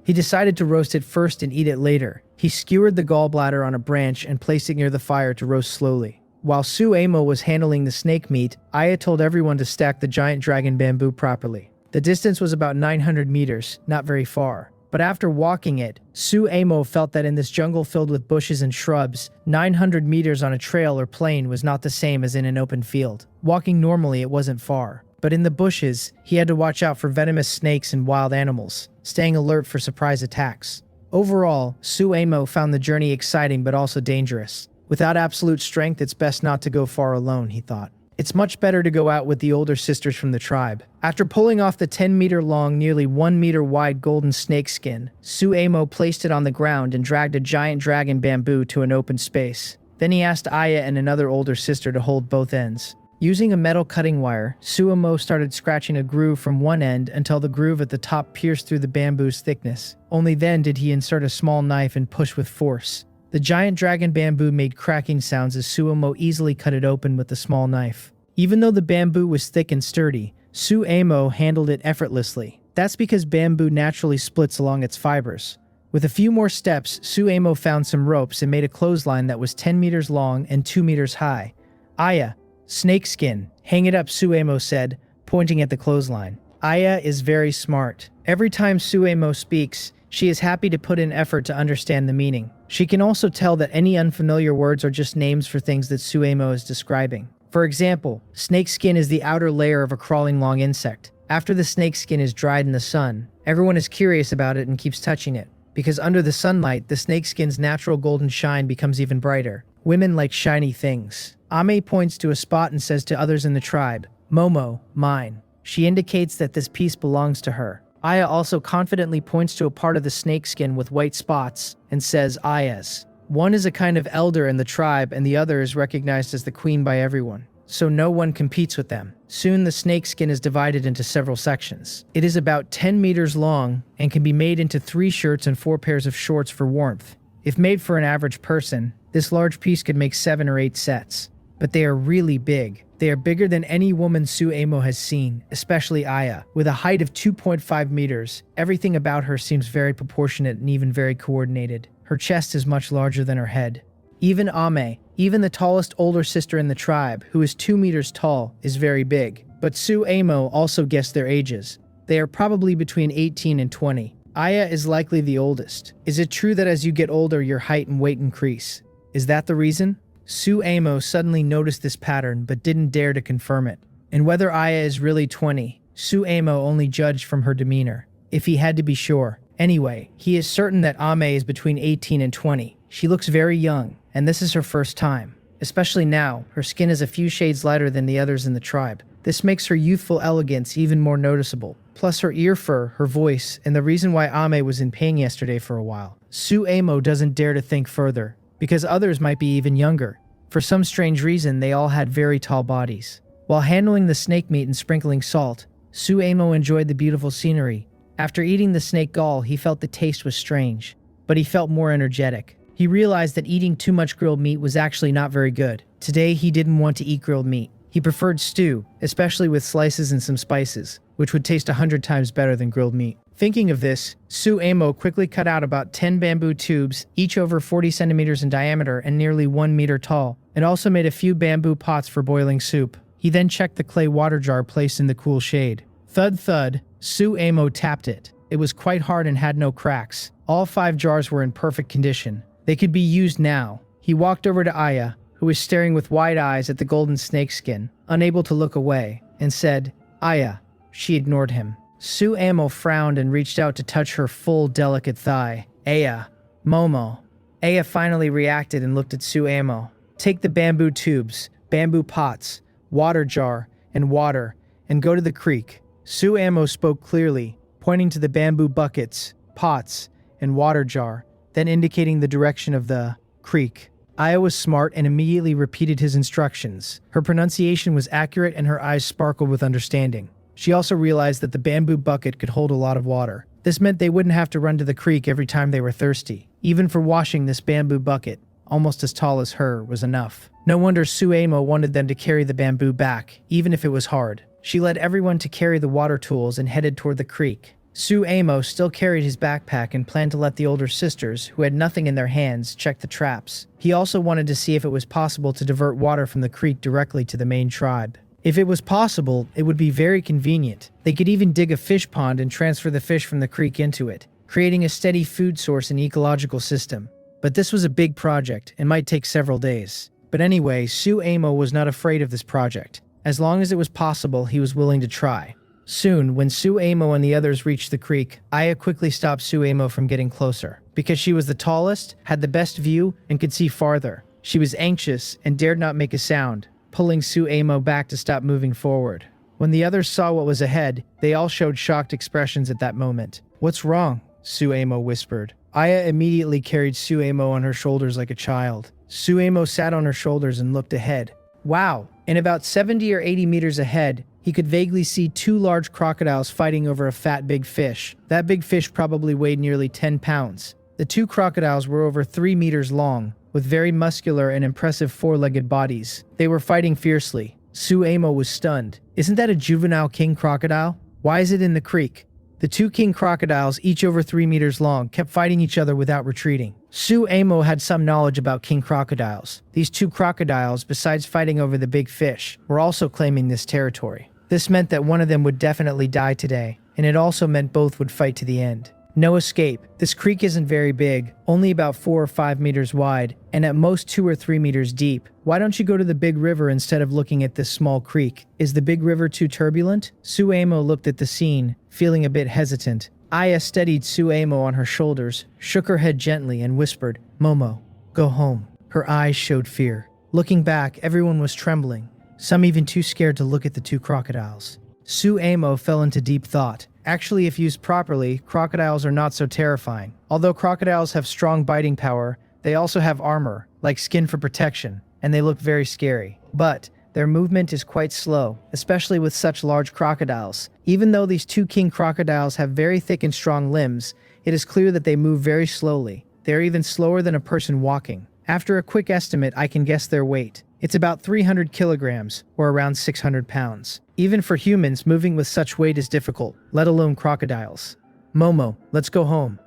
He decided to roast it first and eat it later. He skewered the gallbladder on a branch and placed it near the fire to roast slowly. While Suemo was handling the snake meat, Aya told everyone to stack the giant dragon bamboo properly. The distance was about 900 meters, not very far. But after walking it, Suemo felt that in this jungle filled with bushes and shrubs, 900 meters on a trail or plain was not the same as in an open field. Walking normally, it wasn't far. But in the bushes, he had to watch out for venomous snakes and wild animals, staying alert for surprise attacks. Overall, Suemo found the journey exciting but also dangerous. Without absolute strength, it's best not to go far alone, he thought. It's much better to go out with the older sisters from the tribe. After pulling off the 10-meter-long, nearly 1-meter-wide golden snake skin, Suemo placed it on the ground and dragged a giant dragon bamboo to an open space. Then he asked Aya and another older sister to hold both ends. Using a metal cutting wire, Suemo started scratching a groove from one end until the groove at the top pierced through the bamboo's thickness. Only then did he insert a small knife and push with force. The giant dragon bamboo made cracking sounds as Suemo easily cut it open with the small knife. Even though the bamboo was thick and sturdy, Suemo handled it effortlessly. That's because bamboo naturally splits along its fibers. With a few more steps, Suemo found some ropes and made a clothesline that was 10 meters long and 2 meters high. Aya, snakeskin, hang it up, Suemo said, pointing at the clothesline. Aya is very smart. Every time Suemo speaks, she is happy to put in effort to understand the meaning. She can also tell that any unfamiliar words are just names for things that Suemo is describing. For example, snakeskin is the outer layer of a crawling long insect. After the snakeskin is dried in the sun, everyone is curious about it and keeps touching it. Because under the sunlight, the snakeskin's natural golden shine becomes even brighter. Women like shiny things. Ame points to a spot and says to others in the tribe, "Momo, mine." She indicates that this piece belongs to her. Aya also confidently points to a part of the snakeskin with white spots and says Aya's. One is a kind of elder in the tribe and the other is recognized as the queen by everyone, so no one competes with them. Soon the snakeskin is divided into several sections. It is about 10 meters long and can be made into 3 shirts and 4 pairs of shorts for warmth. If made for an average person, this large piece could make 7 or 8 sets. But they are really big. They are bigger than any woman Suemo has seen, especially Aya. With a height of 2.5 meters, everything about her seems very proportionate and even very coordinated. Her chest is much larger than her head. Even Ame, even the tallest older sister in the tribe, who is 2 meters tall, is very big. But Suemo also guessed their ages. They are probably between 18 and 20. Aya is likely the oldest. Is it true that as you get older, your height and weight increase? Is that the reason? Suemo suddenly noticed this pattern but didn't dare to confirm it. And whether Aya is really 20, Suemo only judged from her demeanor, if he had to be sure. Anyway, he is certain that Ame is between 18 and 20. She looks very young, and this is her first time. Especially now, her skin is a few shades lighter than the others in the tribe. This makes her youthful elegance even more noticeable. Plus her ear fur, her voice, and the reason why Ame was in pain yesterday for a while. Suemo doesn't dare to think further, because others might be even younger. For some strange reason, they all had very tall bodies. While handling the snake meat and sprinkling salt, Suemo enjoyed the beautiful scenery. After eating the snake gall, he felt the taste was strange, but he felt more energetic. He realized that eating too much grilled meat was actually not very good. Today, he didn't want to eat grilled meat. He preferred stew, especially with slices and some spices, which would taste 100 times better than grilled meat. Thinking of this, Suemo quickly cut out about 10 bamboo tubes, each over 40 centimeters in diameter and nearly 1 meter tall, and also made a few bamboo pots for boiling soup. He then checked the clay water jar placed in the cool shade. Thud thud, Suemo tapped it. It was quite hard and had no cracks. All 5 jars were in perfect condition. They could be used now. He walked over to Aya, who was staring with wide eyes at the golden snakeskin, unable to look away, and said, "Aya." She ignored him. Suemo frowned and reached out to touch her full, delicate thigh. "Aya, Momo." Aya finally reacted and looked at Suemo. "Take the bamboo tubes, bamboo pots, water jar, and water, and go to the creek." Suemo spoke clearly, pointing to the bamboo buckets, pots, and water jar, then indicating the direction of the creek. Aya was smart and immediately repeated his instructions. Her pronunciation was accurate and her eyes sparkled with understanding. She also realized that the bamboo bucket could hold a lot of water. This meant they wouldn't have to run to the creek every time they were thirsty. Even for washing, this bamboo bucket, almost as tall as her, was enough. No wonder Suemo wanted them to carry the bamboo back, even if it was hard. She led everyone to carry the water tools and headed toward the creek. Suemo still carried his backpack and planned to let the older sisters, who had nothing in their hands, check the traps. He also wanted to see if it was possible to divert water from the creek directly to the main tribe. If it was possible, it would be very convenient. They could even dig a fish pond and transfer the fish from the creek into it, creating a steady food source and ecological system. But this was a big project and might take several days. But anyway, Suemo was not afraid of this project. As long as it was possible, he was willing to try. Soon, when Suemo and the others reached the creek, Aya quickly stopped Suemo from getting closer. Because she was the tallest, had the best view, and could see farther. She was anxious and dared not make a sound, pulling Suemo back to stop moving forward. When the others saw what was ahead, they all showed shocked expressions at that moment. "What's wrong?" Suemo whispered. Aya immediately carried Suemo on her shoulders like a child. Suemo sat on her shoulders and looked ahead. Wow! In about 70 or 80 meters ahead, he could vaguely see 2 large crocodiles fighting over a fat big fish. That big fish probably weighed nearly 10 pounds. The 2 crocodiles were over 3 meters long, with very muscular and impressive 4-legged bodies. They were fighting fiercely. Suemo was stunned. Isn't that a juvenile king crocodile? Why is it in the creek? The 2 king crocodiles, each over 3 meters long, kept fighting each other without retreating. Suemo had some knowledge about king crocodiles. These 2 crocodiles, besides fighting over the big fish, were also claiming this territory. This meant that one of them would definitely die today, and it also meant both would fight to the end. No escape. This creek isn't very big, only about 4 or 5 meters wide, and at most 2 or 3 meters deep. Why don't you go to the big river instead of looking at this small creek? Is the big river too turbulent? Suemo looked at the scene, feeling a bit hesitant. Aya steadied Suemo on her shoulders, shook her head gently, and whispered, "Momo, go home." Her eyes showed fear. Looking back, everyone was trembling, some even too scared to look at the 2 crocodiles. Suemo fell into deep thought. Actually, if used properly, crocodiles are not so terrifying. Although crocodiles have strong biting power, they also have armor, like skin for protection, and they look very scary. But their movement is quite slow, especially with such large crocodiles. Even though these 2 king crocodiles have very thick and strong limbs, it is clear that they move very slowly. They are even slower than a person walking. After a quick estimate, I can guess their weight. It's about 300 kilograms, or around 600 pounds. Even for humans, moving with such weight is difficult, let alone crocodiles. "Momo, let's go home,"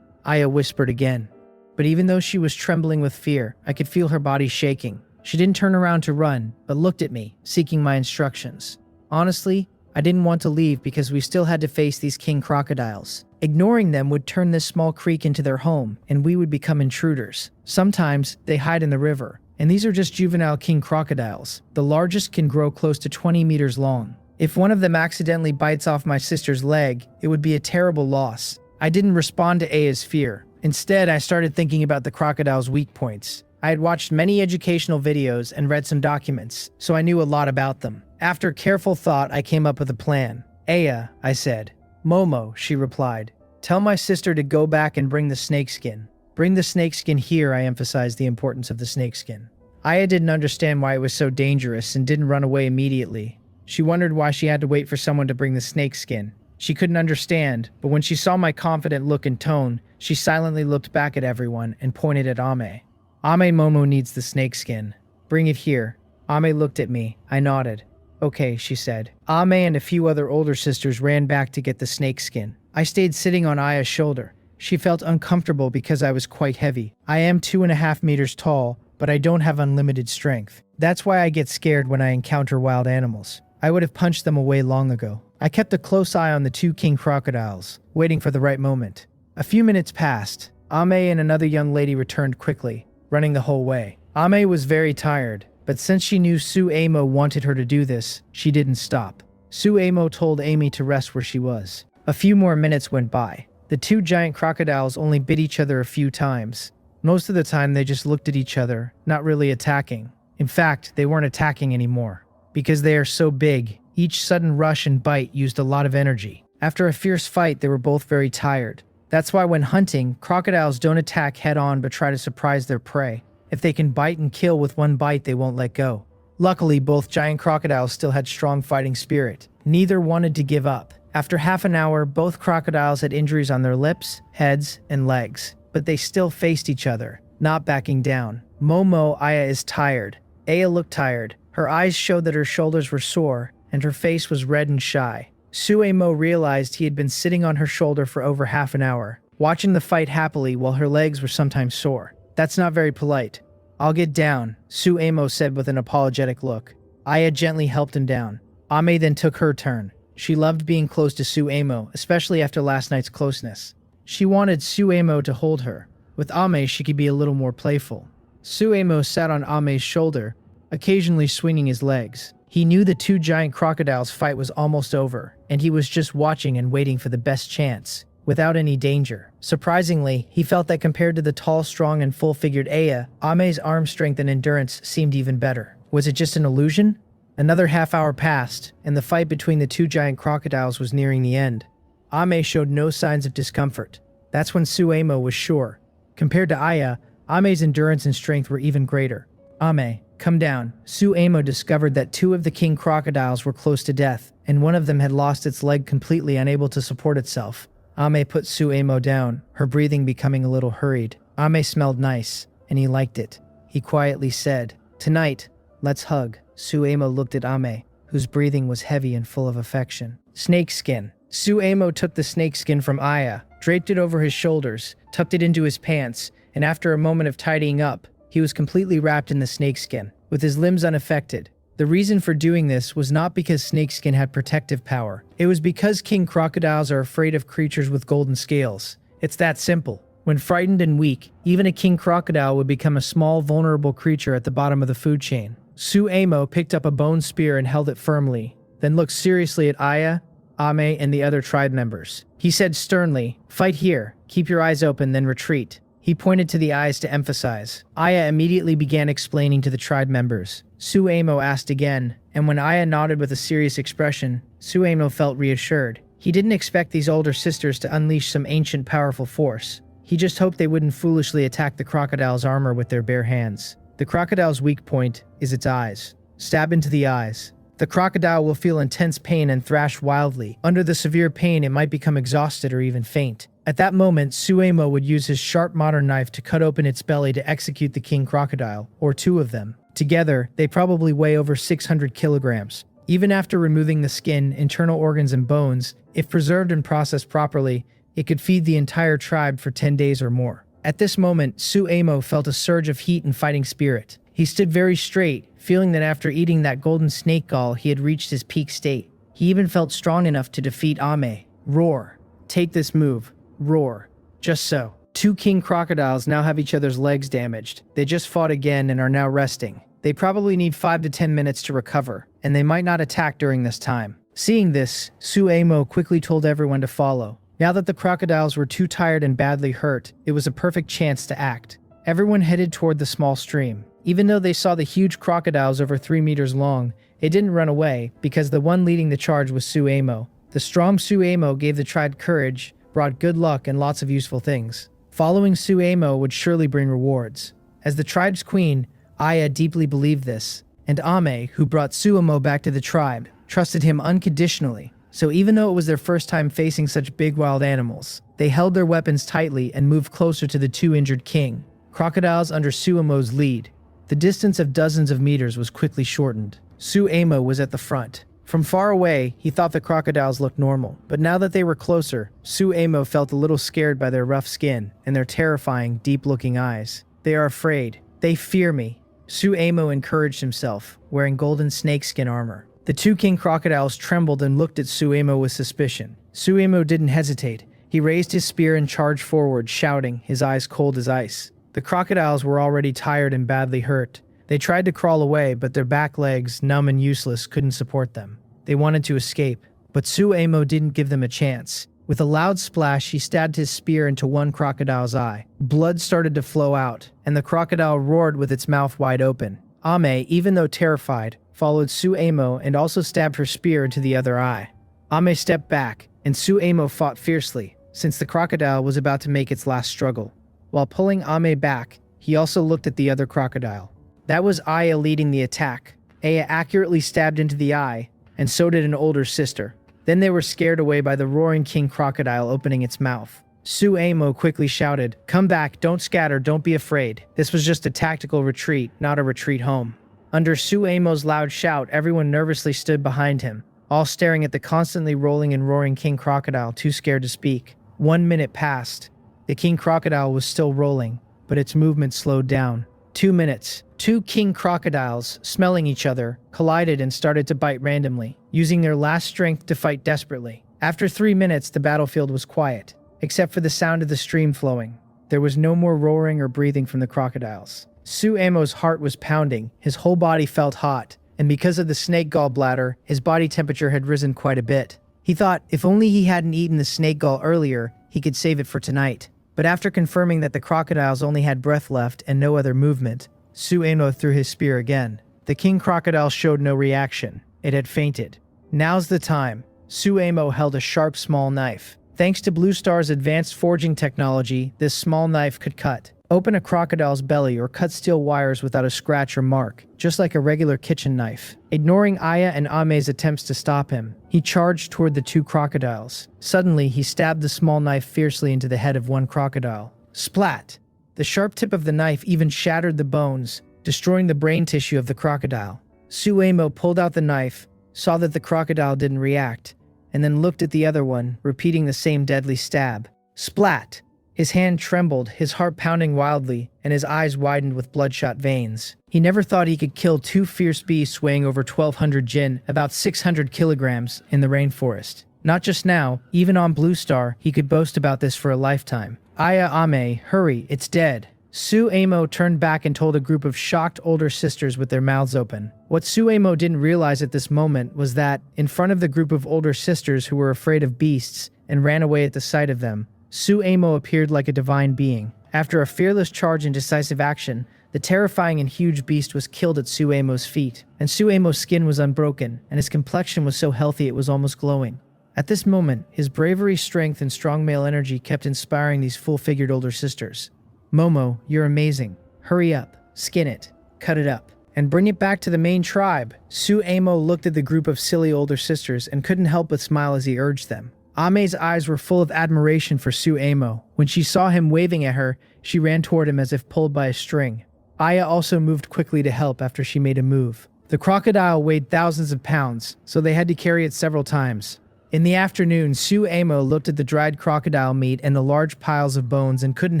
Aya whispered again. But even though she was trembling with fear, I could feel her body shaking. She didn't turn around to run, but looked at me, seeking my instructions. Honestly, I didn't want to leave because we still had to face these king crocodiles. Ignoring them would turn this small creek into their home, and we would become intruders. Sometimes they hide in the river, and these are just juvenile king crocodiles. The largest can grow close to 20 meters long. If one of them accidentally bites off my sister's leg, it would be a terrible loss. I didn't respond to Aya's fear. Instead, I started thinking about the crocodile's weak points. I had watched many educational videos and read some documents, so I knew a lot about them. After careful thought, I came up with a plan. Aya, I said. Momo, she replied. Tell my sister to go back and bring the snakeskin. Bring the snakeskin here, I emphasized the importance of the snakeskin. Aya didn't understand why it was so dangerous and didn't run away immediately. She wondered why she had to wait for someone to bring the snakeskin. She couldn't understand, but when she saw my confident look and tone, she silently looked back at everyone and pointed at Ame. Ame Momo needs the snakeskin. Bring it here. Ame looked at me. I nodded. Okay, she said. Ame and a few other older sisters ran back to get the snakeskin. I stayed sitting on Aya's shoulder. She felt uncomfortable because I was quite heavy. I am 2.5 meters tall, but I don't have unlimited strength. That's why I get scared when I encounter wild animals. I would have punched them away long ago. I kept a close eye on the two king crocodiles, waiting for the right moment. A few minutes passed. Ame and another young lady returned quickly, running the whole way. Ame was very tired, but since she knew Su Amo wanted her to do this, she didn't stop. Su Amo told Amy to rest where she was. A few more minutes went by. The two giant crocodiles only bit each other a few times. Most of the time they just looked at each other, not really attacking. In fact, they weren't attacking anymore. Because they are so big, each sudden rush and bite used a lot of energy. After a fierce fight, they were both very tired. That's why when hunting, crocodiles don't attack head-on but try to surprise their prey. If they can bite and kill with one bite, they won't let go. Luckily, both giant crocodiles still had strong fighting spirit. Neither wanted to give up. After half an hour, both crocodiles had injuries on their lips, heads, and legs. But they still faced each other, not backing down. Momo, Aya is tired. Aya looked tired. Her eyes showed that her shoulders were sore, and her face was red and shy. Suemo realized he had been sitting on her shoulder for over half an hour, watching the fight happily while her legs were sometimes sore. That's not very polite. I'll get down, Suemo said with an apologetic look. Aya gently helped him down. Ame then took her turn. She loved being close to Suemo, especially after last night's closeness. She wanted Suemo to hold her. With Ame, she could be a little more playful. Suemo sat on Ame's shoulder, occasionally swinging his legs. He knew the two giant crocodiles' fight was almost over, and he was just watching and waiting for the best chance, without any danger. Surprisingly, he felt that compared to the tall, strong, and full-figured Aya, Ame's arm strength and endurance seemed even better. Was it just an illusion? Another half hour passed, and the fight between the two giant crocodiles was nearing the end. Ame showed no signs of discomfort. That's when Suemo was sure. Compared to Aya, Ame's endurance and strength were even greater. Ame, come down. Suemo discovered that two of the king crocodiles were close to death, and one of them had lost its leg completely unable to support itself. Ame put Suemo down, her breathing becoming a little hurried. Ame smelled nice, and he liked it. He quietly said, "Tonight, let's hug." Suemo looked at Ame, whose breathing was heavy and full of affection. Snakeskin. Suemo took the snakeskin from Aya, draped it over his shoulders, tucked it into his pants, and after a moment of tidying up, he was completely wrapped in the snakeskin, with his limbs unaffected. The reason for doing this was not because snakeskin had protective power. It was because king crocodiles are afraid of creatures with golden scales. It's that simple. When frightened and weak, even a king crocodile would become a small, vulnerable creature at the bottom of the food chain. Suemo picked up a bone spear and held it firmly, then looked seriously at Aya, Ame, and the other tribe members. He said sternly, "Fight here. Keep your eyes open, then retreat." He pointed to the eyes to emphasize. Aya immediately began explaining to the tribe members. Suemo asked again, and when Aya nodded with a serious expression, Suemo felt reassured. He didn't expect these older sisters to unleash some ancient powerful force. He just hoped they wouldn't foolishly attack the crocodile's armor with their bare hands. The crocodile's weak point is its eyes. Stab into the eyes. The crocodile will feel intense pain and thrash wildly. Under the severe pain, it might become exhausted or even faint. At that moment, Suemo would use his sharp modern knife to cut open its belly to execute the king crocodile, or two of them. Together, they probably weigh over 600 kilograms. Even after removing the skin, internal organs, and bones, if preserved and processed properly, it could feed the entire tribe for 10 days or more. At this moment, Suemo felt a surge of heat and fighting spirit. He stood very straight, feeling that after eating that golden snake gall, he had reached his peak state. He even felt strong enough to defeat Ame. Roar. Take this move. Roar. Just so. Two king crocodiles now have each other's legs damaged. They just fought again and are now resting. They probably need 5 to 10 minutes to recover, and they might not attack during this time. Seeing this, Suemo quickly told everyone to follow. Now that the crocodiles were too tired and badly hurt, it was a perfect chance to act. Everyone headed toward the small stream. Even though they saw the huge crocodiles over 3 meters long, it didn't run away because the one leading the charge was Suemo. The strong Suemo gave the tribe courage, brought good luck and lots of useful things. Following Suemo would surely bring rewards. As the tribe's queen, Aya deeply believed this, and Ame, who brought Suemo back to the tribe, trusted him unconditionally. So even though it was their first time facing such big wild animals, they held their weapons tightly and moved closer to the two injured king. Crocodiles under Suemo's lead. The distance of dozens of meters was quickly shortened. Suemo was at the front. From far away, he thought the crocodiles looked normal, but now that they were closer, Suemo felt a little scared by their rough skin and their terrifying, deep-looking eyes. They are afraid. They fear me. Suemo encouraged himself, wearing golden snakeskin armor. The two king crocodiles trembled and looked at Suemo with suspicion. Suemo didn't hesitate. He raised his spear and charged forward, shouting, his eyes cold as ice. The crocodiles were already tired and badly hurt. They tried to crawl away, but their back legs, numb and useless, couldn't support them. They wanted to escape, but Suemo didn't give them a chance. With a loud splash, he stabbed his spear into one crocodile's eye. Blood started to flow out, and the crocodile roared with its mouth wide open. Ame, even though terrified, followed Suemo and also stabbed her spear into the other eye. Ame stepped back, and Suemo fought fiercely, since the crocodile was about to make its last struggle. While pulling Ame back, he also looked at the other crocodile. That was Aya leading the attack. Aya accurately stabbed into the eye, and so did an older sister. Then they were scared away by the roaring king crocodile opening its mouth. Suemo quickly shouted, "Come back, don't scatter, don't be afraid. This was just a tactical retreat, not a retreat home." Under Suemo's loud shout, everyone nervously stood behind him, all staring at the constantly rolling and roaring king crocodile, too scared to speak. 1 minute passed. The king crocodile was still rolling, but its movement slowed down. 2 minutes. Two king crocodiles, smelling each other, collided and started to bite randomly, using their last strength to fight desperately. After 3 minutes, the battlefield was quiet, except for the sound of the stream flowing. There was no more roaring or breathing from the crocodiles. Suemo's heart was pounding, his whole body felt hot, and because of the snake gallbladder, his body temperature had risen quite a bit. He thought if only he hadn't eaten the snake gall earlier, he could save it for tonight. But after confirming that the crocodiles only had breath left and no other movement, Suemo threw his spear again. The king crocodile showed no reaction. It had fainted. Now's the time. Suemo held a sharp small knife. Thanks to Blue Star's advanced forging technology, this small knife could cut open a crocodile's belly or cut steel wires without a scratch or mark, just like a regular kitchen knife. Ignoring Aya and Ame's attempts to stop him, he charged toward the two crocodiles. Suddenly, he stabbed the small knife fiercely into the head of one crocodile. Splat! The sharp tip of the knife even shattered the bones, destroying the brain tissue of the crocodile. Suemo pulled out the knife, saw that the crocodile didn't react, and then looked at the other one, repeating the same deadly stab. Splat! His hand trembled, his heart pounding wildly, and his eyes widened with bloodshot veins. He never thought he could kill two fierce beasts weighing over 1,200 jin, about 600 kilograms, in the rainforest. Not just now, even on Blue Star, he could boast about this for a lifetime. Aya Ame, hurry, it's dead. Suemo turned back and told a group of shocked older sisters with their mouths open. What Suemo didn't realize at this moment was that, in front of the group of older sisters who were afraid of beasts and ran away at the sight of them, Suemo appeared like a divine being. After a fearless charge and decisive action, the terrifying and huge beast was killed at Suemo's feet, and Suemo's skin was unbroken, and his complexion was so healthy it was almost glowing. At this moment, his bravery, strength, and strong male energy kept inspiring these full-figured older sisters. Momo, you're amazing. Hurry up, skin it, cut it up, and bring it back to the main tribe. Suemo looked at the group of silly older sisters and couldn't help but smile as he urged them. Ame's eyes were full of admiration for Suemo. When she saw him waving at her, she ran toward him as if pulled by a string. Aya also moved quickly to help after she made a move. The crocodile weighed thousands of pounds, so they had to carry it several times. In the afternoon, Suemo looked at the dried crocodile meat and the large piles of bones and couldn't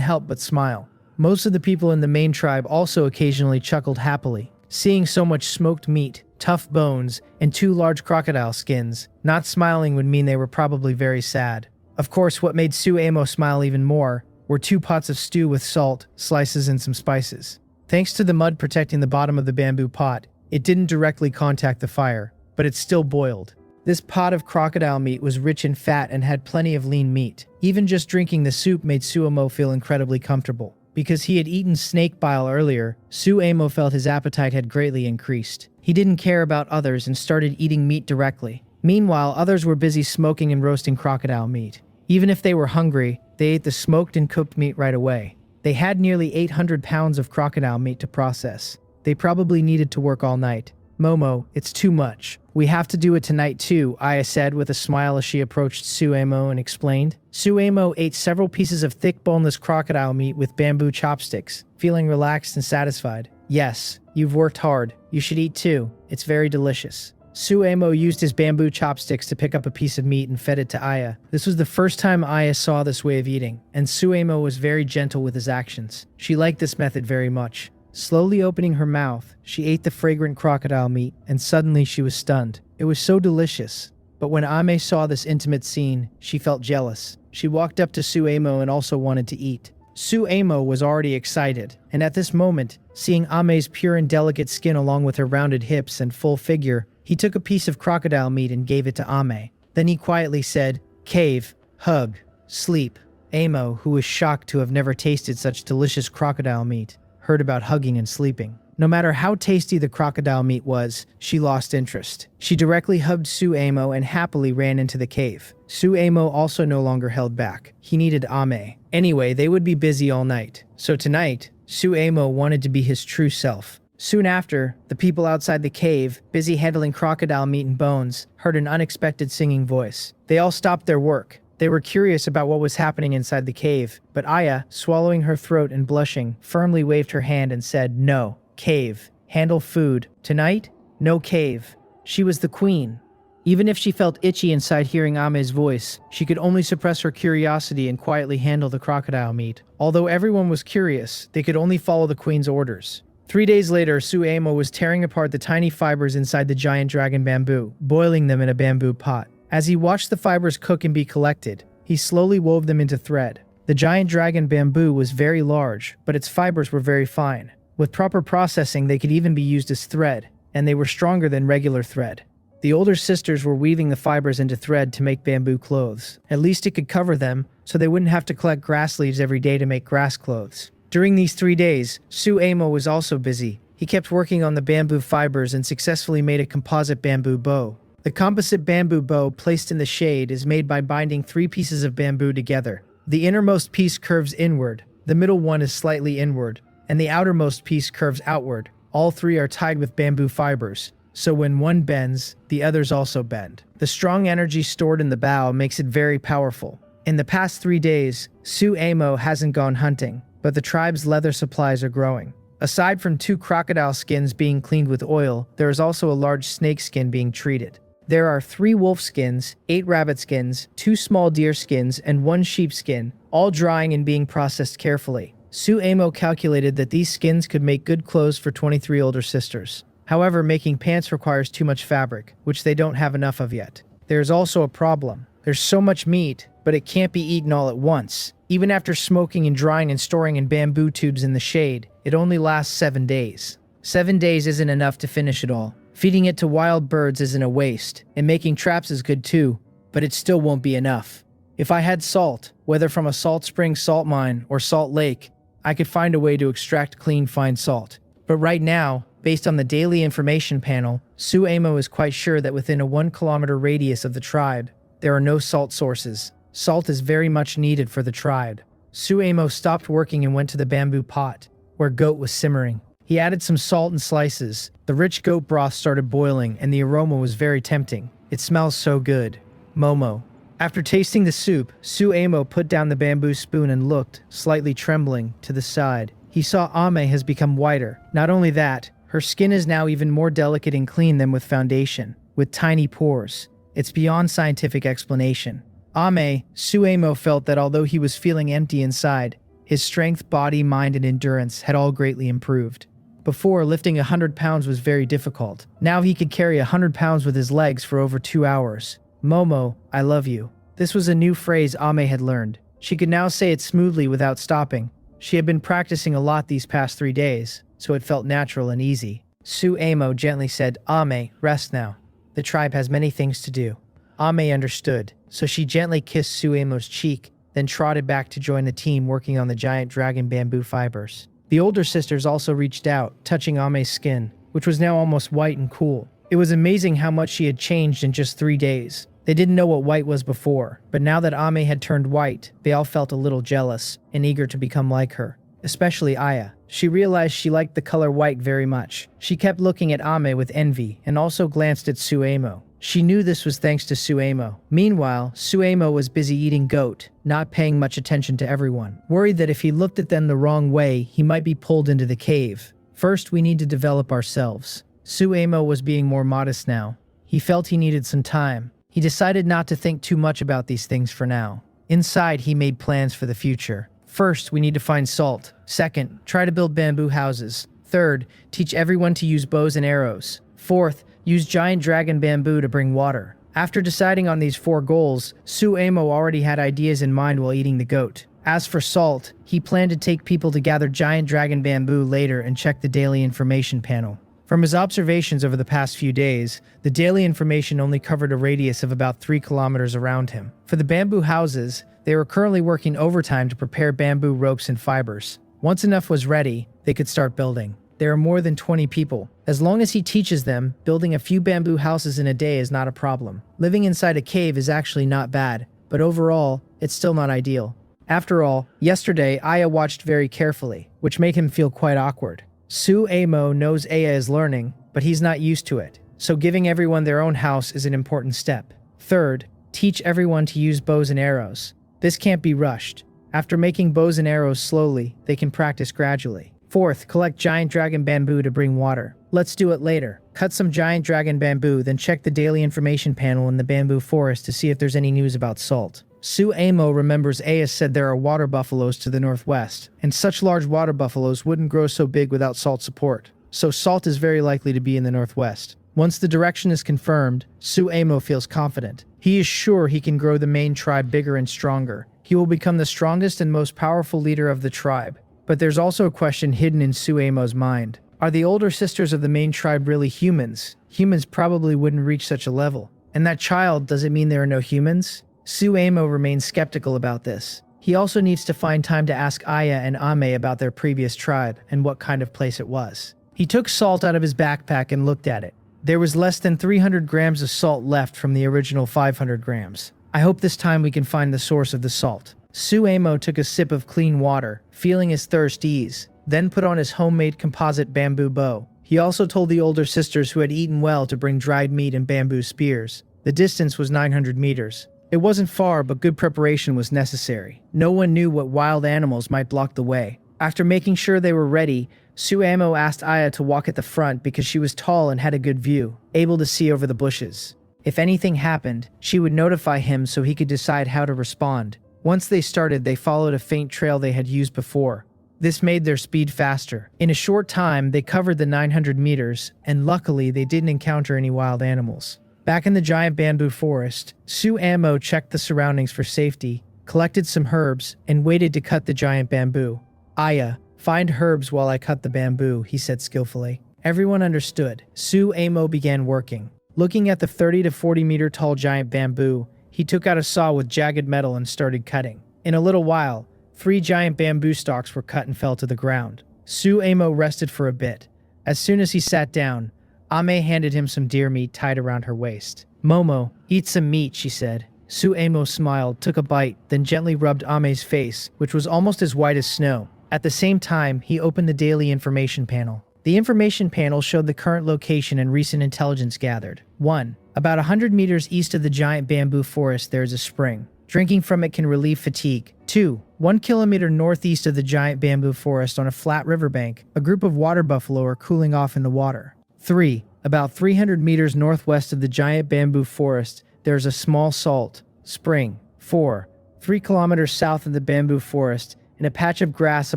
help but smile. Most of the people in the main tribe also occasionally chuckled happily. Seeing so much smoked meat, tough bones, and 2 large crocodile skins. Not smiling would mean they were probably very sad. Of course, what made Suemo smile even more were 2 pots of stew with salt, slices, and some spices. Thanks to the mud protecting the bottom of the bamboo pot, it didn't directly contact the fire, but it still boiled. This pot of crocodile meat was rich in fat and had plenty of lean meat. Even just drinking the soup made Suemo feel incredibly comfortable. Because he had eaten snake bile earlier, Suemo felt his appetite had greatly increased. He didn't care about others and started eating meat directly. Meanwhile, others were busy smoking and roasting crocodile meat. Even if they were hungry, they ate the smoked and cooked meat right away. They had nearly 800 pounds of crocodile meat to process. They probably needed to work all night. Momo, it's too much. We have to do it tonight too, Aya said with a smile as she approached Suemo and explained. Suemo ate several pieces of thick boneless crocodile meat with bamboo chopsticks, feeling relaxed and satisfied. Yes, you've worked hard. You should eat too. It's very delicious. Suemo used his bamboo chopsticks to pick up a piece of meat and fed it to Aya. This was the first time Aya saw this way of eating, and Suemo was very gentle with his actions. She liked this method very much. Slowly opening her mouth, she ate the fragrant crocodile meat, and suddenly she was stunned. It was so delicious. But when Ame saw this intimate scene, she felt jealous. She walked up to Suemo and also wanted to eat. Suemo was already excited, and at this moment, seeing Ame's pure and delicate skin along with her rounded hips and full figure, he took a piece of crocodile meat and gave it to Ame. Then he quietly said, "Cave, hug, sleep." Amo, who was shocked to have never tasted such delicious crocodile meat, heard about hugging and sleeping. No matter how tasty the crocodile meat was, she lost interest. She directly hugged Suemo and happily ran into the cave. Suemo also no longer held back. He needed Ame. Anyway, they would be busy all night. So tonight, Suemo wanted to be his true self. Soon after, the people outside the cave, busy handling crocodile meat and bones, heard an unexpected singing voice. They all stopped their work. They were curious about what was happening inside the cave, but Aya, swallowing her throat and blushing, firmly waved her hand and said, "No, cave. Handle food. Tonight, no cave." She was the queen. Even if she felt itchy inside hearing Ame's voice, she could only suppress her curiosity and quietly handle the crocodile meat. Although everyone was curious, they could only follow the queen's orders. 3 days later, Suemo was tearing apart the tiny fibers inside the giant dragon bamboo, boiling them in a bamboo pot. As he watched the fibers cook and be collected, he slowly wove them into thread. The giant dragon bamboo was very large, but its fibers were very fine. With proper processing, they could even be used as thread, and they were stronger than regular thread. The older sisters were weaving the fibers into thread to make bamboo clothes. At least it could cover them, so they wouldn't have to collect grass leaves every day to make grass clothes. During these 3 days, Suemo was also busy. He kept working on the bamboo fibers and successfully made a composite bamboo bow. The composite bamboo bow placed in the shade is made by binding 3 pieces of bamboo together. The innermost piece curves inward, the middle one is slightly inward, and the outermost piece curves outward. All 3 are tied with bamboo fibers, so when one bends, the others also bend. The strong energy stored in the bow makes it very powerful. In the past 3 days, Suemo hasn't gone hunting, but the tribe's leather supplies are growing. Aside from 2 crocodile skins being cleaned with oil, there is also a large snake skin being treated. There are 3 wolf skins, 8 rabbit skins, 2 small deer skins, and 1 sheep skin, all drying and being processed carefully. Suemo calculated that these skins could make good clothes for 23 older sisters. However, making pants requires too much fabric, which they don't have enough of yet. There's also a problem. There's so much meat, but it can't be eaten all at once. Even after smoking and drying and storing in bamboo tubes in the shade, it only lasts 7 days. 7 days isn't enough to finish it all. Feeding it to wild birds isn't a waste, and making traps is good too, but it still won't be enough. If I had salt, whether from a salt spring salt mine or salt lake, I could find a way to extract clean fine salt. But right now, based on the daily information panel, Suemo is quite sure that within a 1-kilometer radius of the tribe, there are no salt sources. Salt is very much needed for the tribe. Suemo stopped working and went to the bamboo pot, where goat was simmering. He added some salt and slices. The rich goat broth started boiling, and the aroma was very tempting. It smells so good. Momo. After tasting the soup, Suemo put down the bamboo spoon and looked, slightly trembling, to the side. He saw Ame has become whiter. Not only that, her skin is now even more delicate and clean than with foundation, with tiny pores. It's beyond scientific explanation. Suemo felt that although he was feeling empty inside, his strength, body, mind, and endurance had all greatly improved. Before, lifting 100 pounds was very difficult. Now he could carry 100 pounds with his legs for over 2 hours. Momo, I love you. This was a new phrase Ame had learned. She could now say it smoothly without stopping. She had been practicing a lot these past 3 days, so it felt natural and easy. Suemo gently said, Ame, rest now. The tribe has many things to do. Ame understood, so she gently kissed Suemo's cheek, then trotted back to join the team working on the giant dragon bamboo fibers. The older sisters also reached out, touching Ame's skin, which was now almost white and cool. It was amazing how much she had changed in just 3 days. They didn't know what white was before, but now that Ame had turned white, they all felt a little jealous and eager to become like her. Especially Aya. She realized she liked the color white very much. She kept looking at Ame with envy and also glanced at Suemo. She knew this was thanks to Suemo. Meanwhile, Suemo was busy eating goat, not paying much attention to everyone, worried that if he looked at them the wrong way, he might be pulled into the cave. First, we need to develop ourselves. Suemo was being more modest now. He felt he needed some time. He decided not to think too much about these things for now. Inside, he made plans for the future. First, we need to find salt. Second, try to build bamboo houses. Third, teach everyone to use bows and arrows. Fourth, use giant dragon bamboo to bring water. After deciding on these 4 goals, Suemo already had ideas in mind while eating the goat. As for salt, he planned to take people to gather giant dragon bamboo later and check the daily information panel. From his observations over the past few days, the daily information only covered a radius of about 3 kilometers around him. For the bamboo houses, they were currently working overtime to prepare bamboo ropes and fibers. Once enough was ready, they could start building. There are more than 20 people. As long as he teaches them, building a few bamboo houses in a day is not a problem. Living inside a cave is actually not bad, but overall, it's still not ideal. After all, yesterday Aya watched very carefully, which made him feel quite awkward. Suemo knows Aya is learning, but he's not used to it, so giving everyone their own house is an important step. Third, teach everyone to use bows and arrows. This can't be rushed. After making bows and arrows slowly, they can practice gradually. Fourth, collect giant dragon bamboo to bring water. Let's do it later. Cut some giant dragon bamboo, then check the daily information panel in the bamboo forest to see if there's any news about salt. Suemo remembers Aya said there are water buffaloes to the northwest, and such large water buffaloes wouldn't grow so big without salt support. So salt is very likely to be in the northwest. Once the direction is confirmed, Suemo feels confident. He is sure he can grow the main tribe bigger and stronger. He will become the strongest and most powerful leader of the tribe. But there's also a question hidden in Suemo's mind. Are the older sisters of the main tribe really humans? Humans probably wouldn't reach such a level. And that child, does it mean there are no humans? Suemo remains skeptical about this. He also needs to find time to ask Aya and Ame about their previous tribe and what kind of place it was. He took salt out of his backpack and looked at it. There was less than 300 grams of salt left from the original 500 grams. I hope this time we can find the source of the salt. Suemo took a sip of clean water, feeling his thirst ease, then put on his homemade composite bamboo bow. He also told the older sisters who had eaten well to bring dried meat and bamboo spears. The distance was 900 meters. It wasn't far, but good preparation was necessary. No one knew what wild animals might block the way. After making sure they were ready, Suemo asked Aya to walk at the front because she was tall and had a good view, able to see over the bushes. If anything happened, she would notify him so he could decide how to respond. Once they started, they followed a faint trail they had used before. This made their speed faster. In a short time, they covered the 900 meters, and luckily they didn't encounter any wild animals. Back in the giant bamboo forest, Suemo checked the surroundings for safety, collected some herbs, and waited to cut the giant bamboo. Aya, find herbs while I cut the bamboo, he said skillfully. Everyone understood. Suemo began working. Looking at the 30 to 40 meter tall giant bamboo, he took out a saw with jagged metal and started cutting. In a little while, 3 giant bamboo stalks were cut and fell to the ground. Suemo rested for a bit. As soon as he sat down, Ame handed him some deer meat tied around her waist. Momo, eat some meat, she said. Suemo smiled, took a bite, then gently rubbed Ame's face, which was almost as white as snow. At the same time, he opened the daily information panel. The information panel showed the current location and recent intelligence gathered. 1. About 100 meters east of the giant bamboo forest, there is a spring. Drinking from it can relieve fatigue. 2. 1 kilometer northeast of the giant bamboo forest on a flat riverbank, a group of water buffalo are cooling off in the water. 3. About 300 meters northwest of the giant bamboo forest, there is a small salt spring. 4. 3 kilometers south of the bamboo forest, in a patch of grass, a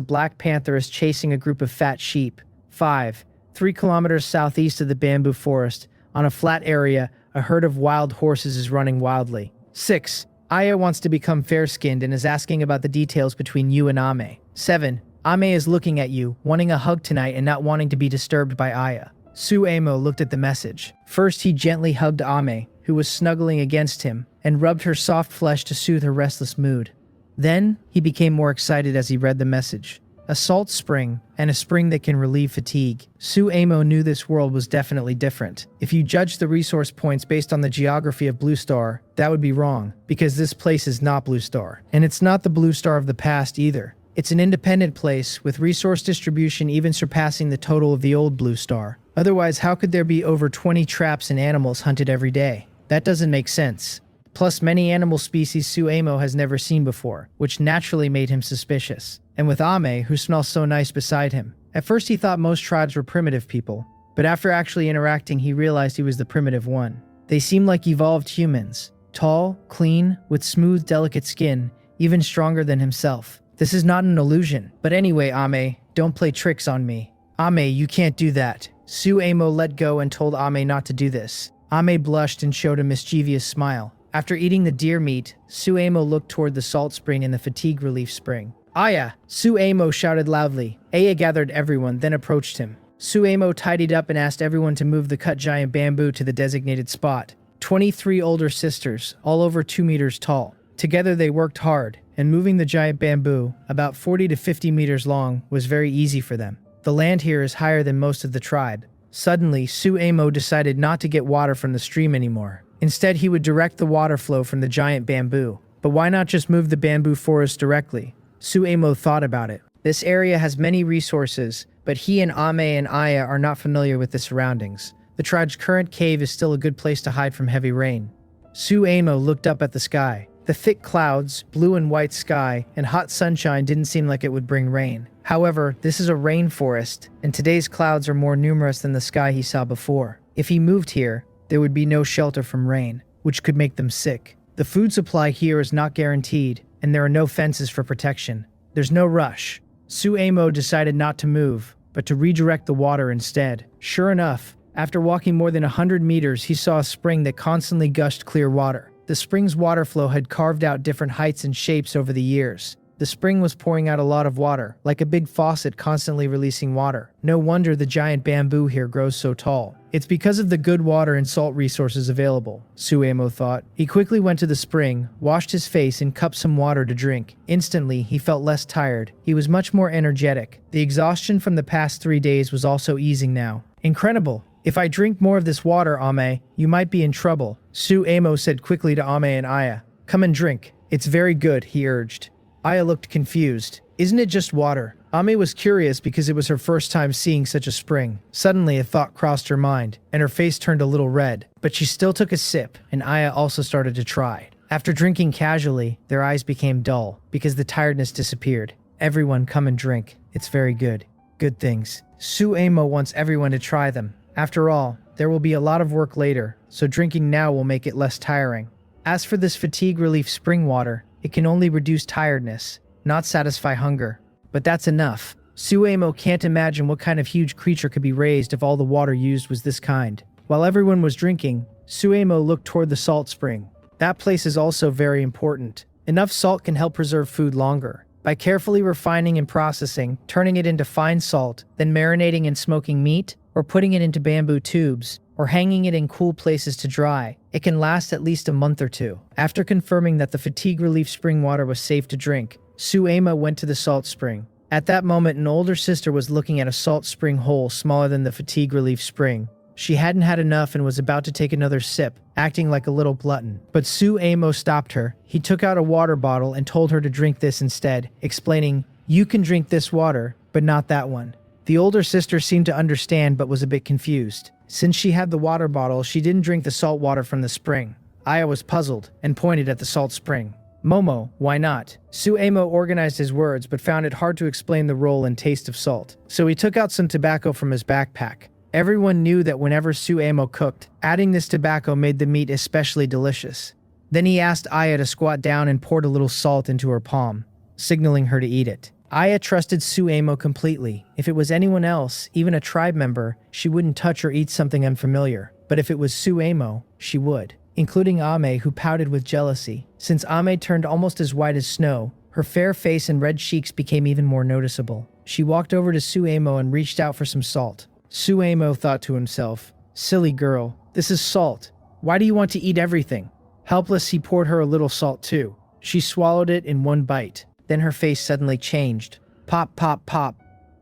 black panther is chasing a group of fat sheep. 5. 3 kilometers southeast of the bamboo forest, on a flat area, a herd of wild horses is running wildly. 6. Aya wants to become fair-skinned and is asking about the details between you and Ame. 7. Ame is looking at you, wanting a hug tonight and not wanting to be disturbed by Aya. Suemo looked at the message. First, he gently hugged Ame, who was snuggling against him, and rubbed her soft flesh to soothe her restless mood. Then, he became more excited as he read the message. A salt spring, and a spring that can relieve fatigue. Suemo knew this world was definitely different. If you judge the resource points based on the geography of Blue Star, that would be wrong, because this place is not Blue Star. And it's not the Blue Star of the past either. It's an independent place, with resource distribution even surpassing the total of the old Blue Star. Otherwise, how could there be over 20 traps and animals hunted every day? That doesn't make sense. Plus, many animal species Suemo has never seen before, which naturally made him suspicious. And with Ame, who smells so nice beside him. At first he thought most tribes were primitive people, but after actually interacting he realized he was the primitive one. They seemed like evolved humans. Tall, clean, with smooth, delicate skin, even stronger than himself. This is not an illusion. But anyway, Ame, don't play tricks on me. Ame, you can't do that. Suemo let go and told Ame not to do this. Ame blushed and showed a mischievous smile. After eating the deer meat, Suemo looked toward the salt spring and the fatigue relief spring. Aya! Suemo shouted loudly. Aya gathered everyone, then approached him. Suemo tidied up and asked everyone to move the cut giant bamboo to the designated spot. 23 older sisters, all over 2 meters tall. Together they worked hard, and moving the giant bamboo, about 40 to 50 meters long, was very easy for them. The land here is higher than most of the tribe. Suddenly, Suemo decided not to get water from the stream anymore. Instead, he would direct the water flow from the giant bamboo. But why not just move the bamboo forest directly? Suemo thought about it. This area has many resources, but he and Ame and Aya are not familiar with the surroundings. The tribe's current cave is still a good place to hide from heavy rain. Suemo looked up at the sky. The thick clouds, blue and white sky, and hot sunshine didn't seem like it would bring rain. However, this is a rainforest, and today's clouds are more numerous than the sky he saw before. If he moved here, there would be no shelter from rain, which could make them sick. The food supply here is not guaranteed, and there are no fences for protection. There's no rush. Suemo decided not to move, but to redirect the water instead. Sure enough, after walking more than 100 meters, he saw a spring that constantly gushed clear water. The spring's water flow had carved out different heights and shapes over the years. The spring was pouring out a lot of water, like a big faucet constantly releasing water. No wonder the giant bamboo here grows so tall. It's because of the good water and salt resources available, Suemo thought. He quickly went to the spring, washed his face, and cupped some water to drink. Instantly, he felt less tired. He was much more energetic. The exhaustion from the past 3 days was also easing now. Incredible! If I drink more of this water, Ame, you might be in trouble, Suemo said quickly to Ame and Aya. Come and drink. It's very good, he urged. Aya looked confused. Isn't it just water? Ame was curious because it was her first time seeing such a spring. Suddenly, a thought crossed her mind, and her face turned a little red. But she still took a sip, and Aya also started to try. After drinking casually, their eyes became dull, because the tiredness disappeared. Everyone come and drink. It's very good. Good things. Suemo wants everyone to try them. After all, there will be a lot of work later, so drinking now will make it less tiring. As for this fatigue relief spring water, it can only reduce tiredness, not satisfy hunger. But that's enough. Suemo can't imagine what kind of huge creature could be raised if all the water used was this kind. While everyone was drinking, Suemo looked toward the salt spring. That place is also very important. Enough salt can help preserve food longer. By carefully refining and processing, turning it into fine salt, then marinating and smoking meat, or putting it into bamboo tubes, or hanging it in cool places to dry, it can last at least a month or two. After confirming that the fatigue relief spring water was safe to drink, Suemo went to the salt spring. At that moment, an older sister was looking at a salt spring hole smaller than the fatigue relief spring. She hadn't had enough and was about to take another sip, acting like a little glutton. But Suemo stopped her. He took out a water bottle and told her to drink this instead, explaining, "You can drink this water, but not that one." The older sister seemed to understand but was a bit confused. Since she had the water bottle, she didn't drink the salt water from the spring. Aya was puzzled and pointed at the salt spring. Momo, why not? Suemo organized his words but found it hard to explain the role and taste of salt. So he took out some tobacco from his backpack. Everyone knew that whenever Suemo cooked, adding this tobacco made the meat especially delicious. Then he asked Aya to squat down and poured a little salt into her palm, signaling her to eat it. Aya trusted Suemo completely. If it was anyone else, even a tribe member, she wouldn't touch or eat something unfamiliar. But if it was Suemo, she would. Including Ame, who pouted with jealousy. Since Ame turned almost as white as snow, her fair face and red cheeks became even more noticeable. She walked over to Suemo and reached out for some salt. Suemo thought to himself, "Silly girl, this is salt. Why do you want to eat everything?" Helpless, he poured her a little salt too. She swallowed it in one bite. Then her face suddenly changed. Pop, pop, pop.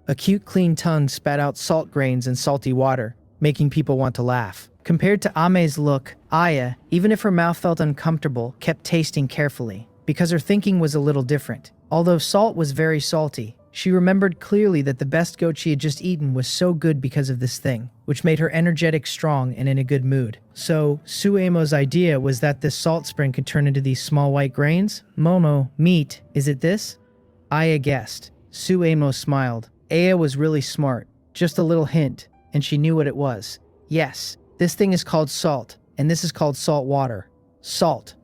A cute, clean tongue spat out salt grains and salty water, making people want to laugh. Compared to Ame's look, Aya, even if her mouth felt uncomfortable, kept tasting carefully, because her thinking was a little different. Although salt was very salty, she remembered clearly that the best goat she had just eaten was so good because of this thing, which made her energetic, strong, and in a good mood. So, Suemo's idea was that this salt spring could turn into these small white grains? Momo, meat, is it this? Aya guessed. Suemo smiled. Aya was really smart. Just a little hint, and she knew what it was. Yes, this thing is called salt, and this is called salt water. Salt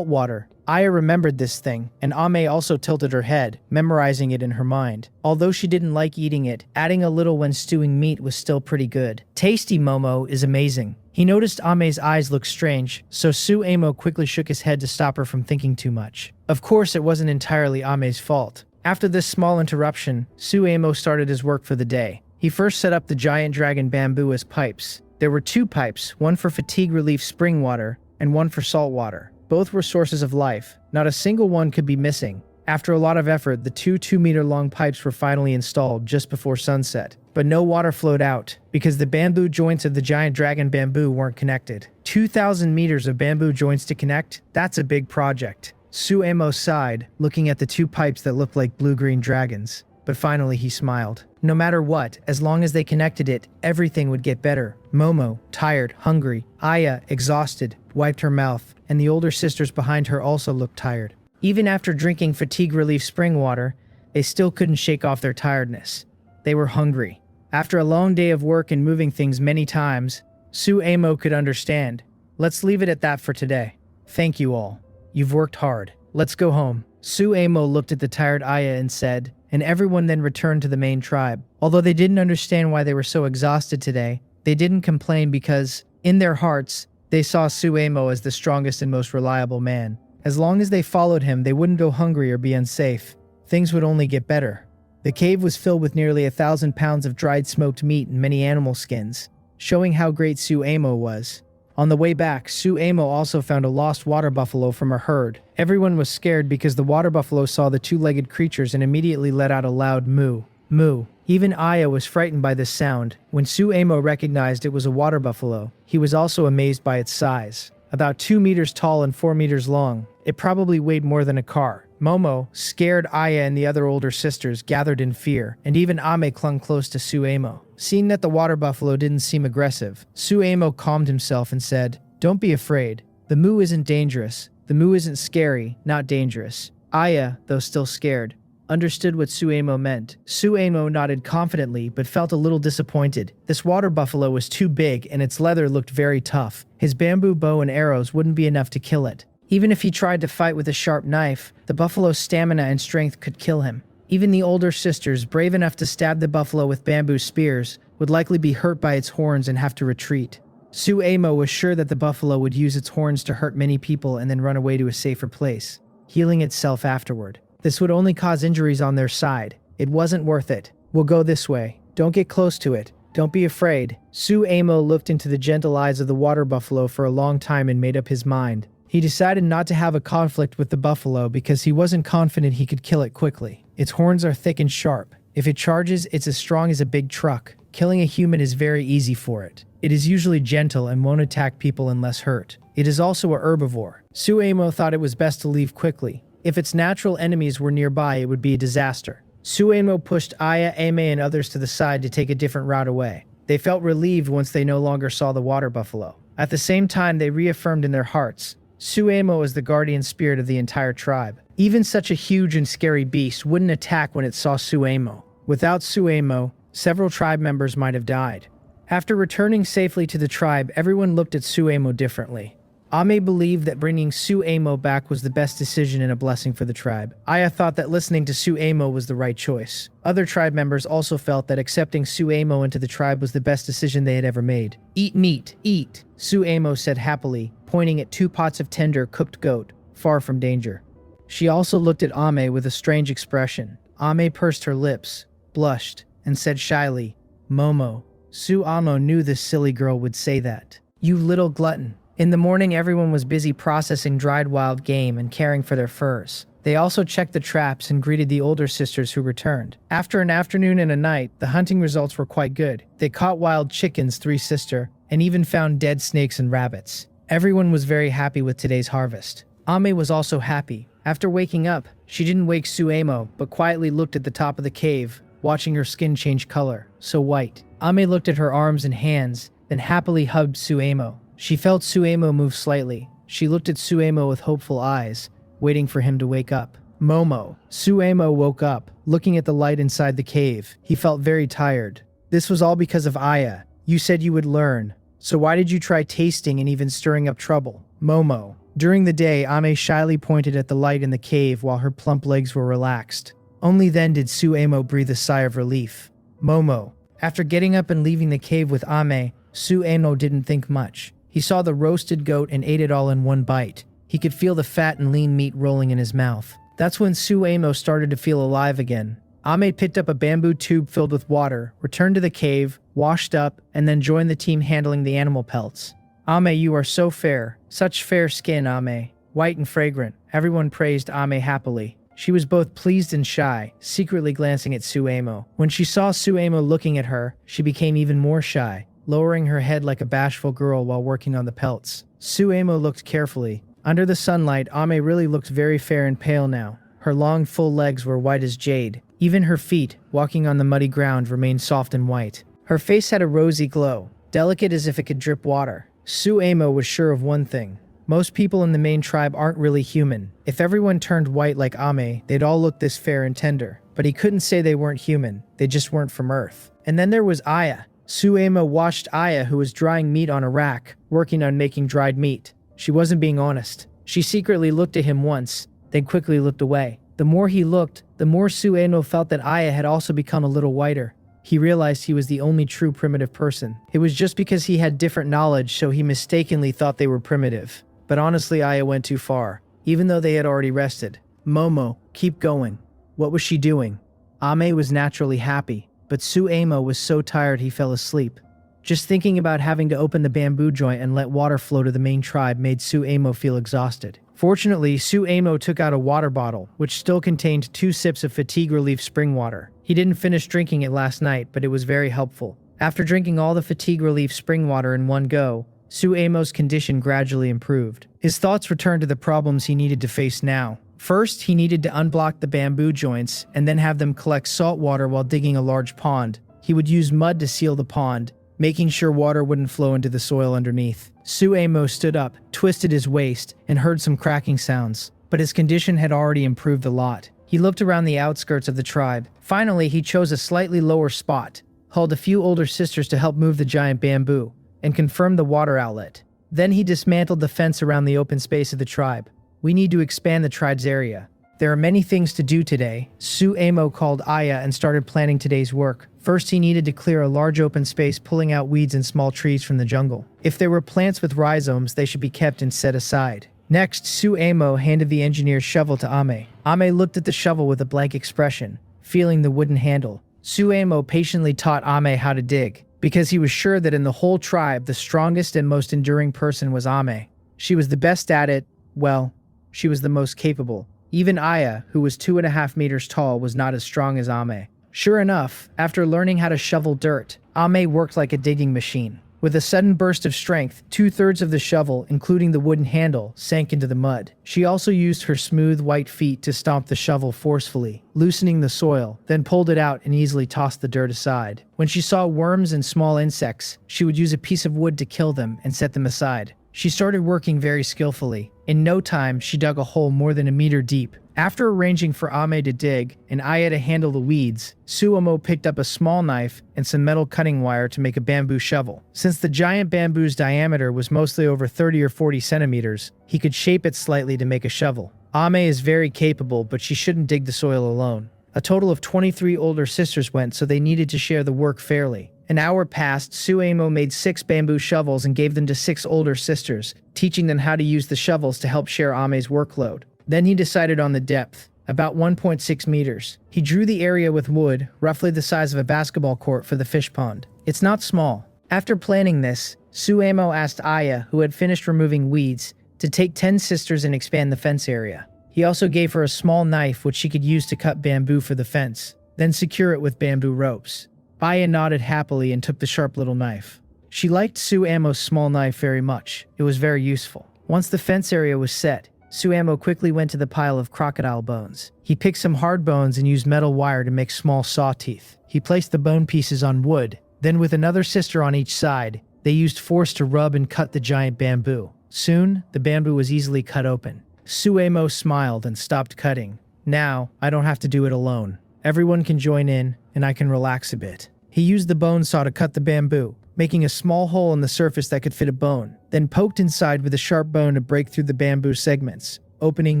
water. Aya remembered this thing, and Ame also tilted her head, memorizing it in her mind. Although she didn't like eating it, adding a little when stewing meat was still pretty good. Tasty, Momo, is amazing. He noticed Ame's eyes looked strange, so Suemo quickly shook his head to stop her from thinking too much. Of course, it wasn't entirely Ame's fault. After this small interruption, Suemo started his work for the day. He first set up the giant dragon bamboo as pipes. There were 2 pipes, one for fatigue relief spring water, and one for salt water. Both were sources of life. Not a single one could be missing. After a lot of effort, the 2 2-meter-long pipes were finally installed just before sunset. But no water flowed out, because the bamboo joints of the giant dragon bamboo weren't connected. 2,000 meters of bamboo joints to connect? That's a big project. Suemo sighed, looking at the 2 pipes that looked like blue-green dragons. But finally he smiled. No matter what, as long as they connected it, everything would get better. Momo, tired, hungry. Aya, exhausted, wiped her mouth, and the older sisters behind her also looked tired. Even after drinking fatigue relief spring water, they still couldn't shake off their tiredness. They were hungry. After a long day of work and moving things many times, Suemo could understand. Let's leave it at that for today. Thank you all. You've worked hard. Let's go home. Suemo looked at the tired Aya and said, and everyone then returned to the main tribe. Although they didn't understand why they were so exhausted today, they didn't complain because, in their hearts, they saw Suemo as the strongest and most reliable man. As long as they followed him, they wouldn't go hungry or be unsafe. Things would only get better. The cave was filled with nearly 1,000 pounds of dried smoked meat and many animal skins, showing how great Suemo was. On the way back, Suemo also found a lost water buffalo from a herd. Everyone was scared because the water buffalo saw the 2-legged creatures and immediately let out a loud moo. Moo. Even Aya was frightened by this sound. When Suemo recognized it was a water buffalo, he was also amazed by its size. About 2 meters tall and 4 meters long, it probably weighed more than a car. Momo, scared Aya and the other older sisters, gathered in fear, and even Ame clung close to Suemo. Seeing that the water buffalo didn't seem aggressive, Suemo calmed himself and said, "Don't be afraid. The moo isn't dangerous. The moo isn't scary, not dangerous." Aya, though still scared, understood what Suemo meant. Suemo nodded confidently but felt a little disappointed. This water buffalo was too big and its leather looked very tough. His bamboo bow and arrows wouldn't be enough to kill it. Even if he tried to fight with a sharp knife, the buffalo's stamina and strength could kill him. Even the older sisters, brave enough to stab the buffalo with bamboo spears, would likely be hurt by its horns and have to retreat. Suemo was sure that the buffalo would use its horns to hurt many people and then run away to a safer place, healing itself afterward. This would only cause injuries on their side. It wasn't worth it. "We'll go this way. Don't get close to it. Don't be afraid." Suemo looked into the gentle eyes of the water buffalo for a long time and made up his mind. He decided not to have a conflict with the buffalo because he wasn't confident he could kill it quickly. Its horns are thick and sharp. If it charges, it's as strong as a big truck. Killing a human is very easy for it. It is usually gentle and won't attack people unless hurt. It is also a herbivore. Suemo thought it was best to leave quickly. If its natural enemies were nearby, it would be a disaster. Suemo pushed Aya, Ame, and others to the side to take a different route away. They felt relieved once they no longer saw the water buffalo. At the same time, they reaffirmed in their hearts, Suemo is the guardian spirit of the entire tribe. Even such a huge and scary beast wouldn't attack when it saw Suemo. Without Suemo, several tribe members might have died. After returning safely to the tribe, everyone looked at Suemo differently. Ame believed that bringing Suemo back was the best decision and a blessing for the tribe. Aya thought that listening to Suemo was the right choice. Other tribe members also felt that accepting Suemo into the tribe was the best decision they had ever made. "Eat meat, eat," Suemo said happily, pointing at 2 pots of tender, cooked goat, far from danger. She also looked at Ame with a strange expression. Ame pursed her lips, blushed, and said shyly, "Momo." Suamo knew this silly girl would say that. "You little glutton." In the morning, everyone was busy processing dried wild game and caring for their furs. They also checked the traps and greeted the older sisters who returned. After an afternoon and a night, the hunting results were quite good. They caught wild chickens, 3 sister, and even found dead snakes and rabbits. Everyone was very happy with today's harvest. Ame was also happy. After waking up, she didn't wake Suemo, but quietly looked at the top of the cave, watching her skin change color, so white. Ame looked at her arms and hands, then happily hugged Suemo. She felt Suemo move slightly. She looked at Suemo with hopeful eyes, waiting for him to wake up. Momo. Suemo woke up, looking at the light inside the cave. He felt very tired. "This was all because of Aya. You said you would learn. So why did you try tasting and even stirring up trouble?" Momo. During the day, Ame shyly pointed at the light in the cave while her plump legs were relaxed. Only then did Suemo breathe a sigh of relief. Momo. After getting up and leaving the cave with Ame, Suemo didn't think much. He saw the roasted goat and ate it all in one bite. He could feel the fat and lean meat rolling in his mouth. That's when Suemo started to feel alive again. Ame picked up a bamboo tube filled with water, returned to the cave, washed up, and then joined the team handling the animal pelts. "Ame, you are so fair. Such fair skin, Ame. White and fragrant." Everyone praised Ame happily. She was both pleased and shy, secretly glancing at Suemo. When she saw Suemo looking at her, she became even more shy, lowering her head like a bashful girl while working on the pelts. Suemo looked carefully. Under the sunlight, Ame really looked very fair and pale now. Her long, full legs were white as jade. Even her feet, walking on the muddy ground, remained soft and white. Her face had a rosy glow, delicate as if it could drip water. Suemo was sure of one thing. Most people in the main tribe aren't really human. If everyone turned white like Ame, they'd all look this fair and tender. But he couldn't say they weren't human. They just weren't from Earth. And then there was Aya. Suemo watched Aya, who was drying meat on a rack, working on making dried meat. She wasn't being honest. She secretly looked at him once, then quickly looked away. The more he looked, the more Suemo felt that Aya had also become a little whiter. He realized he was the only true primitive person. It was just because he had different knowledge, so he mistakenly thought they were primitive. But honestly, Aya went too far, even though they had already rested. "Momo, keep going." What was she doing? Ame was naturally happy, but Suemo was so tired he fell asleep. Just thinking about having to open the bamboo joint and let water flow to the main tribe made Suemo feel exhausted. Fortunately, Suemo took out a water bottle, which still contained 2 sips of fatigue relief spring water. He didn't finish drinking it last night, but it was very helpful. After drinking all the fatigue relief spring water in one go, Suemo's condition gradually improved. His thoughts returned to the problems he needed to face now. First, he needed to unblock the bamboo joints and then have them collect salt water while digging a large pond. He would use mud to seal the pond, making sure water wouldn't flow into the soil underneath. Suemo stood up, twisted his waist, and heard some cracking sounds, but his condition had already improved a lot. He looked around the outskirts of the tribe. Finally, he chose a slightly lower spot, called a few older sisters to help move the giant bamboo, and confirmed the water outlet. Then he dismantled the fence around the open space of the tribe. "We need to expand the tribe's area. There are many things to do today." Suemo called Aya and started planning today's work. First, he needed to clear a large open space, pulling out weeds and small trees from the jungle. If there were plants with rhizomes, they should be kept and set aside. Next, Suemo handed the engineer's shovel to Ame. Ame looked at the shovel with a blank expression, feeling the wooden handle. Suemo patiently taught Ame how to dig, because he was sure that in the whole tribe, the strongest and most enduring person was Ame. She was the best at it. Well, she was the most capable. Even Aya, who was 2.5 meters tall, was not as strong as Ame. Sure enough, after learning how to shovel dirt, Ame worked like a digging machine. With a sudden burst of strength, 2/3 of the shovel, including the wooden handle, sank into the mud. She also used her smooth white feet to stomp the shovel forcefully, loosening the soil, then pulled it out and easily tossed the dirt aside. When she saw worms and small insects, she would use a piece of wood to kill them and set them aside. She started working very skillfully. In no time, she dug a hole more than a meter deep. After arranging for Ame to dig and Aya to handle the weeds, Suomo picked up a small knife and some metal cutting wire to make a bamboo shovel. Since the giant bamboo's diameter was mostly over 30 or 40 centimeters, he could shape it slightly to make a shovel. Ame is very capable, but she shouldn't dig the soil alone. A total of 23 older sisters went, so they needed to share the work fairly. An hour passed, Suemo made 6 bamboo shovels and gave them to 6 older sisters, teaching them how to use the shovels to help share Ame's workload. Then he decided on the depth, about 1.6 meters. He drew the area with wood, roughly the size of a basketball court for the fish pond. It's not small. After planning this, Suemo asked Aya, who had finished removing weeds, to take 10 sisters and expand the fence area. He also gave her a small knife which she could use to cut bamboo for the fence, then secure it with bamboo ropes. Aya nodded happily and took the sharp little knife. She liked Suemo's small knife very much. It was very useful. Once the fence area was set, Suemo quickly went to the pile of crocodile bones. He picked some hard bones and used metal wire to make small saw teeth. He placed the bone pieces on wood. Then with another sister on each side, they used force to rub and cut the giant bamboo. Soon, the bamboo was easily cut open. Suemo smiled and stopped cutting. Now, I don't have to do it alone. Everyone can join in, and I can relax a bit. He used the bone saw to cut the bamboo, making a small hole in the surface that could fit a bone, then poked inside with a sharp bone to break through the bamboo segments, opening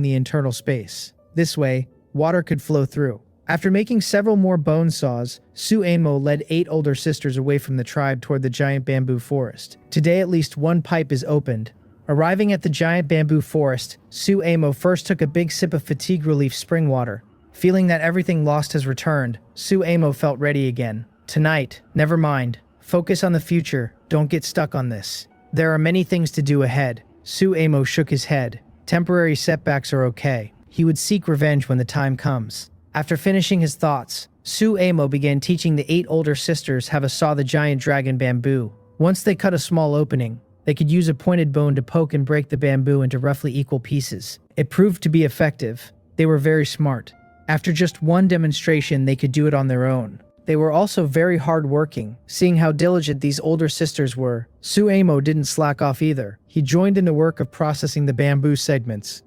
the internal space. This way, water could flow through. After making several more bone saws, Suemo led 8 older sisters away from the tribe toward the giant bamboo forest. Today at least one pipe is opened. Arriving at the giant bamboo forest, Suemo first took a big sip of fatigue relief spring water. Feeling that everything lost has returned, Suemo felt ready again. Tonight, never mind. Focus on the future, don't get stuck on this. There are many things to do ahead. Suemo shook his head. Temporary setbacks are okay. He would seek revenge when the time comes. After finishing his thoughts, Suemo began teaching the 8 older sisters how to saw the giant dragon bamboo. Once they cut a small opening, they could use a pointed bone to poke and break the bamboo into roughly equal pieces. It proved to be effective. They were very smart. After just one demonstration, they could do it on their own. They were also very hard-working. Seeing how diligent these older sisters were, Suemo didn't slack off either. He joined in the work of processing the bamboo segments.